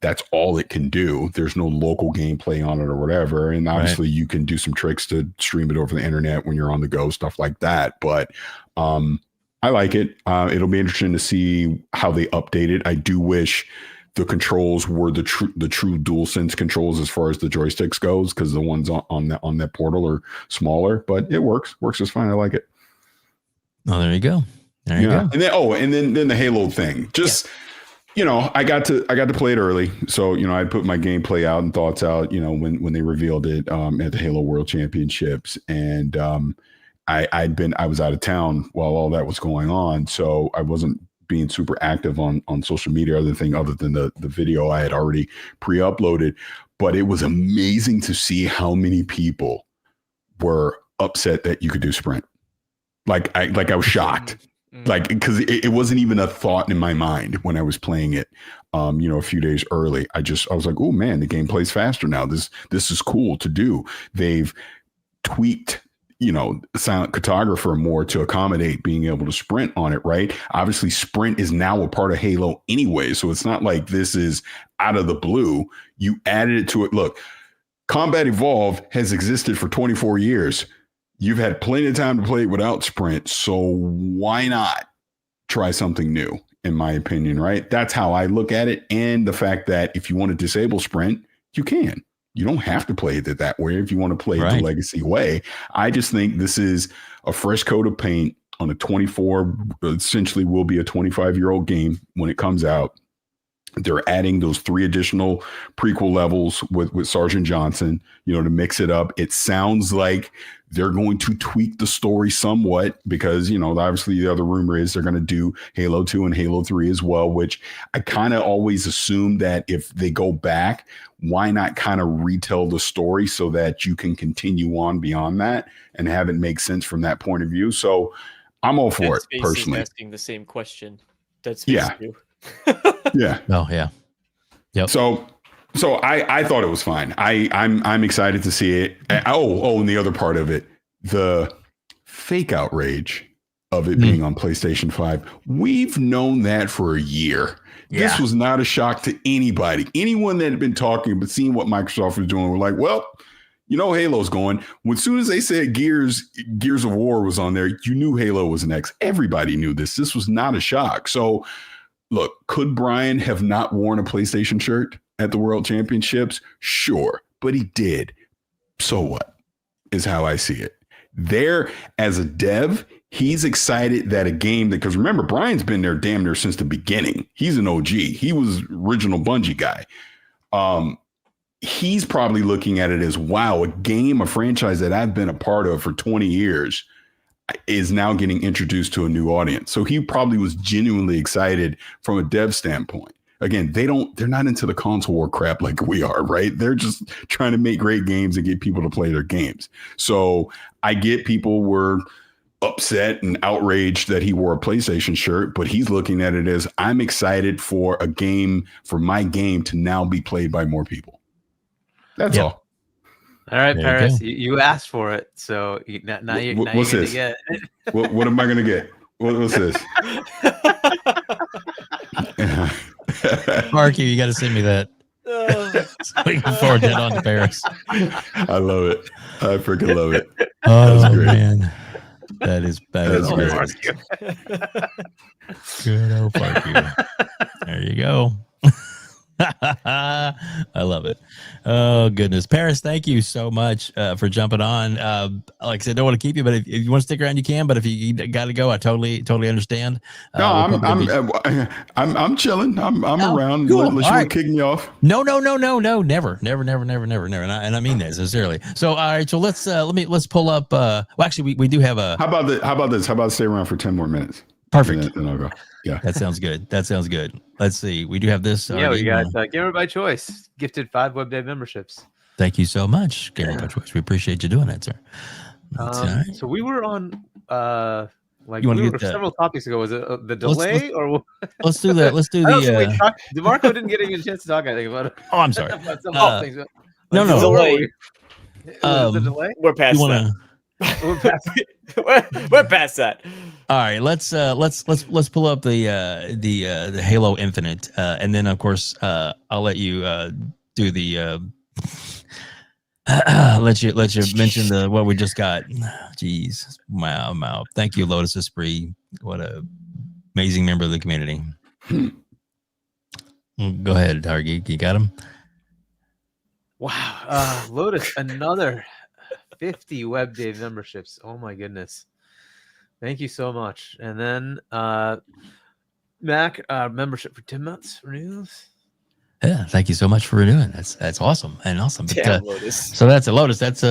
that's all it can do. There's no local gameplay on it or whatever. And obviously you can do some tricks to stream it over the internet when you're on the go, stuff like that. But I like it. It'll be interesting to see how they update it. I do wish the controls were the true DualSense controls as far as the joysticks goes, because the ones on that Portal are smaller, but it works just fine. I like it. Oh, there you go. There you go. And then the Halo thing. You know, I got to play it early, so you know I put my gameplay out and thoughts out. You know, when they revealed it at the Halo World Championships, and I was out of town while all that was going on, so I wasn't being super active on social media other than the video I had already pre-uploaded. But it was amazing to see how many people were upset that you could do sprint. Like I was shocked. Like, because it wasn't even a thought in my mind when I was playing it, you know, a few days early. I was like, oh man, the game plays faster now. This is cool to do. They've tweaked, you know, Silent Cartographer more to accommodate being able to sprint on it, right? Obviously, sprint is now a part of Halo anyway, so it's not like this is out of the blue. You added it to it. Look, Combat Evolved has existed for 24 years. You've had plenty of time to play it without sprint, so why not try something new, in my opinion, right? That's how I look at it. And the fact that if you want to disable sprint, you can. You don't have to play it that way if you want to play it the legacy way. I just think this is a fresh coat of paint on a 24, essentially will be a 25-year-old game when it comes out. They're adding those 3 additional prequel levels with Sergeant Johnson, you know, to mix it up. It sounds like they're going to tweak the story somewhat because, you know, obviously the other rumor is they're going to do Halo 2 and Halo 3 as well, which I kind of always assume that if they go back, why not kind of retell the story so that you can continue on beyond that and have it make sense from that point of view. So I'm all for it personally. Asking the same question. That's yeah. Yeah. Oh yeah. Yep. So I thought it was fine. I'm excited to see it. And the other part of it, the fake outrage of it being on PlayStation 5. We've known that for a year. Yeah. This was not a shock to anybody. Anyone that had been talking but seeing what Microsoft was doing were like, well, You know Halo's going. As soon as they said Gears of War was on there, you knew Halo was next. Everybody knew this. This was not a shock. So, look, could Brian have not worn a PlayStation shirt at the World Championships? Sure, but he did. So what is how I see it. There, as a dev, he's excited that a game because remember, Brian's been there damn near since the beginning. He's an OG. He was original Bungie guy. He's probably looking at it as, wow, a franchise that I've been a part of for 20 years is now getting introduced to a new audience. So he probably was genuinely excited from a dev standpoint. Again, they're not into the console war crap like we are, right? They're just trying to make great games and get people to play their games. So I get people were upset and outraged that he wore a PlayStation shirt, but he's looking at it as, I'm excited for my game to now be played by more people. That's all. All right, Paris, you asked for it, so now you're going to get it. What am I going to get? What's this? Marky, you got to send me that. So we can forward that on to Paris. I love it. I freaking love it. Oh, man. That's great. Good old Parky. There you go. I love it. Oh goodness, Paris, thank you so much for jumping on. Like I said, don't want to keep you, but if you want to stick around, you can. But if you got to go, I totally understand. No, I'm chilling. I'm around. Cool. Unless you want to kick me off. No, never. And I mean that sincerely. So all right, so let's pull up. Well, actually, we do have a. How about this? How about stay around for 10 more minutes? Perfect. Then I'll go. Yeah, that sounds good. Let's see. We do have this. Yeah, we got Gamer by Choice gifted 5 WebDave memberships. Thank you so much, Gamer by Choice. We appreciate you doing that, sir. So we were on several topics ago. Was it the delay or? Let's do that. Let's do the. DeMarco didn't get a chance to talk. I think about it. Oh, I'm sorry. No. Delay. The delay. We're past that. We're past that. All right, let's pull up the Halo Infinite, and then of course I'll let you do the let you mention what we just got. Jeez, wow. Thank you, Lotus Esprit. What a amazing member of the community. Go ahead, Hargeet. You got him. Wow, Lotus, another 50 WebDave memberships. Oh my goodness. Thank you so much. And then Mac, membership for 10 months renews. Yeah, thank you so much for renewing. That's awesome and awesome. Damn, Lotus. So that's a Lotus. That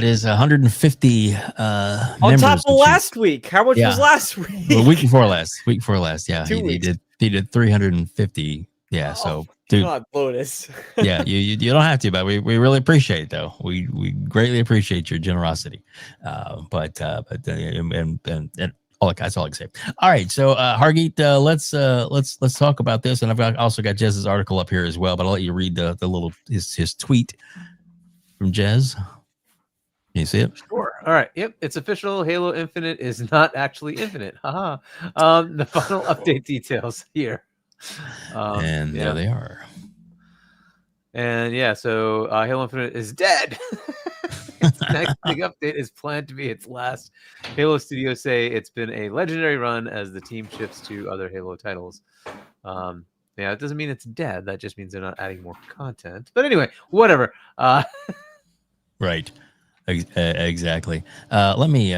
is 150 on members top of last week. How much was last week? The week before last. Yeah, 2 weeks. He did 350. Yeah, so dude, God, Lotus. yeah, you don't have to, but we really appreciate it though. We greatly appreciate your generosity. But all that's all I can say. All right, so Hargeet, let's talk about this, and I've also got Jez's article up here as well. But I'll let you read the little his tweet from Jez. Can you see it? Sure. All right. Yep. It's official. Halo Infinite is not actually infinite. Haha. The final update details here. And there they are. And yeah, so Halo Infinite is dead. Its next big update is planned to be its last. Halo Studios say it's been a legendary run as the team shifts to other Halo titles. Yeah, it doesn't mean it's dead. That just means they're not adding more content. But anyway, whatever. Right. Exactly. Let me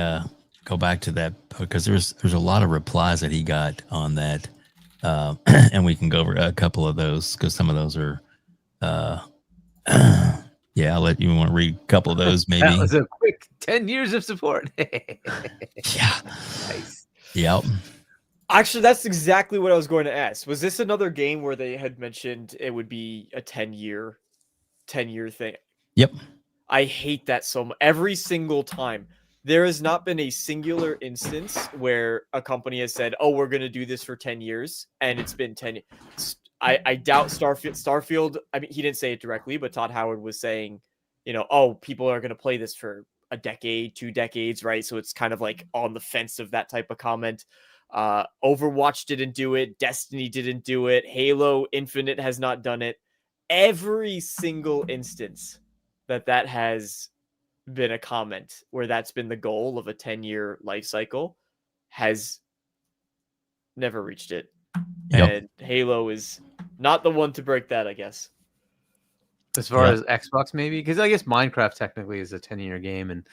go back to that because there's a lot of replies that he got on that. And we can go over a couple of those because some of those are yeah, I'll let you want to read a couple of those maybe. That was a quick 10 years of support. Yeah. Nice. Yep. Actually, that's exactly what I was going to ask. Was this another game where they had mentioned it would be a 10-year thing? Yep. I hate that so much. Every single time. There has not been a singular instance where a company has said, oh, we're going to do this for 10 years, and it's been 10 years. I doubt Starfield, I mean, he didn't say it directly, but Todd Howard was saying, oh, people are going to play this for a decade, 2 decades, right? So it's kind of like on the fence of that type of comment. Overwatch didn't do it. Destiny didn't do it. Halo Infinite has not done it. Every single instance that has been a comment where that's been the goal of a 10-year life cycle has never reached it. Yep. And Halo is not the one to break that, I guess. As far as Xbox, maybe, because I guess Minecraft technically is a 10-year game, and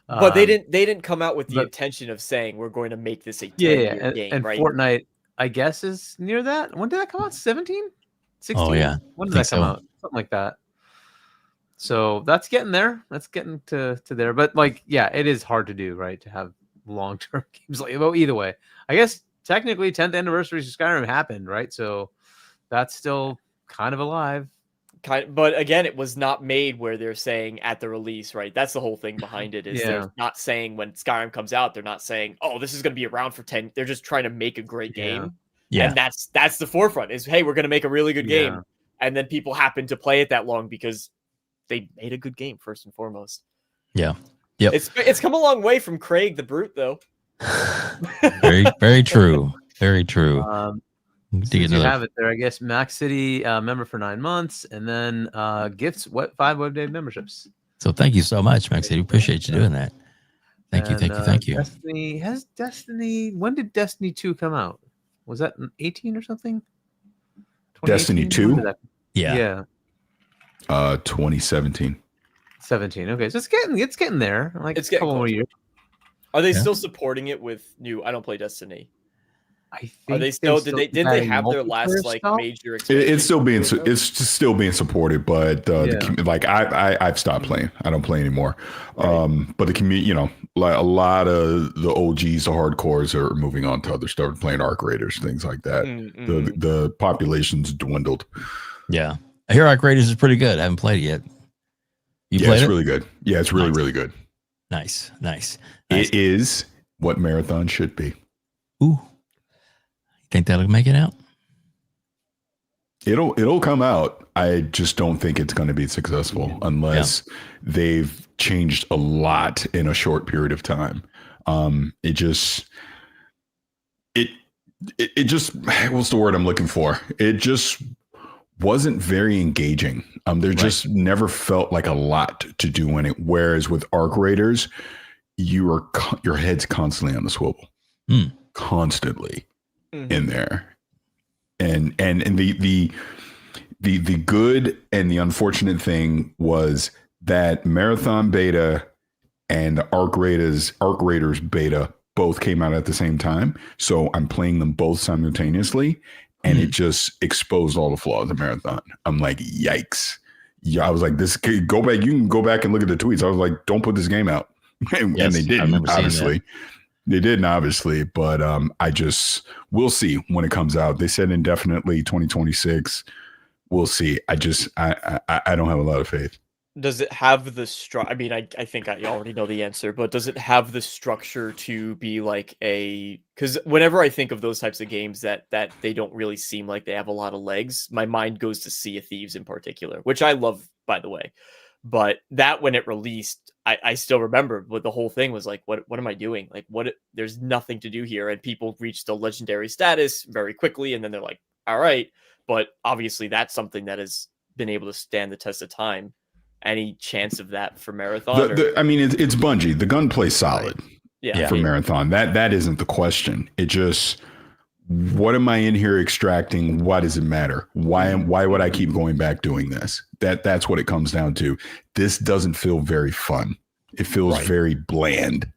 but they didn't come out with the intention of saying we're going to make this a 10-year game, and right? Fortnite, I guess, is near that. When did that come out? 17? 16? Oh yeah. When did that come out? Something like that. So that's getting there. That's getting to there. But like, yeah, it is hard to do, right? To have long-term games like, well, either way, I guess technically 10th anniversary of Skyrim happened, right? So that's still kind of alive. But again, it was not made where they're saying at the release, right? That's the whole thing behind it. Is they're not saying when Skyrim comes out, they're not saying, "Oh, this is going to be around for 10." They're just trying to make a great game. Yeah. And that's the forefront. Is, hey, we're going to make a really good game, and then people happen to play it that long because they made a good game first and foremost. Yeah. Yep. It's come a long way from Craig the Brute, though. Very, very true. Very true. You have it there, I guess. Max City member for 9 months, and then gifts 5 WebDave memberships. So thank you so much, Max City. Appreciate you doing that. Thank you. Destiny. When did Destiny 2 come out? Was that in 18 or something? Destiny 2? Yeah. 2017. 17. Okay, so it's getting there. Like It's a getting couple more years. Are they still supporting it with new? I don't play Destiny. I think Are they still? Did they have their last like major? It's still being supported, but I've stopped playing. I don't play anymore. But the community, like a lot of the OGs, the hardcores, are moving on to other stuff, playing Arc Raiders, things like that. The population's dwindled. Yeah, I hear Arc Raiders is pretty good. I haven't played it yet. It's really good. Yeah, it's really really good. Nice. It is what Marathon should be. Ooh. Think that'll make it out? It'll come out. I just don't think it's going to be successful unless they've changed a lot in a short period of time. It just what's the word I'm looking for? It just wasn't very engaging. There just never felt like a lot to do in it. Whereas with Arc Raiders, your head's constantly on the swivel, constantly. In there, and the good and the unfortunate thing was that Marathon beta and the Arc Raiders beta both came out at the same time. So I'm playing them both simultaneously, and it just exposed all the flaws of Marathon. I'm like, yikes! Yeah, I was like, this. Go back. You can go back and look at the tweets. I was like, don't put this game out, and they didn't. Obviously. They didn't, obviously, but we'll see when it comes out. They said indefinitely 2026. We'll see. I don't have a lot of faith. Does it have the structure? I mean, I think I already know the answer, but does it have the structure to be like because whenever I think of those types of games that they don't really seem like they have a lot of legs, my mind goes to Sea of Thieves in particular, which I love, by the way. But that when it released, I still remember what the whole thing was like. What am I doing? Like, there's nothing to do here. And people reached the legendary status very quickly. And then they're like, all right. But obviously that's something that has been able to stand the test of time. Any chance of that for Marathon? I mean, it's Bungie. The gunplay's solid for Marathon. That isn't the question. It just, what am I in here extracting? Why does it matter? Why would I keep going back doing this? That's what it comes down to. This doesn't feel very fun. It feels very bland.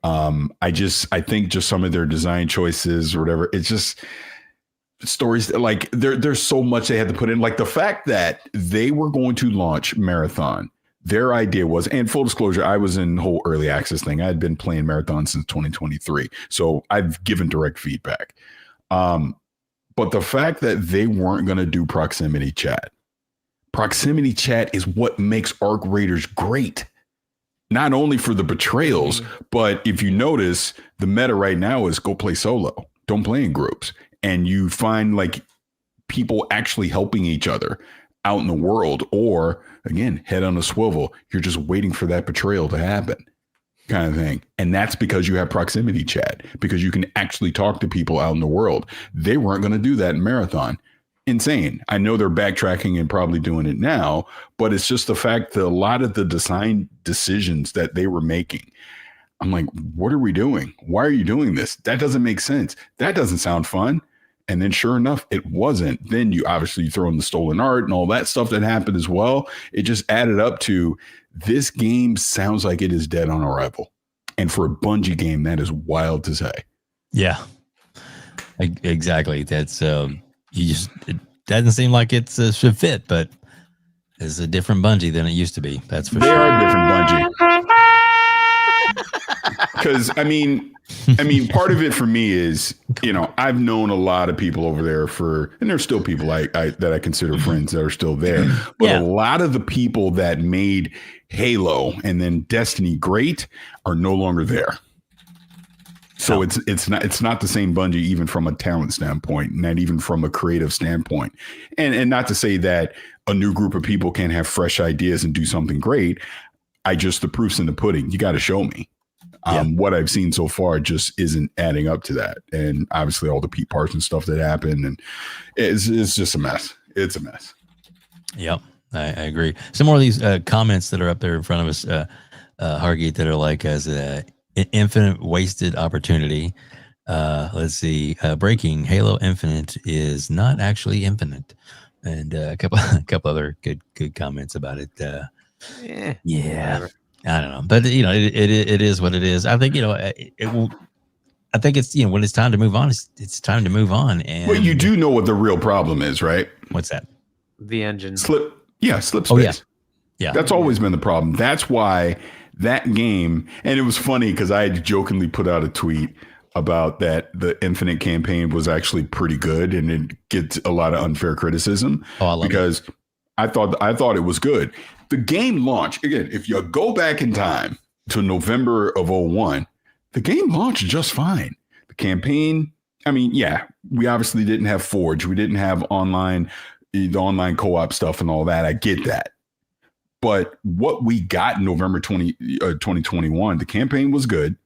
I think just some of their design choices or whatever, it's just stories like there's so much they had to put in. Like the fact that they were going to launch Marathon, their idea was, and full disclosure, I was in the whole early access thing. I had been playing Marathon since 2023. So I've given direct feedback. But the fact that they weren't going to do proximity chat is what makes Arc Raiders great. Not only for the betrayals, but if you notice, the meta right now is go play solo. Don't play in groups. And you find like people actually helping each other out in the world, or again, head on a swivel. You're just waiting for that betrayal to happen, kind of thing. And that's because you have proximity chat, because you can actually talk to people out in the world. They weren't going to do that in Marathon. insane. I know they're backtracking and probably doing it now, but it's just the fact that a lot of the design decisions that they were making, I'm like, what are we doing? Why are you doing this? That doesn't make sense. That doesn't sound fun. And then sure enough, it wasn't. Then you obviously throw in the stolen art and all that stuff that happened as well. It just added up to this game sounds like it is dead on arrival. And for a Bungie game, that is wild to say. Yeah, exactly. That's it doesn't seem like it should fit, but it's a different Bungie than it used to be. That's for They sure. are a different Bungie. Because I mean, part of it for me is, I've known a lot of people over there and there's still people that I consider friends that are still there. But a lot of the people that made Halo and then Destiny great are no longer there. So it's not the same Bungie, even from a talent standpoint, not even from a creative standpoint. And not to say that a new group of people can't have fresh ideas and do something great. The proof's in the pudding. You got to show me. What I've seen so far just isn't adding up to that. And obviously all the Pete Parsons stuff that happened, and it's just a mess. It's a mess. Yep. I agree. Some more of these comments that are up there in front of us, Hargeet, that are like as an infinite wasted opportunity. Let's see. Breaking Halo Infinite is not actually infinite. And a couple other good comments about it. Yeah. I don't know, but it is what it is. I think I think it's when it's time to move on. It's time to move on. And well, you do know what the real problem is, right? What's that? The engine slip space. Oh, yeah. That's always been the problem. That's why that game. And it was funny because I had jokingly put out a tweet about that the Infinite campaign was actually pretty good, and it gets a lot of unfair criticism because I thought it was good. The game launched, again, if you go back in time to November of 2001, the game launched just fine. The campaign, we obviously didn't have Forge. We didn't have the online co-op stuff and all that. I get that. But what we got in November 2021, the campaign was good.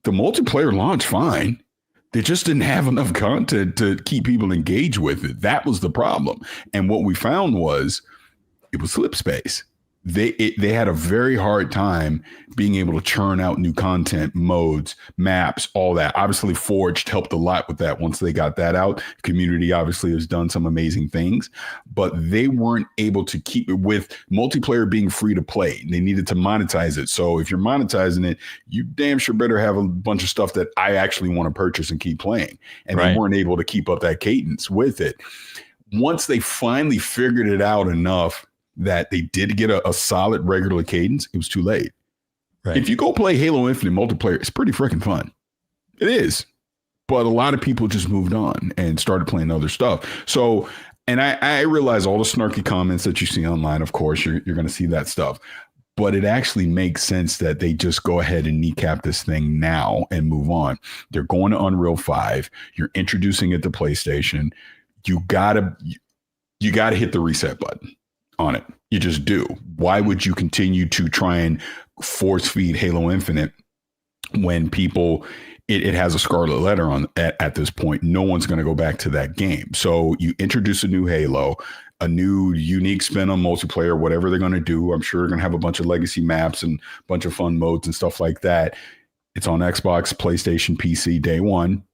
The multiplayer launched fine. They just didn't have enough content to keep people engaged with it. That was the problem. And what we found was it was slip space. They had a very hard time being able to churn out new content, modes, maps, all that. Obviously, Forged helped a lot with that. Once they got that out, community obviously has done some amazing things, but they weren't able to keep it with multiplayer being free to play. They needed to monetize it. So if you're monetizing it, you damn sure better have a bunch of stuff that I actually want to purchase and keep playing. And they weren't able to keep up that cadence with it. Once they finally figured it out enough that they did get a solid regular cadence, it was too late. Right. If you go play Halo Infinite multiplayer, it's pretty freaking fun. It is. But a lot of people just moved on and started playing other stuff. So, and I realize all the snarky comments that you see online, of course, you're going to see that stuff. But it actually makes sense that they just go ahead and kneecap this thing now and move on. They're going to Unreal 5. You're introducing it to PlayStation. You gotta hit the reset button on it. You just do. Why would you continue to try and force feed Halo Infinite when people, it has a scarlet letter on at this point? No one's going to go back to that game. So you introduce a new Halo, a new unique spin on multiplayer, whatever they're going to do. I'm sure they're going to have a bunch of legacy maps and a bunch of fun modes and stuff like that. It's on Xbox, PlayStation, PC day one.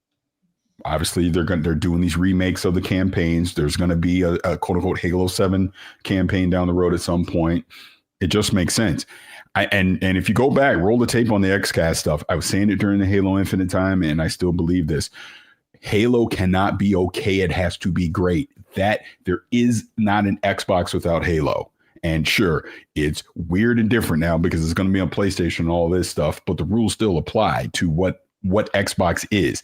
Obviously, they're doing these remakes of the campaigns. There's going to be a quote unquote Halo 7 campaign down the road at some point. It just makes sense. And if you go back, roll the tape on the XCast stuff. I was saying it during the Halo Infinite time, and I still believe this. Halo cannot be okay. It has to be great. That there is not an Xbox without Halo. And sure, it's weird and different now because it's going to be on PlayStation and all this stuff, but the rules still apply to what Xbox is.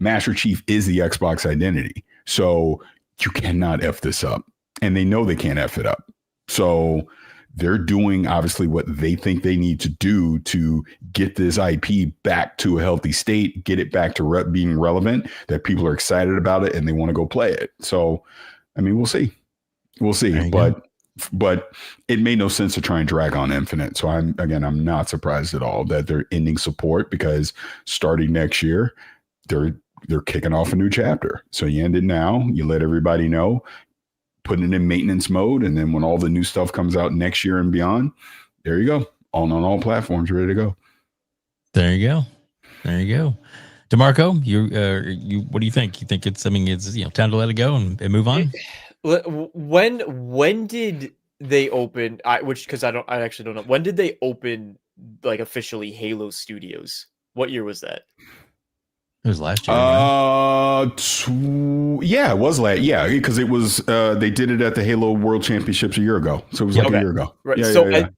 Master Chief is the Xbox identity. So you cannot F this up. And they know they can't F it up. So they're doing obviously what they think they need to do to get this IP back to a healthy state, get it back to being relevant, that people are excited about it and they want to go play it. So, I mean, we'll see. We'll see. But it made no sense to try and drag on Infinite. So I'm not surprised at all that they're ending support, because starting next year, they're they're kicking off a new chapter. So you end it now. You let everybody know, putting it in maintenance mode, and then when all the new stuff comes out next year and beyond, there you go, on all platforms, ready to go. There you go. There you go. DeMarco, you what do you think? You think it's time to let it go and move on? When did they open? Because I actually don't know. When did they open like officially Halo Studios? What year was that? It was last year. Yeah, it was last. Yeah, because it was. They did it at the Halo World Championships a year ago, so it was like a year ago. Right. Yeah, So yeah.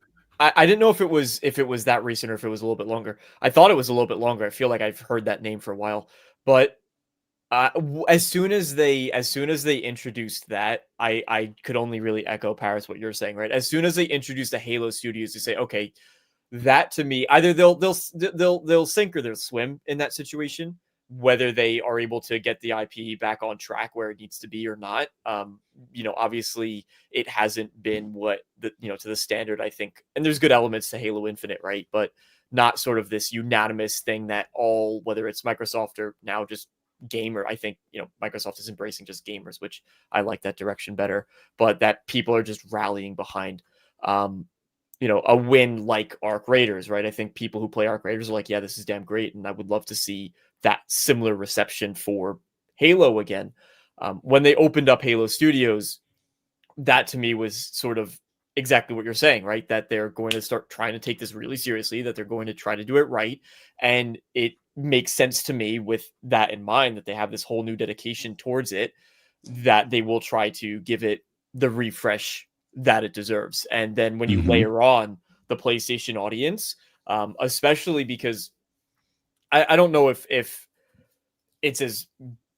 I didn't know if it was that recent or if it was a little bit longer. I thought it was a little bit longer. I feel like I've heard that name for a while, but as soon as they introduced that, I could only really echo Paris what you're saying, right? As soon as they introduced the Halo Studios, to say, okay, that to me, either they'll sink or they'll swim in that situation, whether they are able to get the IP back on track where it needs to be or not. Obviously it hasn't been what to the standard, I think, and there's good elements to Halo Infinite, right? But not sort of this unanimous thing that all, whether it's Microsoft or now just gamer, I think, Microsoft is embracing just gamers, which I like that direction better, but that people are just rallying behind, a win like Arc Raiders, right? I think people who play Arc Raiders are like, yeah, this is damn great. And I would love to see that similar reception for Halo again. When they opened up Halo Studios, that to me was sort of exactly what you're saying, right? That they're going to start trying to take this really seriously, that they're going to try to do it right. And it makes sense to me with that in mind, that they have this whole new dedication towards it, that they will try to give it the refresh that it deserves. And then when you layer on the PlayStation audience, especially because I don't know if it's as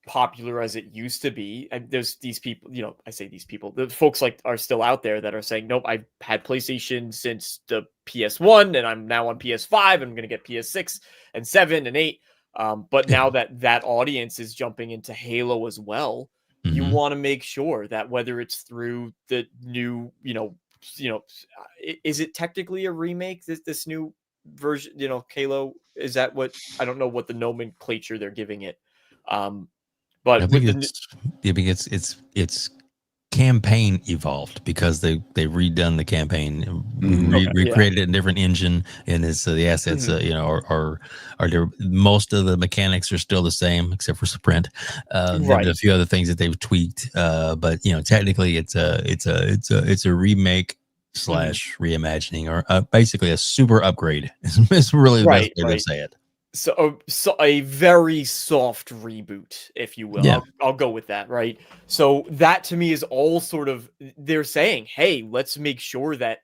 popular as it used to be. And there's these people, I say these people, the folks like are still out there that are saying, nope, I've had PlayStation since the PS1 and I'm now on PS5. I'm going to get PS6 and 7 and 8. But now that audience is jumping into Halo as well, you want to make sure that whether it's through the new, is it technically a remake, this new version, Halo, is that what, I don't know what the nomenclature they're giving it. But I think it's campaign evolved because they redone the campaign, recreated it in a different engine, and it's the assets are most of the mechanics are still the same except for sprint. There's a few other things that they've tweaked, but technically it's a remake / reimagining, or basically a super upgrade. It's really the best way to say it. So a very soft reboot, if you will. Yeah. I'll go with that, right? So that to me is all sort of, they're saying, hey, let's make sure that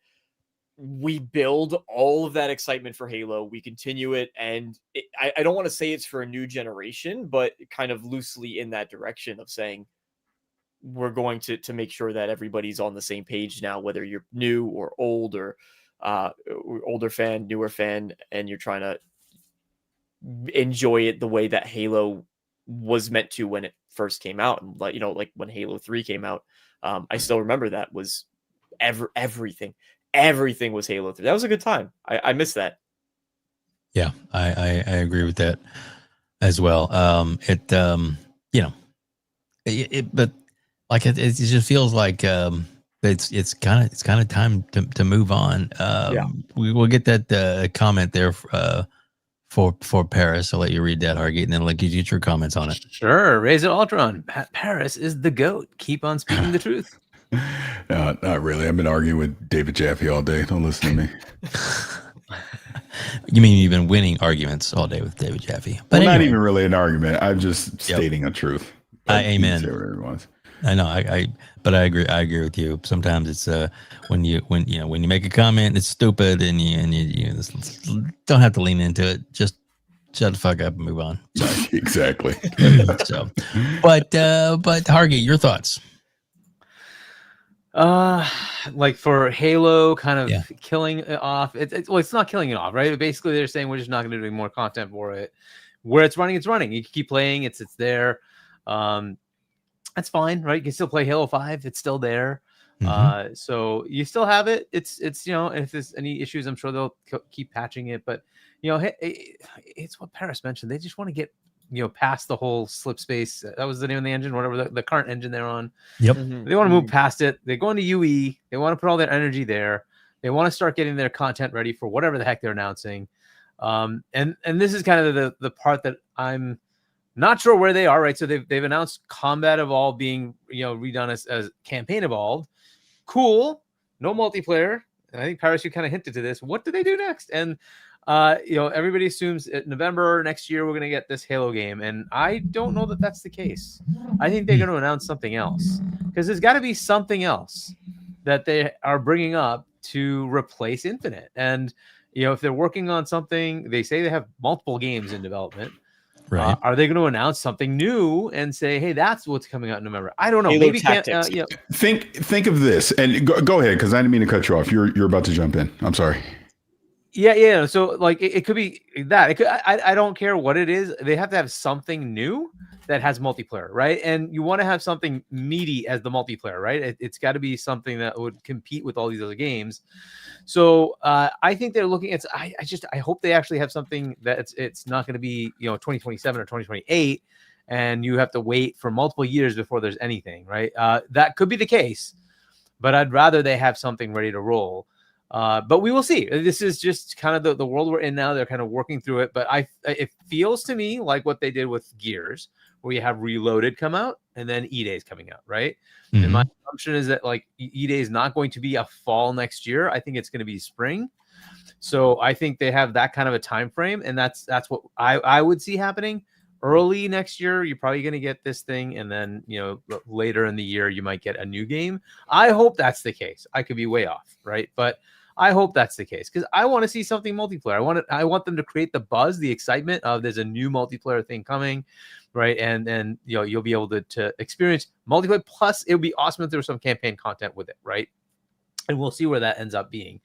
we build all of that excitement for Halo. We continue it. And I don't want to say it's for a new generation, but kind of loosely in that direction of saying, we're going to make sure that everybody's on the same page now, whether you're new or old or older fan, newer fan, and you're trying to enjoy it the way that Halo was meant to when it first came out. And like when Halo 3 came out, I still remember that was everything was Halo 3. That was a good time. I miss that. Yeah, I agree with that as well. But like it just feels like it's kind of time to move on. We will get that comment there for Paris. I'll let you read that, Hargeet, and then I'll let you get your comments on it. Sure. Raise it, Ultron. Paris is the GOAT. Keep on speaking the truth. Not really. I've been arguing with David Jaffe all day. Don't listen to me. You mean you've been winning arguments all day with David Jaffe? But not even really an argument. I'm just stating a truth. Amen. Everyone's. I know. But I agree. I agree with you. Sometimes it's when you make a comment, it's stupid, and you don't have to lean into it. Just shut the fuck up and move on. Sorry. Exactly. So, but Hargeet, your thoughts? Like for Halo, kind of killing it off. It's not killing it off, right? Basically, they're saying we're just not going to do any more content for it. Where it's running, it's running. You can keep playing. It's there. That's fine, right? You can still play Halo 5. It's still there. So you still have it. It's if there's any issues, I'm sure they'll keep patching it. But it's what Paris mentioned. They just want to get past the whole slip space. That was the name of the engine, whatever the current engine they're on. Yep. They want to move past it. They're going to UE. They want to put all their energy there. They want to start getting their content ready for whatever the heck they're announcing. And this is kind of the part that I'm not sure where they are, right? So they've announced Combat Evolved being redone as Campaign Evolved. Cool. No multiplayer. And I think Paris, you kind of hinted to this. What do they do next? And everybody assumes in November next year we're going to get this Halo game, and I don't know that that's the case. I think they're going to announce something else, because there's got to be something else that they are bringing up to replace Infinite. And if they're working on something, they say they have multiple games in development. Right? Are they going to announce something new and say, "Hey, that's what's coming out in November"? I don't know. Halo Maybe Tactics. Think of this, and go ahead, because I didn't mean to cut you off. You're about to jump in. I'm sorry. Yeah. So like it could be that. It could. I don't care what it is. They have to have something new that has multiplayer, right? And you want to have something meaty as the multiplayer, right? It's got to be something that would compete with all these other games. So I think they're looking at. I hope they actually have something that it's not going to be 2027 or 2028, and you have to wait for multiple years before there's anything, right? That could be the case, but I'd rather they have something ready to roll. But we will see. This is just kind of the world we're in now. They're kind of working through it, but it feels to me like what they did with Gears, where you have Reloaded come out and then E-Day's coming out, right? Mm-hmm. And my assumption is that like E-Day is not going to be a fall next year. I think it's going to be spring. So I think they have that kind of a time frame, and that's what I would see happening. Early next year, you're probably going to get this thing, and then later in the year you might get a new game. I hope that's the case. I could be way off, right? But I hope that's the case, because I want to see something multiplayer. I want them to create the buzz, the excitement of there's a new multiplayer thing coming, right? And you'll be able to experience multiplayer. Plus, it would be awesome if there was some campaign content with it, right? And we'll see where that ends up being.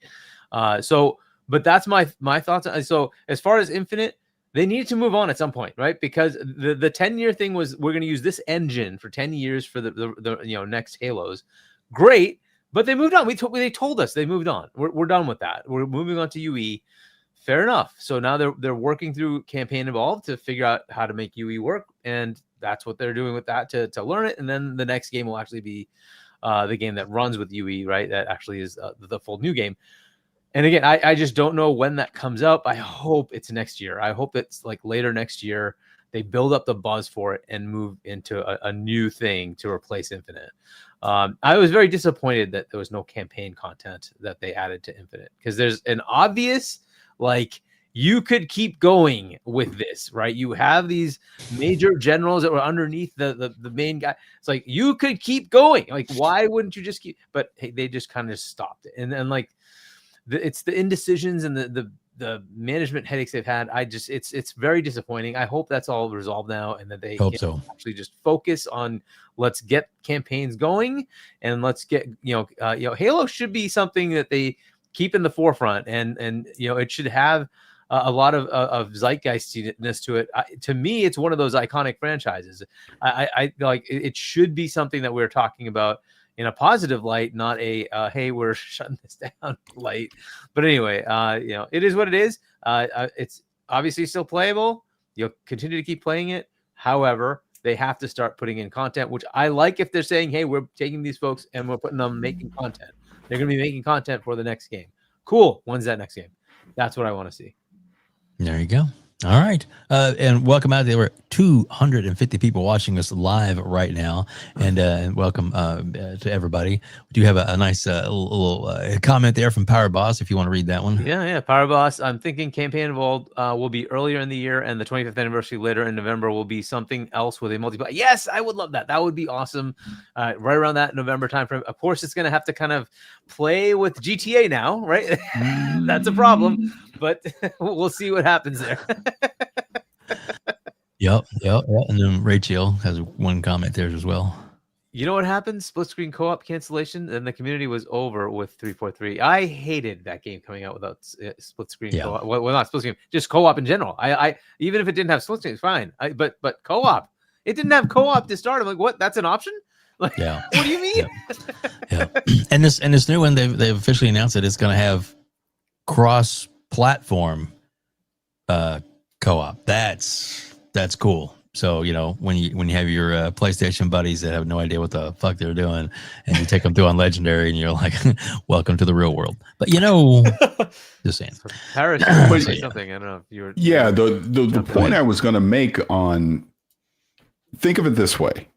But that's my thoughts. So as far as Infinite, they needed to move on at some point, right? Because the 10-year thing was, we're going to use this engine for 10 years for the next Halos. Great. But they moved on. They told us they moved on. We're done with that. We're moving on to UE. Fair enough. So now they're working through Campaign Evolved to figure out how to make UE work, and that's what they're doing with that to learn it. And then the next game will actually be the game that runs with UE, right? That actually is the full new game. And again, I just don't know when that comes up. I hope it's next year. I hope it's like later next year. They build up the buzz for it and move into a new thing to replace Infinite. I was very disappointed that there was no campaign content that they added to Infinite, because there's an obvious, like, you could keep going with this, right? You have these major generals that were underneath the main guy. It's like, you could keep going. Like, why wouldn't you just keep? But hey, they just kind of stopped it. And like, it's the indecisions and the management headaches they've had. It's very disappointing. I hope that's all resolved now, and that they can actually just focus on, let's get campaigns going, and let's get Halo should be something that they keep in the forefront, and it should have a lot of zeitgeistiness to it. To me, it's one of those iconic franchises. I like it should be something that we're talking about in a positive light, not a hey, we're shutting this down light. But anyway, it is what it is. It's obviously still playable. You'll continue to keep playing it. However, they have to start putting in content, which I like. If they're saying, hey, we're taking these folks and we're putting them making content, they're going to be making content for the next game. Cool. When's that next game? That's what I want to see. There you go. All right. And welcome out. There were 250 people watching us live right now. And welcome to everybody. We do have a nice little comment there from Power Boss, if you want to read that one. Yeah. Power Boss. I'm thinking Campaign Evolved will be earlier in the year, and the 25th anniversary later in November will be something else with a multiplayer. Yes, I would love that. That would be awesome. Right around that November timeframe. Of course, it's going to have to kind of play with GTA now, right? That's a problem. But we'll see what happens there. Yep. And then Rachel has one comment there as well. You know what happened? Split screen co-op cancellation, and the community was over with 343. I hated that game coming out without split screen co-op. Well, not split screen, just co-op in general. I even if it didn't have split screen, it's fine. But co-op, it didn't have co-op to start. I'm like, what? That's an option? Like, what do you mean? Yeah. And this new one, they've officially announced that it's going to have cross-platform co-op. That's that's cool. So, you know, when you have your PlayStation buddies that have no idea what the fuck they're doing, and you take them through on Legendary, and you're like, "Welcome to the real world." But you know, just saying. Paris, you were say something. I don't know if you were. Yeah, the point I was going to make on. Think of it this way: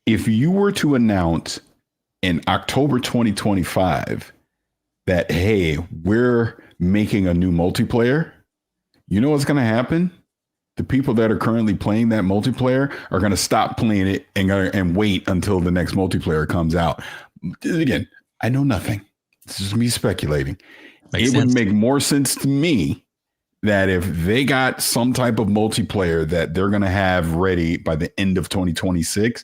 if you were to announce in October 2025 that, hey, we're making a new multiplayer, you know what's going to happen? The people that are currently playing that multiplayer are going to stop playing it and wait until the next multiplayer comes out. Again, I know nothing. This is me speculating. It would make more sense to me that if they got some type of multiplayer that they're going to have ready by the end of 2026,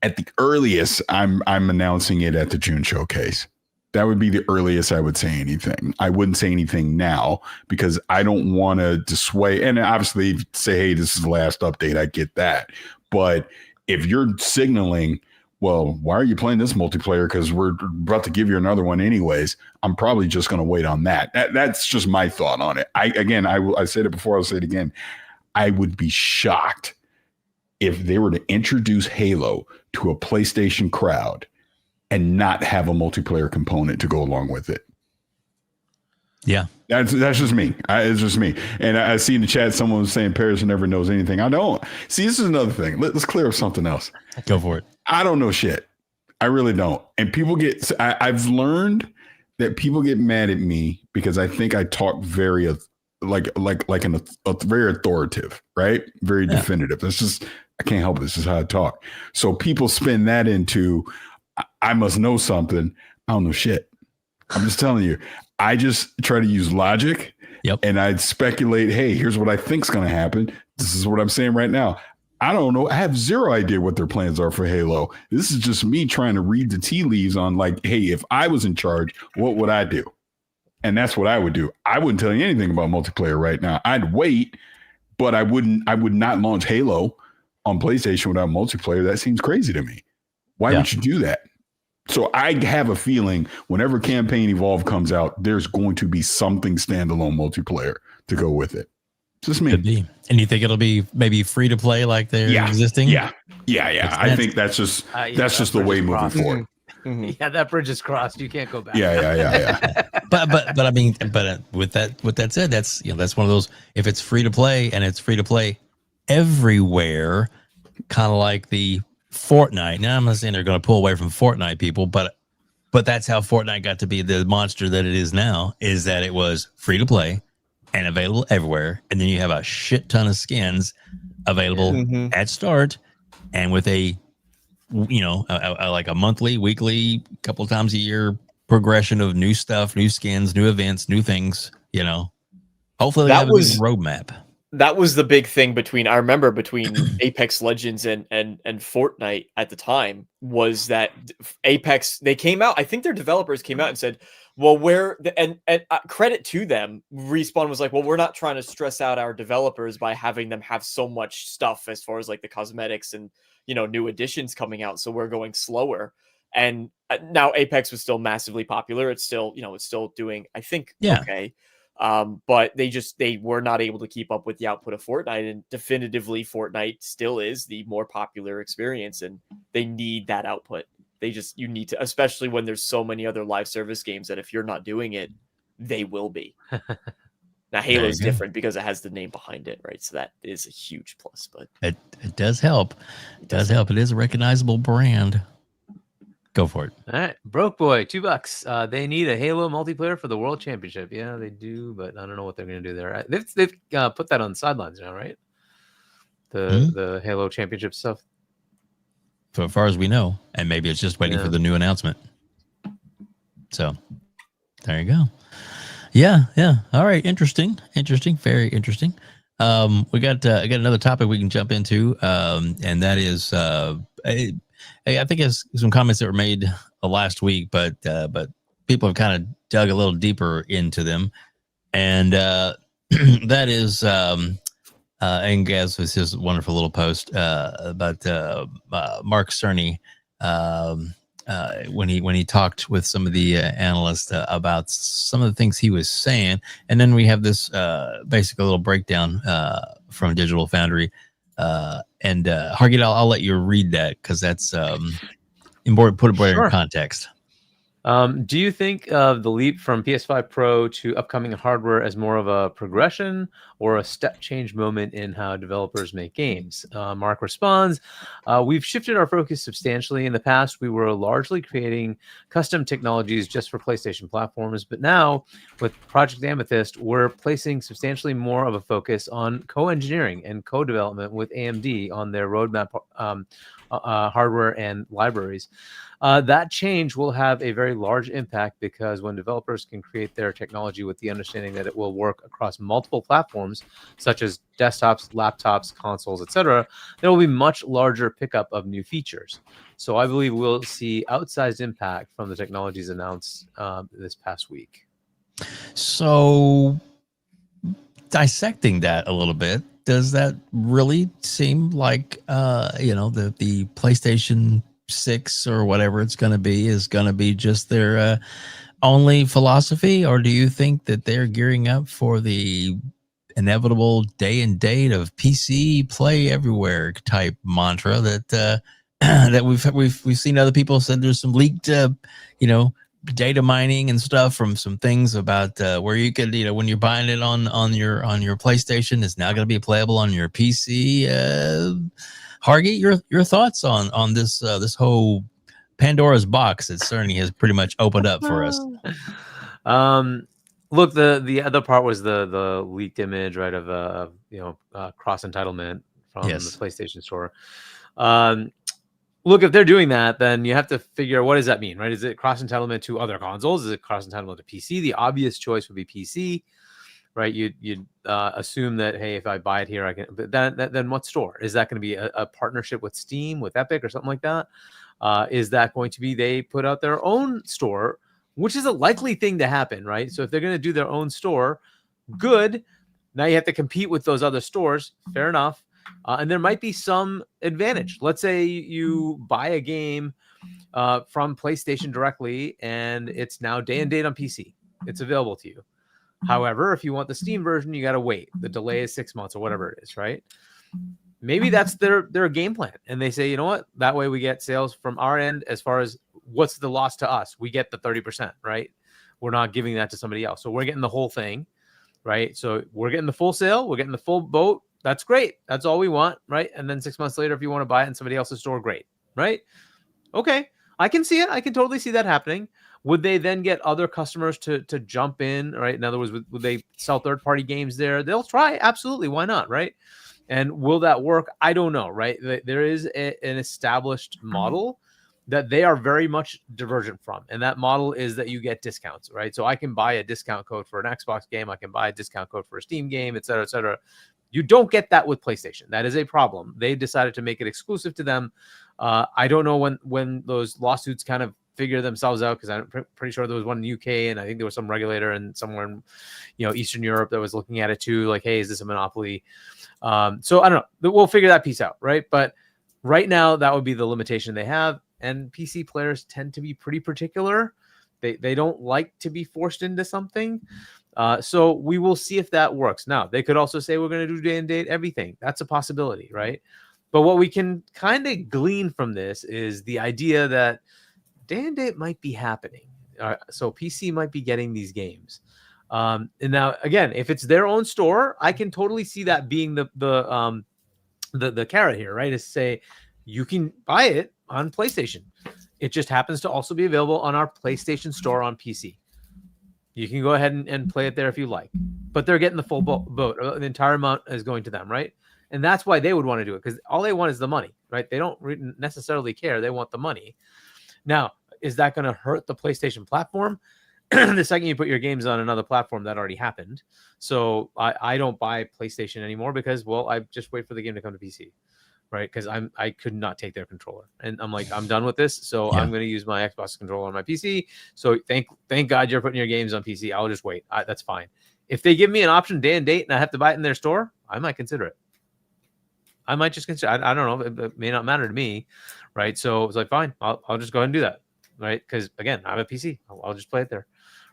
at the earliest, I'm announcing it at the June showcase. That would be the earliest I would say anything. I wouldn't say anything now because I don't want to dissuade. And obviously say, hey, this is the last update. I get that. But if you're signaling, well, why are you playing this multiplayer? Because we're about to give you another one anyways. I'm probably just going to wait on that. That's just my thought on it. I said it before. I'll say it again. I would be shocked if they were to introduce Halo to a PlayStation crowd and not have a multiplayer component to go along with it. Yeah. That's just me. It's just me. And I see in the chat, someone was saying Paris never knows anything. I don't. See, this is another thing. Let's clear up something else. Go for it. I don't know shit. I really don't. And people I've learned that people get mad at me because I think I talk very very authoritative, right? Very definitive. That's just, I can't help it. This is how I talk. So people spin that into, I must know something. I don't know shit. I'm just telling you. I just try to use logic. Yep. And I'd speculate, hey, here's what I think's going to happen. This is what I'm saying right now. I don't know. I have zero idea what their plans are for Halo. This is just me trying to read the tea leaves on like, hey, if I was in charge, what would I do? And that's what I would do. I wouldn't tell you anything about multiplayer right now. I'd wait, but I would not launch Halo on PlayStation without multiplayer. That seems crazy to me. Why would you do that? So I have a feeling whenever Campaign Evolve comes out, there's going to be something standalone multiplayer to go with it. Just me. Could be. And you think it'll be maybe free to play like they're existing? Yeah. I think that's just the way moving forward. Mm-hmm. Yeah, that bridge is crossed. You can't go back. Yeah. but I mean, with that said, that's one of those. If it's free to play and it's free to play everywhere, kind of like the Fortnite. Now I'm not saying they're going to pull away from Fortnite people, but that's how Fortnite got to be the monster that it is now. Is that it was free to play and available everywhere, and then you have a shit ton of skins available at start, and with a like a monthly, weekly, couple times a year progression of new stuff, new skins, new events, new things. Hopefully they have a roadmap. That was the big thing between Apex Legends and Fortnite at the time, was that Apex, they came out, I think their developers came out and said, well, credit to them, Respawn was like, well, we're not trying to stress out our developers by having them have so much stuff as far as like the cosmetics and, new additions coming out. So we're going slower. And now Apex was still massively popular. It's still, it's still doing, I think, okay. But they were not able to keep up with the output of Fortnite, and definitively Fortnite still is the more popular experience, and they need that output. You need to, especially when there's so many other live service games that if you're not doing it, they will be. Now Halo's different because it has the name behind it, right? So that is a huge plus, but it does help. It does help. It is a recognizable brand. Go for it. All right. Broke Boy, $2. They need a Halo multiplayer for the World Championship. Yeah, they do, but I don't know what they're going to do there. They've put that on the sidelines now, right? The Halo Championship stuff. For as far as we know, and maybe it's just waiting for the new announcement. So there you go. Yeah. All right. Interesting. Very interesting. We got another topic we can jump into, and that is I think it's some comments that were made last week, but people have kind of dug a little deeper into them, and that is and Gaz was his wonderful little post about Mark Cerny when he talked with some of the analysts about some of the things he was saying, and then we have this basically a little breakdown from Digital Foundry. And Hargeet, I'll let you read that because that's important. Put it in context. Do you think of the leap from PS5 Pro to upcoming hardware as more of a progression or a step change moment in how developers make games? Mark responds, we've shifted our focus substantially. In the past, we were largely creating custom technologies just for PlayStation platforms, but now with Project Amethyst, we're placing substantially more of a focus on co-engineering and co-development with AMD on their roadmap hardware and libraries. That change will have a very large impact because when developers can create their technology with the understanding that it will work across multiple platforms, such as desktops, laptops, consoles, etc., there will be much larger pickup of new features. So I believe we'll see outsized impact from the technologies announced this past week. So dissecting that a little bit, does that really seem like the PlayStation 6 or whatever it's going to be is going to be just their only philosophy, or do you think that they're gearing up for the inevitable day and date of PC play everywhere type mantra that that we've seen other people said there's some leaked data mining and stuff from some things about where you could, when you're buying it on your PlayStation, it's now going to be playable on your PC. Hargeet, your thoughts on this this whole Pandora's box that certainly has pretty much opened up for us. Look, the other part was the leaked image, right, of cross entitlement from the PlayStation Store. Look, if they're doing that, then you have to figure, what does that mean, right? Is it cross entitlement to other consoles? Is it cross entitlement to PC? The obvious choice would be PC, right? You'd assume that, hey, if I buy it here, I can. But then what store? Is that going to be a partnership with Steam, with Epic, or something like that? Is that going to be they put out their own store, which is a likely thing to happen, right? So if they're going to do their own store, good. Now you have to compete with those other stores. Fair enough. And there might be some advantage. Let's say you buy a game from PlayStation directly, and it's now day and date on PC. It's available to you. However, if you want the Steam version, you got to wait. The delay is 6 months or whatever it is, right? Maybe that's their game plan. And they say, you know what? That way we get sales from our end as far as what's the loss to us. We get the 30%, right? We're not giving that to somebody else. So we're getting the whole thing, right? So we're getting the full sale. We're getting the full boat. That's great. That's all we want, right? And then 6 months later, if you want to buy it in somebody else's store, great, right? Okay, I can see it. I can totally see that happening. Would they then get other customers to jump in, right? In other words, would they sell third-party games there? They'll try. Absolutely. Why not, right? And will that work? I don't know, right? There is an established model that they are very much divergent from. And that model is that you get discounts, right? So I can buy a discount code for an Xbox game. I can buy a discount code for a Steam game, et cetera, et cetera. You don't get that with PlayStation. That is a problem. They decided to make it exclusive to them. I don't know when those lawsuits kind of figure themselves out, because I'm pretty sure there was one in the UK, and I think there was some regulator and somewhere in Eastern Europe that was looking at it too, like, hey, is this a monopoly? So I don't know. We'll figure that piece out, right? But right now, that would be the limitation they have. And PC players tend to be pretty particular. They don't like to be forced into something. So we will see if that works. Now, they could also say we're going to do day and date everything. That's a possibility, right? But what we can kind of glean from this is the idea that day and date might be happening. So PC might be getting these games. And now, again, if it's their own store, I can totally see that being the carrot here, right? Is to say you can buy it on PlayStation. It just happens to also be available on our PlayStation Store on PC. You can go ahead and play it there if you like, but they're getting the full boat. The entire amount is going to them, right? And that's why they would want to do it, because all they want is the money, right? They don't necessarily care. They want the money. Now, is that going to hurt the PlayStation platform? The second you put your games on another platform, that already happened. So I don't buy PlayStation anymore because, well, I just wait for the game to come to PC. Right, because I could not take their controller, and I'm like, I'm done with this, so I'm going to use my Xbox controller on my PC. So thank God you're putting your games on PC. I'll just wait. That's fine. If they give me an option day and date, and I have to buy it in their store, I might consider it. I might just consider. I don't know. It may not matter to me, right? So it's like, fine, I'll just go ahead and do that, right? Because again, I have a PC. I'll just play it there,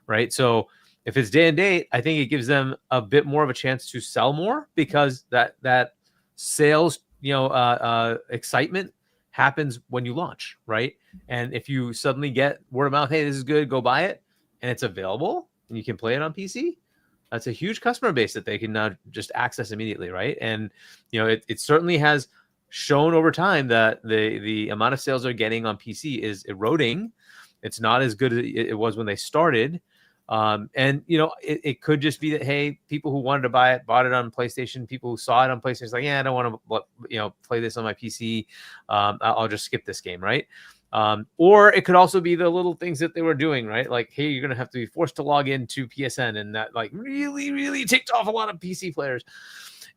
right? So If it's day and date, I think it gives them a bit more of a chance to sell more because that sales, excitement happens when you launch, right? And if you suddenly get word of mouth, hey, this is good, go buy it, and it's available and you can play it on PC, that's a huge customer base that they can now just access immediately, right? And it certainly has shown over time that the amount of sales they're getting on PC is eroding. It's not as good as it was when they started. And it could just be that, hey, people who wanted to buy it bought it on PlayStation. People who saw it on PlayStation is like, yeah, I don't want to play this on my PC. I'll just skip this game, right? Or it could also be the little things that they were doing, right? Like, hey, you're gonna have to be forced to log into PSN, and that like really, really ticked off a lot of PC players.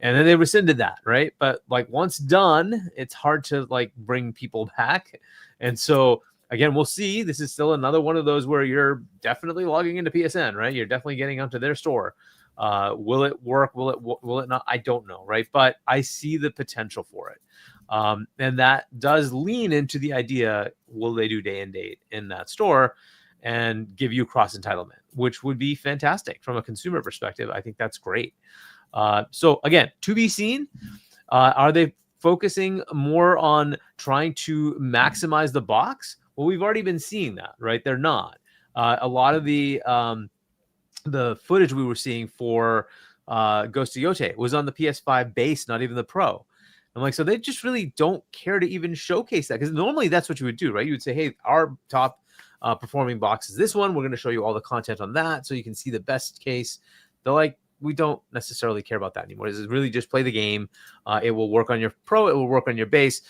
And then they rescinded that, right? But like once done, it's hard to like bring people back. And so again, we'll see. This is still another one of those where you're definitely logging into PSN, right? You're definitely getting onto their store. Will it work? Will it not? I don't know, right? But I see the potential for it. And that does lean into the idea, will they do day and date in that store and give you cross entitlement, which would be fantastic from a consumer perspective. I think that's great. So again, to be seen. Are they focusing more on trying to maximize the box? Well, we've already been seeing that, right? They're not. A lot of the footage we were seeing for Ghost of Yote was on the PS5 base, not even the Pro. I'm like, so they just really don't care to even showcase that, because normally that's what you would do, right? You would say, hey, our top performing box is this one. We're going to show you all the content on that so you can see the best case. They're like, we don't necessarily care about that anymore. This is really just play the game. It will work on your Pro. It will work on your base.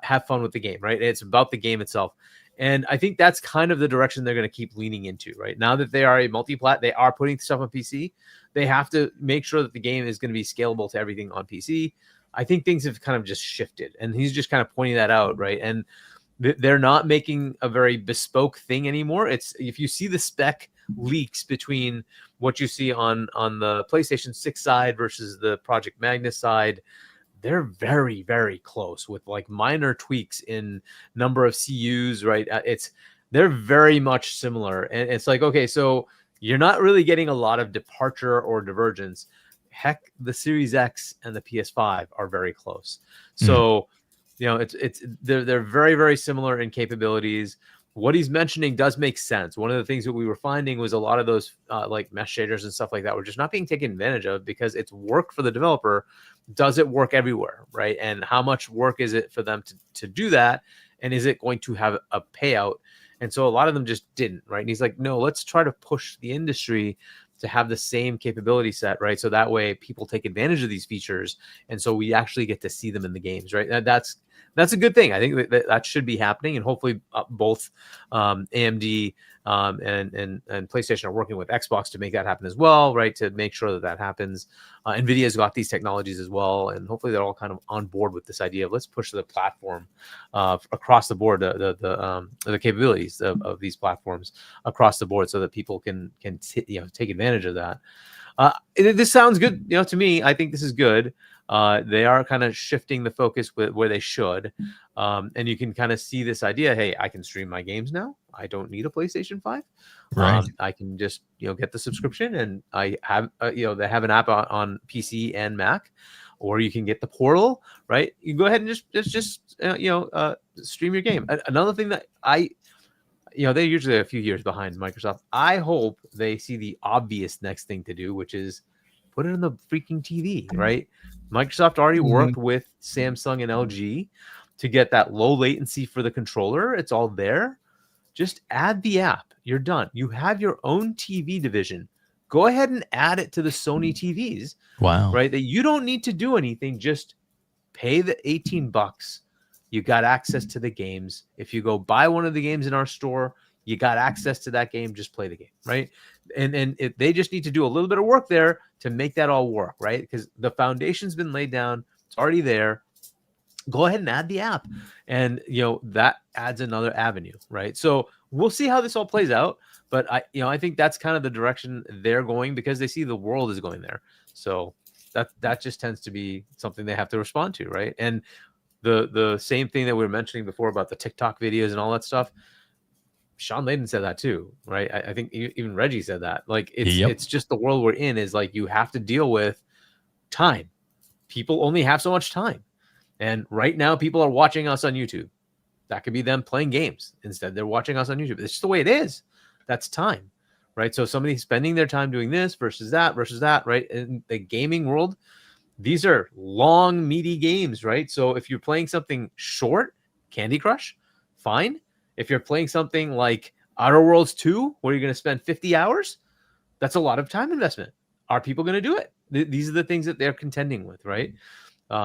Have fun with the game, right? It's about the game itself. And I think that's kind of the direction they're going to keep leaning into, right? Now that they are a multi-plat, they are putting stuff on PC. They have to make sure that the game is going to be scalable to everything on PC. I think things have kind of just shifted, and he's just kind of pointing that out, right? And they're not making a very bespoke thing anymore. It's, if you see the spec leaks between what you see on the PlayStation 6 side versus the Project Magnus side, they're very, very close with like minor tweaks in number of CUs, right? They're very much similar. And it's like, okay, so you're not really getting a lot of departure or divergence. Heck, the Series X and the PS5 are very close. So, they're very, very similar in capabilities. What he's mentioning does make sense. One of the things that we were finding was a lot of those like mesh shaders and stuff like that were just not being taken advantage of because it's work for the developer. Does it work everywhere, right? And how much work is it for them to do that? And is it going to have a payout? And so a lot of them just didn't, right? And he's like, no, let's try to push the industry to have the same capability set, right? So that way people take advantage of these features. And so we actually get to see them in the games, right? That's a good thing. I think that should be happening. And hopefully both AMD and PlayStation are working with Xbox to make that happen as well, right? To make sure that happens. NVIDIA's got these technologies as well. And hopefully they're all kind of on board with this idea of let's push the platform across the board, the capabilities of these platforms across the board so that people can take advantage of that. This sounds good, to me. I think this is good. They are kind of shifting the focus where they should. And you can kind of see this idea, hey, I can stream my games now. I don't need a PlayStation 5. Right. I can just, get the subscription, and I have, they have an app on PC and Mac, or you can get the portal, right? You go ahead and just stream your game. Another thing that they're usually a few years behind Microsoft. I hope they see the obvious next thing to do, which is put it on the freaking TV, right? Microsoft already worked with Samsung and LG to get that low latency for the controller. It's all there. Just add the app. You're done. You have your own TV division. Go ahead and add it to the Sony TVs. Wow. Right? That you don't need to do anything. Just pay the $18. You got access to the games. If you go buy one of the games in our store, you got access to that game. Just play the game, right? And they just need to do a little bit of work there to make that all work, right? Because the foundation's been laid down. It's already there. Go ahead and add the app. And, that adds another avenue, right? So we'll see how this all plays out. But I think that's kind of the direction they're going because they see the world is going there. So that just tends to be something they have to respond to, right? And the same thing that we were mentioning before about the TikTok videos and all that stuff. Shaun Layden said that too, right? I think even Reggie said that. Like Yep. it's just the world we're in is like you have to deal with time. People only have so much time. And right now people are watching us on YouTube. That could be them playing games. Instead, they're watching us on YouTube. It's just the way it is. That's time, right? So somebody spending their time doing this versus that, right? In the gaming world, these are long, meaty games, right? So if you're playing something short, Candy Crush, fine. If you're playing something like Outer Worlds 2, where you're going to spend 50 hours, that's a lot of time investment. Are people going to do it? These are the things that they're contending with, right?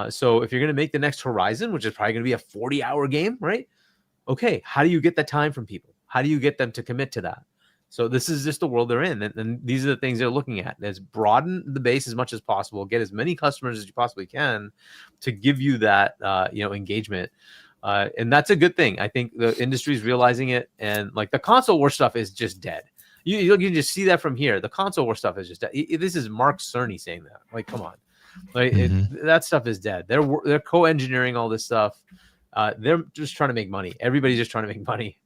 So if you're going to make the next Horizon, which is probably going to be a 40-hour game, right? Okay, how do you get the time from people? How do you get them to commit to that? So this is just the world they're in, and these are the things they're looking at. Is broaden the base as much as possible, get as many customers as you possibly can to give you that engagement, and that's a good thing. I think the industry is realizing it, and like the console war stuff is just dead. You can just see that from here. The console war stuff is just dead. This is Mark Cerny saying that. Like, come on, like that stuff is dead. They're co-engineering all this stuff. They're just trying to make money. Everybody's just trying to make money.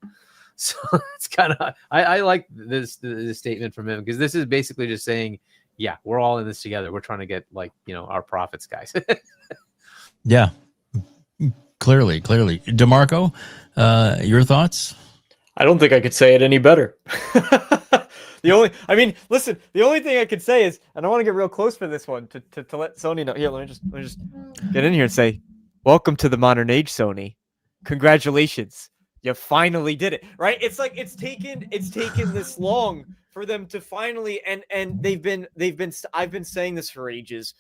So it's kind of I like this statement from him because this is basically just saying, yeah, we're all in this together. We're trying to get our profits, guys. Yeah, clearly. DeMarco, your thoughts? I don't think I could say it any better. The only thing I could say is, and I want to get real close for this one to let Sony know. Here, let me just get in here and say, welcome to the modern age, Sony. Congratulations. You finally did it, right? It's like it's taken this long for them to finally and I've been saying this for ages.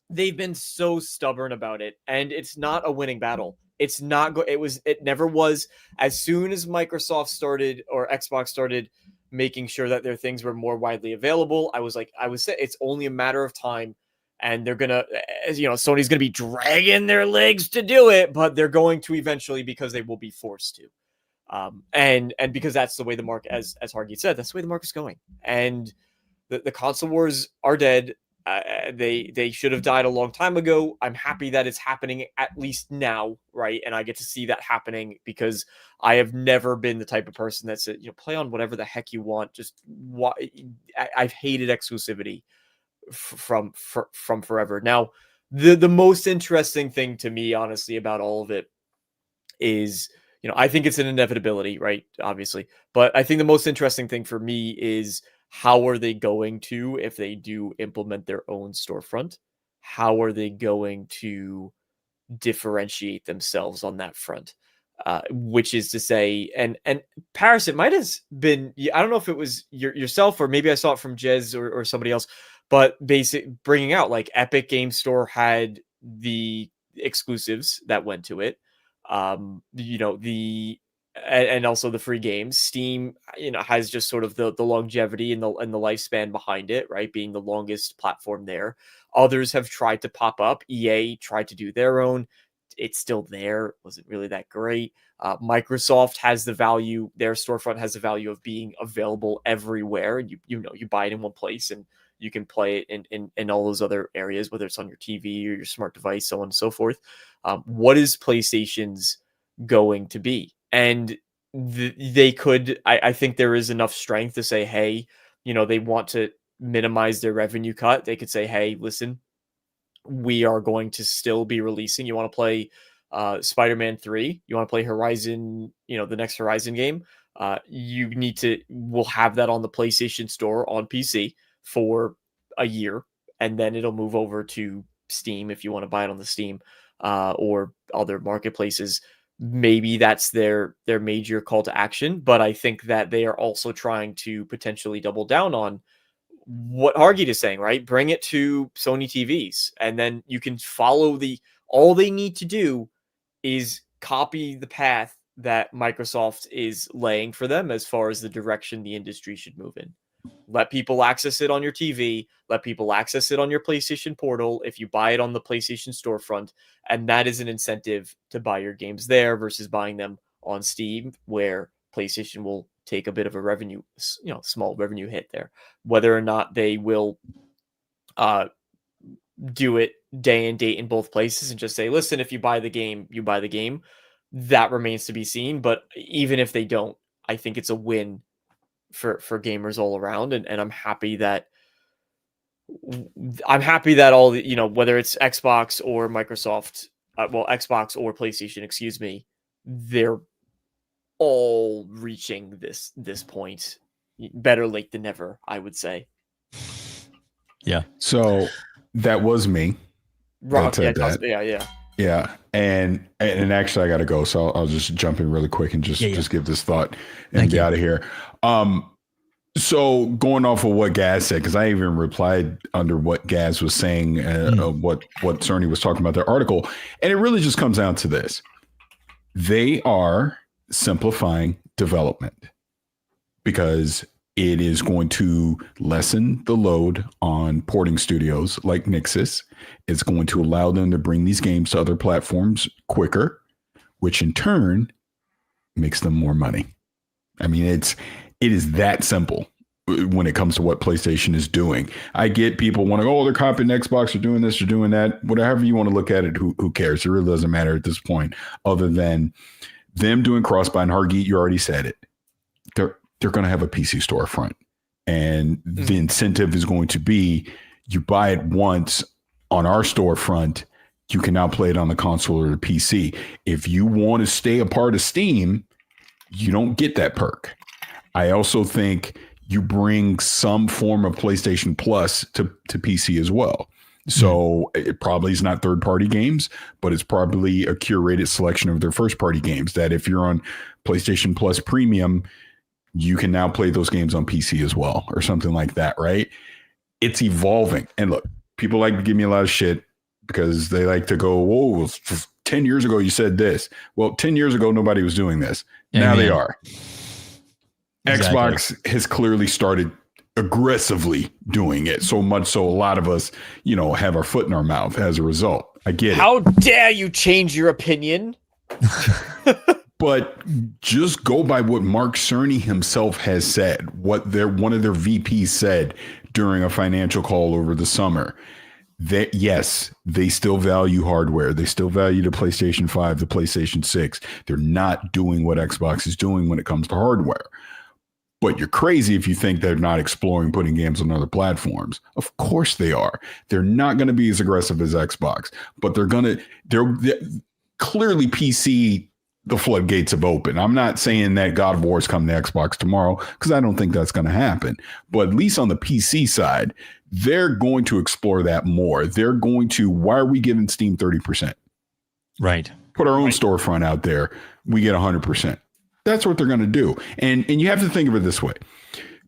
They've been so stubborn about it, and it's not a winning battle. It's not it never was. As soon as Microsoft started or Xbox started making sure that their things were more widely available, I was saying it's only a matter of time. And they're gonna, Sony's gonna be dragging their legs to do it, but they're going to eventually because they will be forced to, and because that's the way the market, as Hargeet said, that's the way the market's going. And the console wars are dead. They should have died a long time ago. I'm happy that it's happening at least now, right? And I get to see that happening because I have never been the type of person that said, play on whatever the heck you want. Just I've hated exclusivity from forever. Now, the most interesting thing to me, honestly, about all of it is, I think it's an inevitability, right? Obviously, but I think the most interesting thing for me is how are they going to, if they do implement their own storefront, how are they going to differentiate themselves on that front? Which is to say, and Paris, it might have been, I don't know if it was yourself or maybe I saw it from Jez or somebody else, but bringing out like Epic Game Store had the exclusives that went to it, and also the free games. Steam, has just sort of the longevity and the lifespan behind it, right? Being the longest platform there. Others have tried to pop up. EA tried to do their own. It's still there. It wasn't really that great. Microsoft has the value. Their storefront has the value of being available everywhere. You buy it in one place and you can play it in all those other areas, whether it's on your TV or your smart device, so on and so forth. What is PlayStation's going to be? And they could, I think there is enough strength to say, hey, they want to minimize their revenue cut. They could say, hey, listen, we are going to still be releasing. You want to play Spider-Man 3? You want to play Horizon, the next Horizon game? We'll have that on the PlayStation Store on PC for a year, and then it'll move over to Steam if you want to buy it on the Steam or other marketplaces. Maybe that's their major call to action, but I think that they are also trying to potentially double down on what Hargeet is saying, right? Bring it to Sony TVs, and then you can follow all they need to do is copy the path that Microsoft is laying for them as far as the direction the industry should move in. Let people access it on your TV. Let people access it on your PlayStation Portal if you buy it on the PlayStation storefront. And that is an incentive to buy your games there versus buying them on Steam, where PlayStation will take a bit of a revenue, small revenue hit there. Whether or not they will do it day and date in both places and just say, listen, if you buy the game, you buy the game. That remains to be seen. But even if they don't, I think it's a win for gamers all around, and I'm happy that all the, you know, whether it's Xbox or Microsoft, Xbox or PlayStation, excuse me, they're all reaching this point. Better late than never, I would say. Yeah. So that was me. Rock, yeah. And actually I got to go. So I'll just jump in really quick and just give this thought and get out of here. So going off of what Gaz said, because I even replied under what Gaz was saying, what Cerny was talking about their article. And it really just comes down to this. They are simplifying development because it is going to lessen the load on porting studios like Nixxes. It's going to allow them to bring these games to other platforms quicker, which in turn makes them more money. I mean, it is that simple when it comes to what PlayStation is doing. I get people want to go, they're copying Xbox or doing this or doing that. Whatever you want to look at it, who cares? It really doesn't matter at this point, other than them doing cross-buy. And Hargeet, you already said it. They're going to have a PC storefront. And the incentive is going to be you buy it once on our storefront, you can now play it on the console or the PC. If you want to stay a part of Steam, you don't get that perk. I also think you bring some form of PlayStation Plus to PC as well. So it probably is not third-party games, but it's probably a curated selection of their first-party games that if you're on PlayStation Plus Premium, you can now play those games on PC as well or something like that, right? It's evolving. And look, people like to give me a lot of shit because they like to go, whoa, 10 years ago you said this. Well, 10 years ago, nobody was doing this. Now they are. Exactly. Xbox has clearly started aggressively doing it, so much so a lot of us, have our foot in our mouth as a result. I get it. How dare you change your opinion? But just go by what Mark Cerny himself has said, what one of their VPs said during a financial call over the summer. That yes, they still value hardware. They still value the PlayStation 5, the PlayStation 6. They're not doing what Xbox is doing when it comes to hardware. But you're crazy if you think they're not exploring putting games on other platforms. Of course they are. They're not going to be as aggressive as Xbox, but they're clearly PC. The floodgates have opened. I'm not saying that God of War is coming to Xbox tomorrow because I don't think that's going to happen. But at least on the PC side, they're going to explore that more. They're going to, why are we giving Steam 30%? Right. Put our own storefront out there. We get 100%. That's what they're going to do. And you have to think of it this way.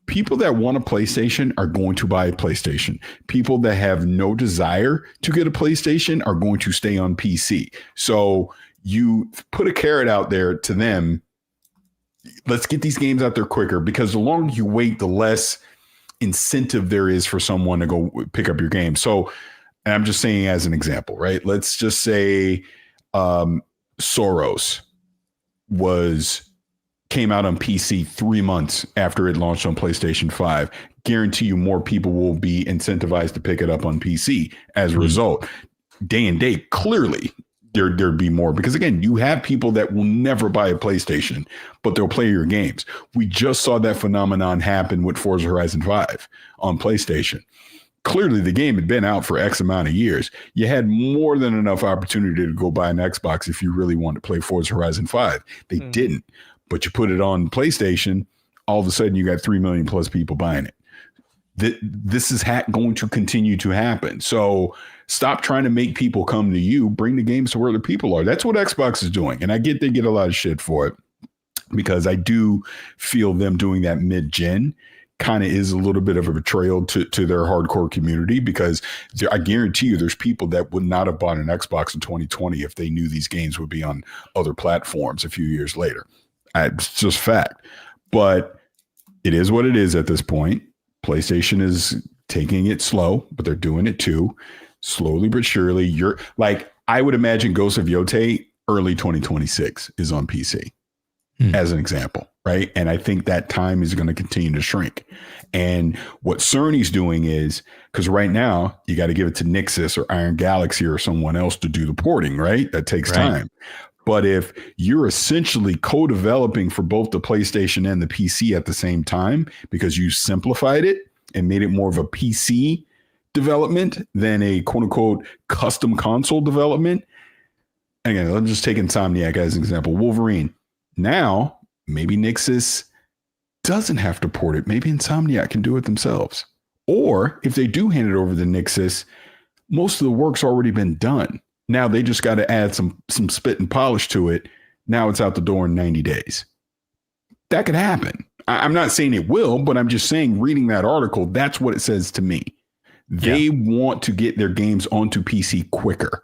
People that want a PlayStation are going to buy a PlayStation. People that have no desire to get a PlayStation are going to stay on PC. So you put a carrot out there to them. Let's get these games out there quicker, because the longer you wait, the less incentive there is for someone to go pick up your game. So, and I'm just saying as an example, right? Let's just say Soros came out on PC 3 months after it launched on PlayStation 5. Guarantee you more people will be incentivized to pick it up on PC as a result. Day and date, clearly there'd be more, because again, you have people that will never buy a PlayStation, but they'll play your games. We just saw that phenomenon happen with Forza Horizon 5 on PlayStation. Clearly the game had been out for X amount of years. You had more than enough opportunity to go buy an Xbox if you really wanted to play Forza Horizon 5. They didn't, but you put it on PlayStation, all of a sudden you got 3 million plus people buying it. This is going to continue to happen. So stop trying to make people come to you. Bring the games to where the people are. That's what Xbox is doing. And I get they get a lot of shit for it, because I do feel them doing that mid-gen kind of is a little bit of a betrayal to their hardcore community, because I guarantee you there's people that would not have bought an Xbox in 2020 if they knew these games would be on other platforms a few years later. It's just fact. But it is what it is at this point. PlayStation is taking it slow, but they're doing it too. Slowly but surely. You're like, I would imagine Ghost of Yotei early 2026 is on PC as an example, right? And I think that time is going to continue to shrink. And what Cerny's doing is, because right now you got to give it to Nixxes or Iron Galaxy or someone else to do the porting, right? That takes time. But if you're essentially co-developing for both the PlayStation and the PC at the same time because you simplified it and made it more of a PC development than a quote unquote custom console development. Again, let's just take Insomniac as an example. Wolverine. Now, maybe Nixxes doesn't have to port it. Maybe Insomniac can do it themselves. Or if they do hand it over to Nixxes, most of the work's already been done. Now they just got to add some spit and polish to it. Now it's out the door in 90 days. That could happen. I'm not saying it will, but I'm just saying, reading that article, that's what it says to me. They want to get their games onto PC quicker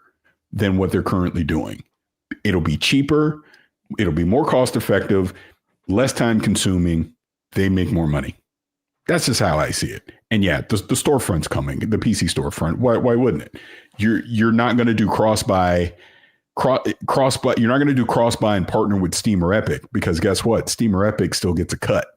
than what they're currently doing. It'll be cheaper. It'll be more cost effective, less time consuming. They make more money. That's just how I see it. And yeah, the storefront's coming, the PC storefront. Why wouldn't it? You're not going to do cross-buy. You're not going to do cross-buy and partner with Steam or Epic, because guess what? Steam or Epic still gets a cut.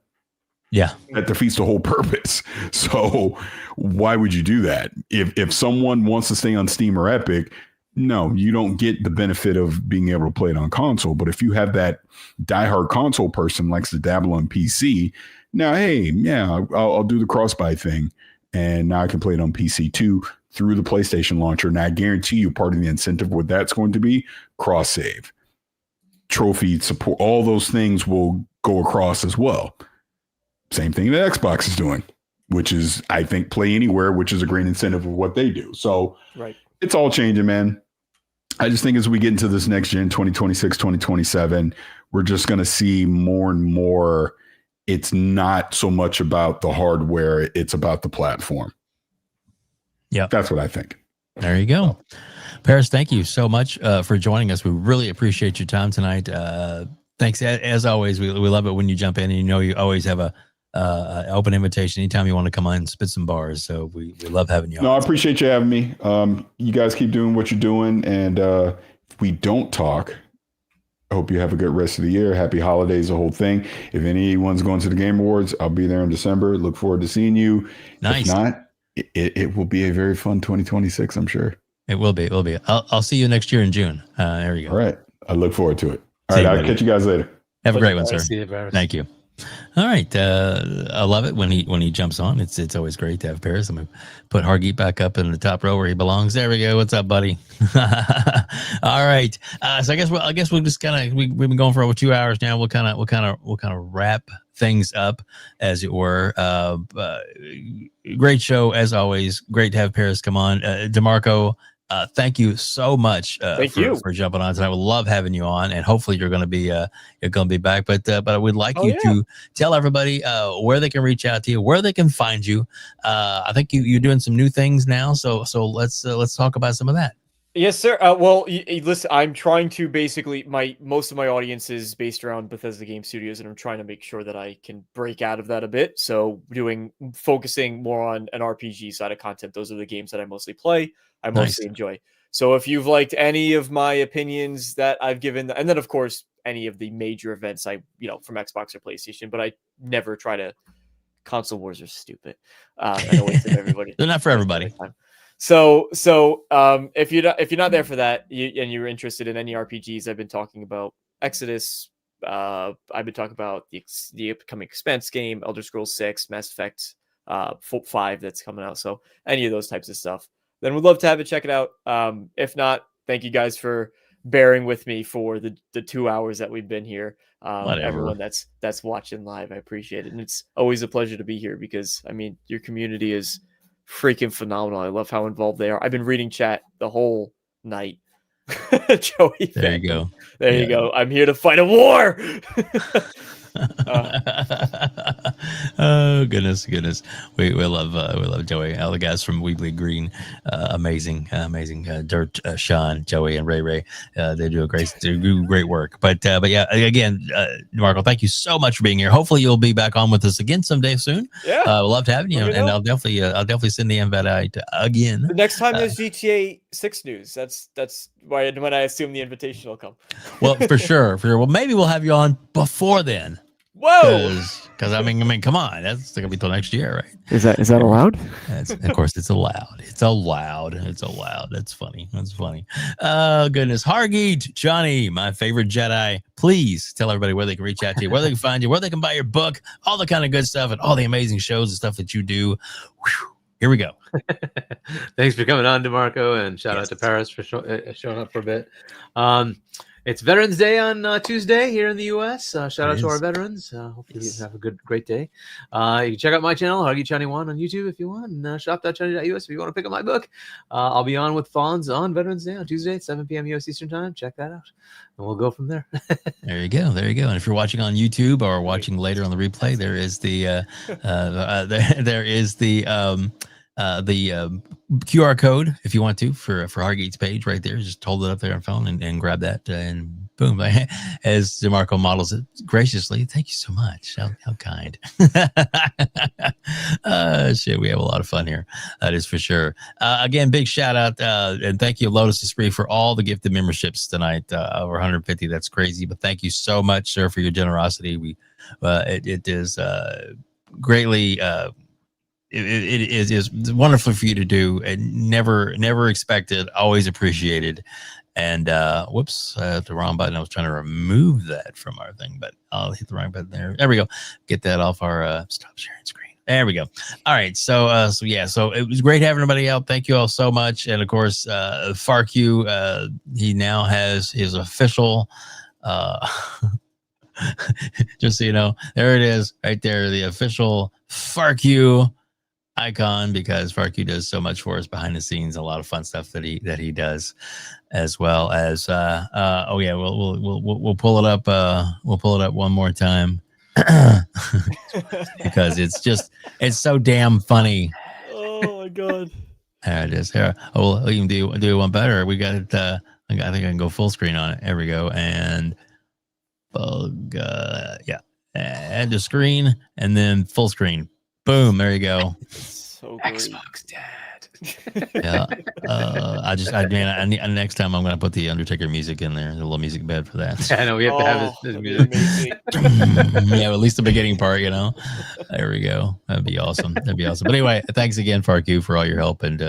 Yeah. That defeats the whole purpose. So why would you do that? If someone wants to stay on Steam or Epic, no, you don't get the benefit of being able to play it on console. But if you have that diehard console person likes to dabble on PC, now, hey, yeah, I'll do the cross-buy thing. And now I can play it on PC too through the PlayStation launcher. And I guarantee you part of the incentive what that's going to be, cross-save, trophy support, all those things will go across as well. Same thing that Xbox is doing, which is, I think, Play Anywhere, which is a great incentive of what they do. So It's all changing, man. I just think as we get into this next gen, 2026, 2027, we're just going to see more and more. It's not so much about the hardware. It's about the platform. Yeah. That's what I think. There you go. Paris, thank you so much for joining us. We really appreciate your time tonight. Thanks. As always, we love it when you jump in, and you always have a open invitation anytime you want to come on and spit some bars. So we love having you on. No, I appreciate you having me. You guys keep doing what you're doing. And if we don't talk, I hope you have a good rest of the year. Happy holidays, the whole thing. If anyone's going to the Game Awards, I'll be there in December. Look forward to seeing you. Nice. If not, it will be a very fun 2026, I'm sure. It will be. It will be. I'll see you next year in June. There you go. All right. I look forward to it. All right. I'll catch you guys later. Have a great one, sir. See you, Paris. Thank you. All right. I love it when he jumps on. It's always great to have Paris. I'm going to put Hargeet back up in the top row where he belongs. There we go. What's up, buddy? All right. So I guess we'll just we've been going for over 2 hours now. We'll kind of wrap things up, as it were. Great show as always. Great to have Paris come on. DeMarco, thank you so much for jumping on tonight. I would love having you on, and hopefully you're going to be back. But I would like you to tell everybody where they can reach out to you, where they can find you. I think you're doing some new things now, so let's talk about some of that. Yes, sir. Well, listen, I'm trying to basically most of my audience is based around Bethesda Game Studios, and I'm trying to make sure that I can break out of that a bit. So focusing more on an RPG side of content. Those are the games that I mostly play. I mostly enjoy. So if you've liked any of my opinions that I've given, and then of course any of the major events from Xbox or PlayStation, but I never try to. Console wars are stupid. I always tell everybody they're not for everybody. So if you're not there for that, and you're interested in any RPGs, I've been talking about Exodus. I've been talking about the upcoming Expanse game, Elder Scrolls 6, Mass Effect 5 that's coming out. So any of those types of stuff, then we'd love to have it. Check it out. If not, thank you guys for bearing with me for the 2 hours that we've been here. Everyone that's watching live, I appreciate it, and it's always a pleasure to be here because your community is freaking phenomenal. I love how involved they are. I've been reading chat the whole night. Joey, there you go. There you go. I'm here to fight a war. Oh goodness. We love Joey. All the guys from We Bleed Green, amazing. Dirt, Shaun, Joey, and Ray. They do great work. But yeah, again, DeMarco, thank you so much for being here. Hopefully you'll be back on with us again someday soon. Yeah, we'll love to have you, and I'll definitely send the invite out again. The next time there's GTA 6 news, that's when I assume the invitation will come. Well, for sure. Well, maybe we'll have you on before then. Whoa! Because I mean, come on, that's gonna be till next year, right? Is that allowed? Of course, it's allowed. It's allowed. That's funny. Oh goodness, Hargeet Chani, my favorite Jedi. Please tell everybody where they can reach out to you, where they can find you, where they can buy your book, all the kind of good stuff, and all the amazing shows and stuff that you do. Whew. Here we go. Thanks for coming on, DeMarco, and shout out to Paris for showing up for a bit. It's Veterans Day on Tuesday here in the U.S. Shout out to our veterans. Hopefully you have a great day. You can check out my channel, Hargeet Chani 1 on YouTube if you want, and shop.chani.us if you want to pick up my book. I'll be on with Fonz on Veterans Day on Tuesday at 7 p.m. U.S. Eastern Time. Check that out, and we'll go from there. There you go. And if you're watching on YouTube or watching later on the replay, there is the QR code if you want to for Hargeet's page right there. Just hold it up there on phone and grab that and boom. As DeMarco models it graciously. Thank you so much. How kind. Shit, we have a lot of fun here. That is for sure. Again, big shout out and thank you, Lotus Esprit, for all the gifted memberships tonight. Over 150. That's crazy. But thank you so much, sir, for your generosity. It is greatly it is wonderful for you to do, and never expected, always appreciated. And whoops, I hit the wrong button. I was trying to remove that from our thing, but I'll hit the wrong button there. There we go. Get that off our stop sharing screen. There we go. All right. So it was great having everybody out. Thank you all so much. And of course, FarQ, he now has his official just so you know, there it is right there, the official FarQ icon, because FarQ does so much for us behind the scenes, a lot of fun stuff that he does, as well as we'll pull it up one more time because it's so damn funny. Oh my god. There it is. Here, we'll even do one better. We got it. I think I can go full screen on it. There we go. And add the screen and then full screen. Boom, there you go. So great. Xbox Dad. Yeah. Next time I'm gonna put the Undertaker music in there, the little music bed for that. Yeah, I know we have to have this music. Yeah, at least the beginning part, you know. There we go. That'd be awesome. But anyway, thanks again, FarQ, for all your help and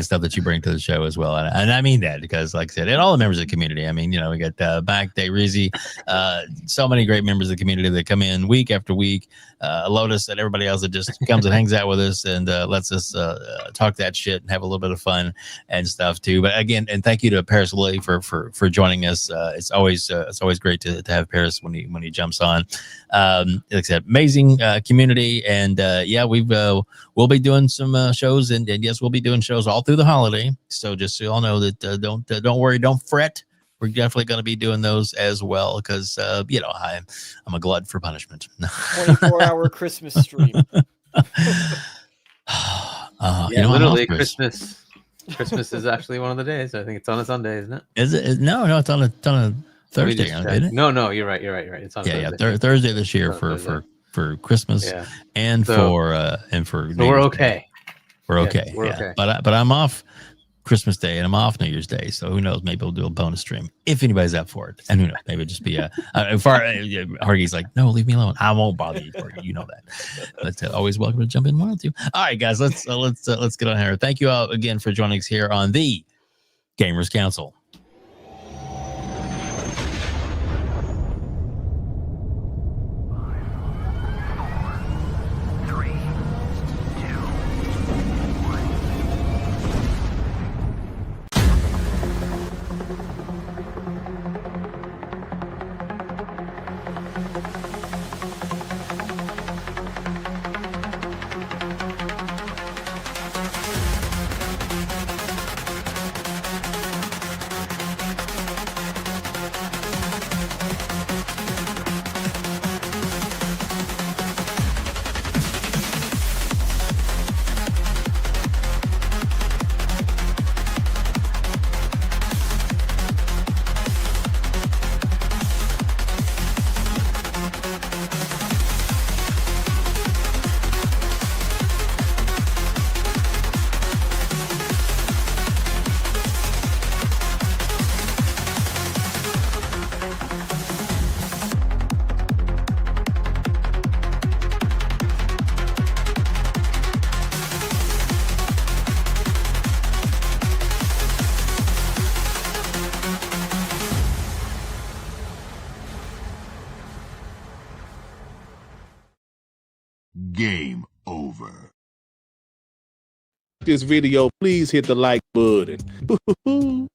stuff that you bring to the show as well. And I mean that because, like I said, and all the members of the community. I mean, you know, we got Back Day Rizzy, so many great members of the community that come in week after week. Lotus and everybody else that just comes and hangs out with us and lets us talk that shit and have a little bit of fun and stuff too. But again, and thank you to Paris Lilly for joining us. It's always great to have Paris when he jumps on. Like I said, amazing community, and we'll be doing some shows, and yes, we'll be doing shows all through the holiday. So just so you all know that don't worry, don't fret. We're definitely going to be doing those as well because, I'm a glutton for punishment. 24-hour Christmas stream. Literally Christmas. Christmas is actually one of the days. I think it's on a Sunday, isn't it? Is it? No, it's on a Thursday. Isn't it? No, you're right. It's on Thursday. Thursday this year for Christmas and for New we're Year's okay. Day. We're okay. We're okay. But I'm off Christmas Day and I'm off New Year's Day, so who knows? Maybe we'll do a bonus stream if anybody's up for it. And who knows? Maybe it'll just be Hargeet's like, no, leave me alone. I won't bother you for it. You know that. But always welcome to jump in one or two. All right, guys, let's get on here. Thank you all again for joining us here on the Gamers Council. Game over. This video, please hit the like button.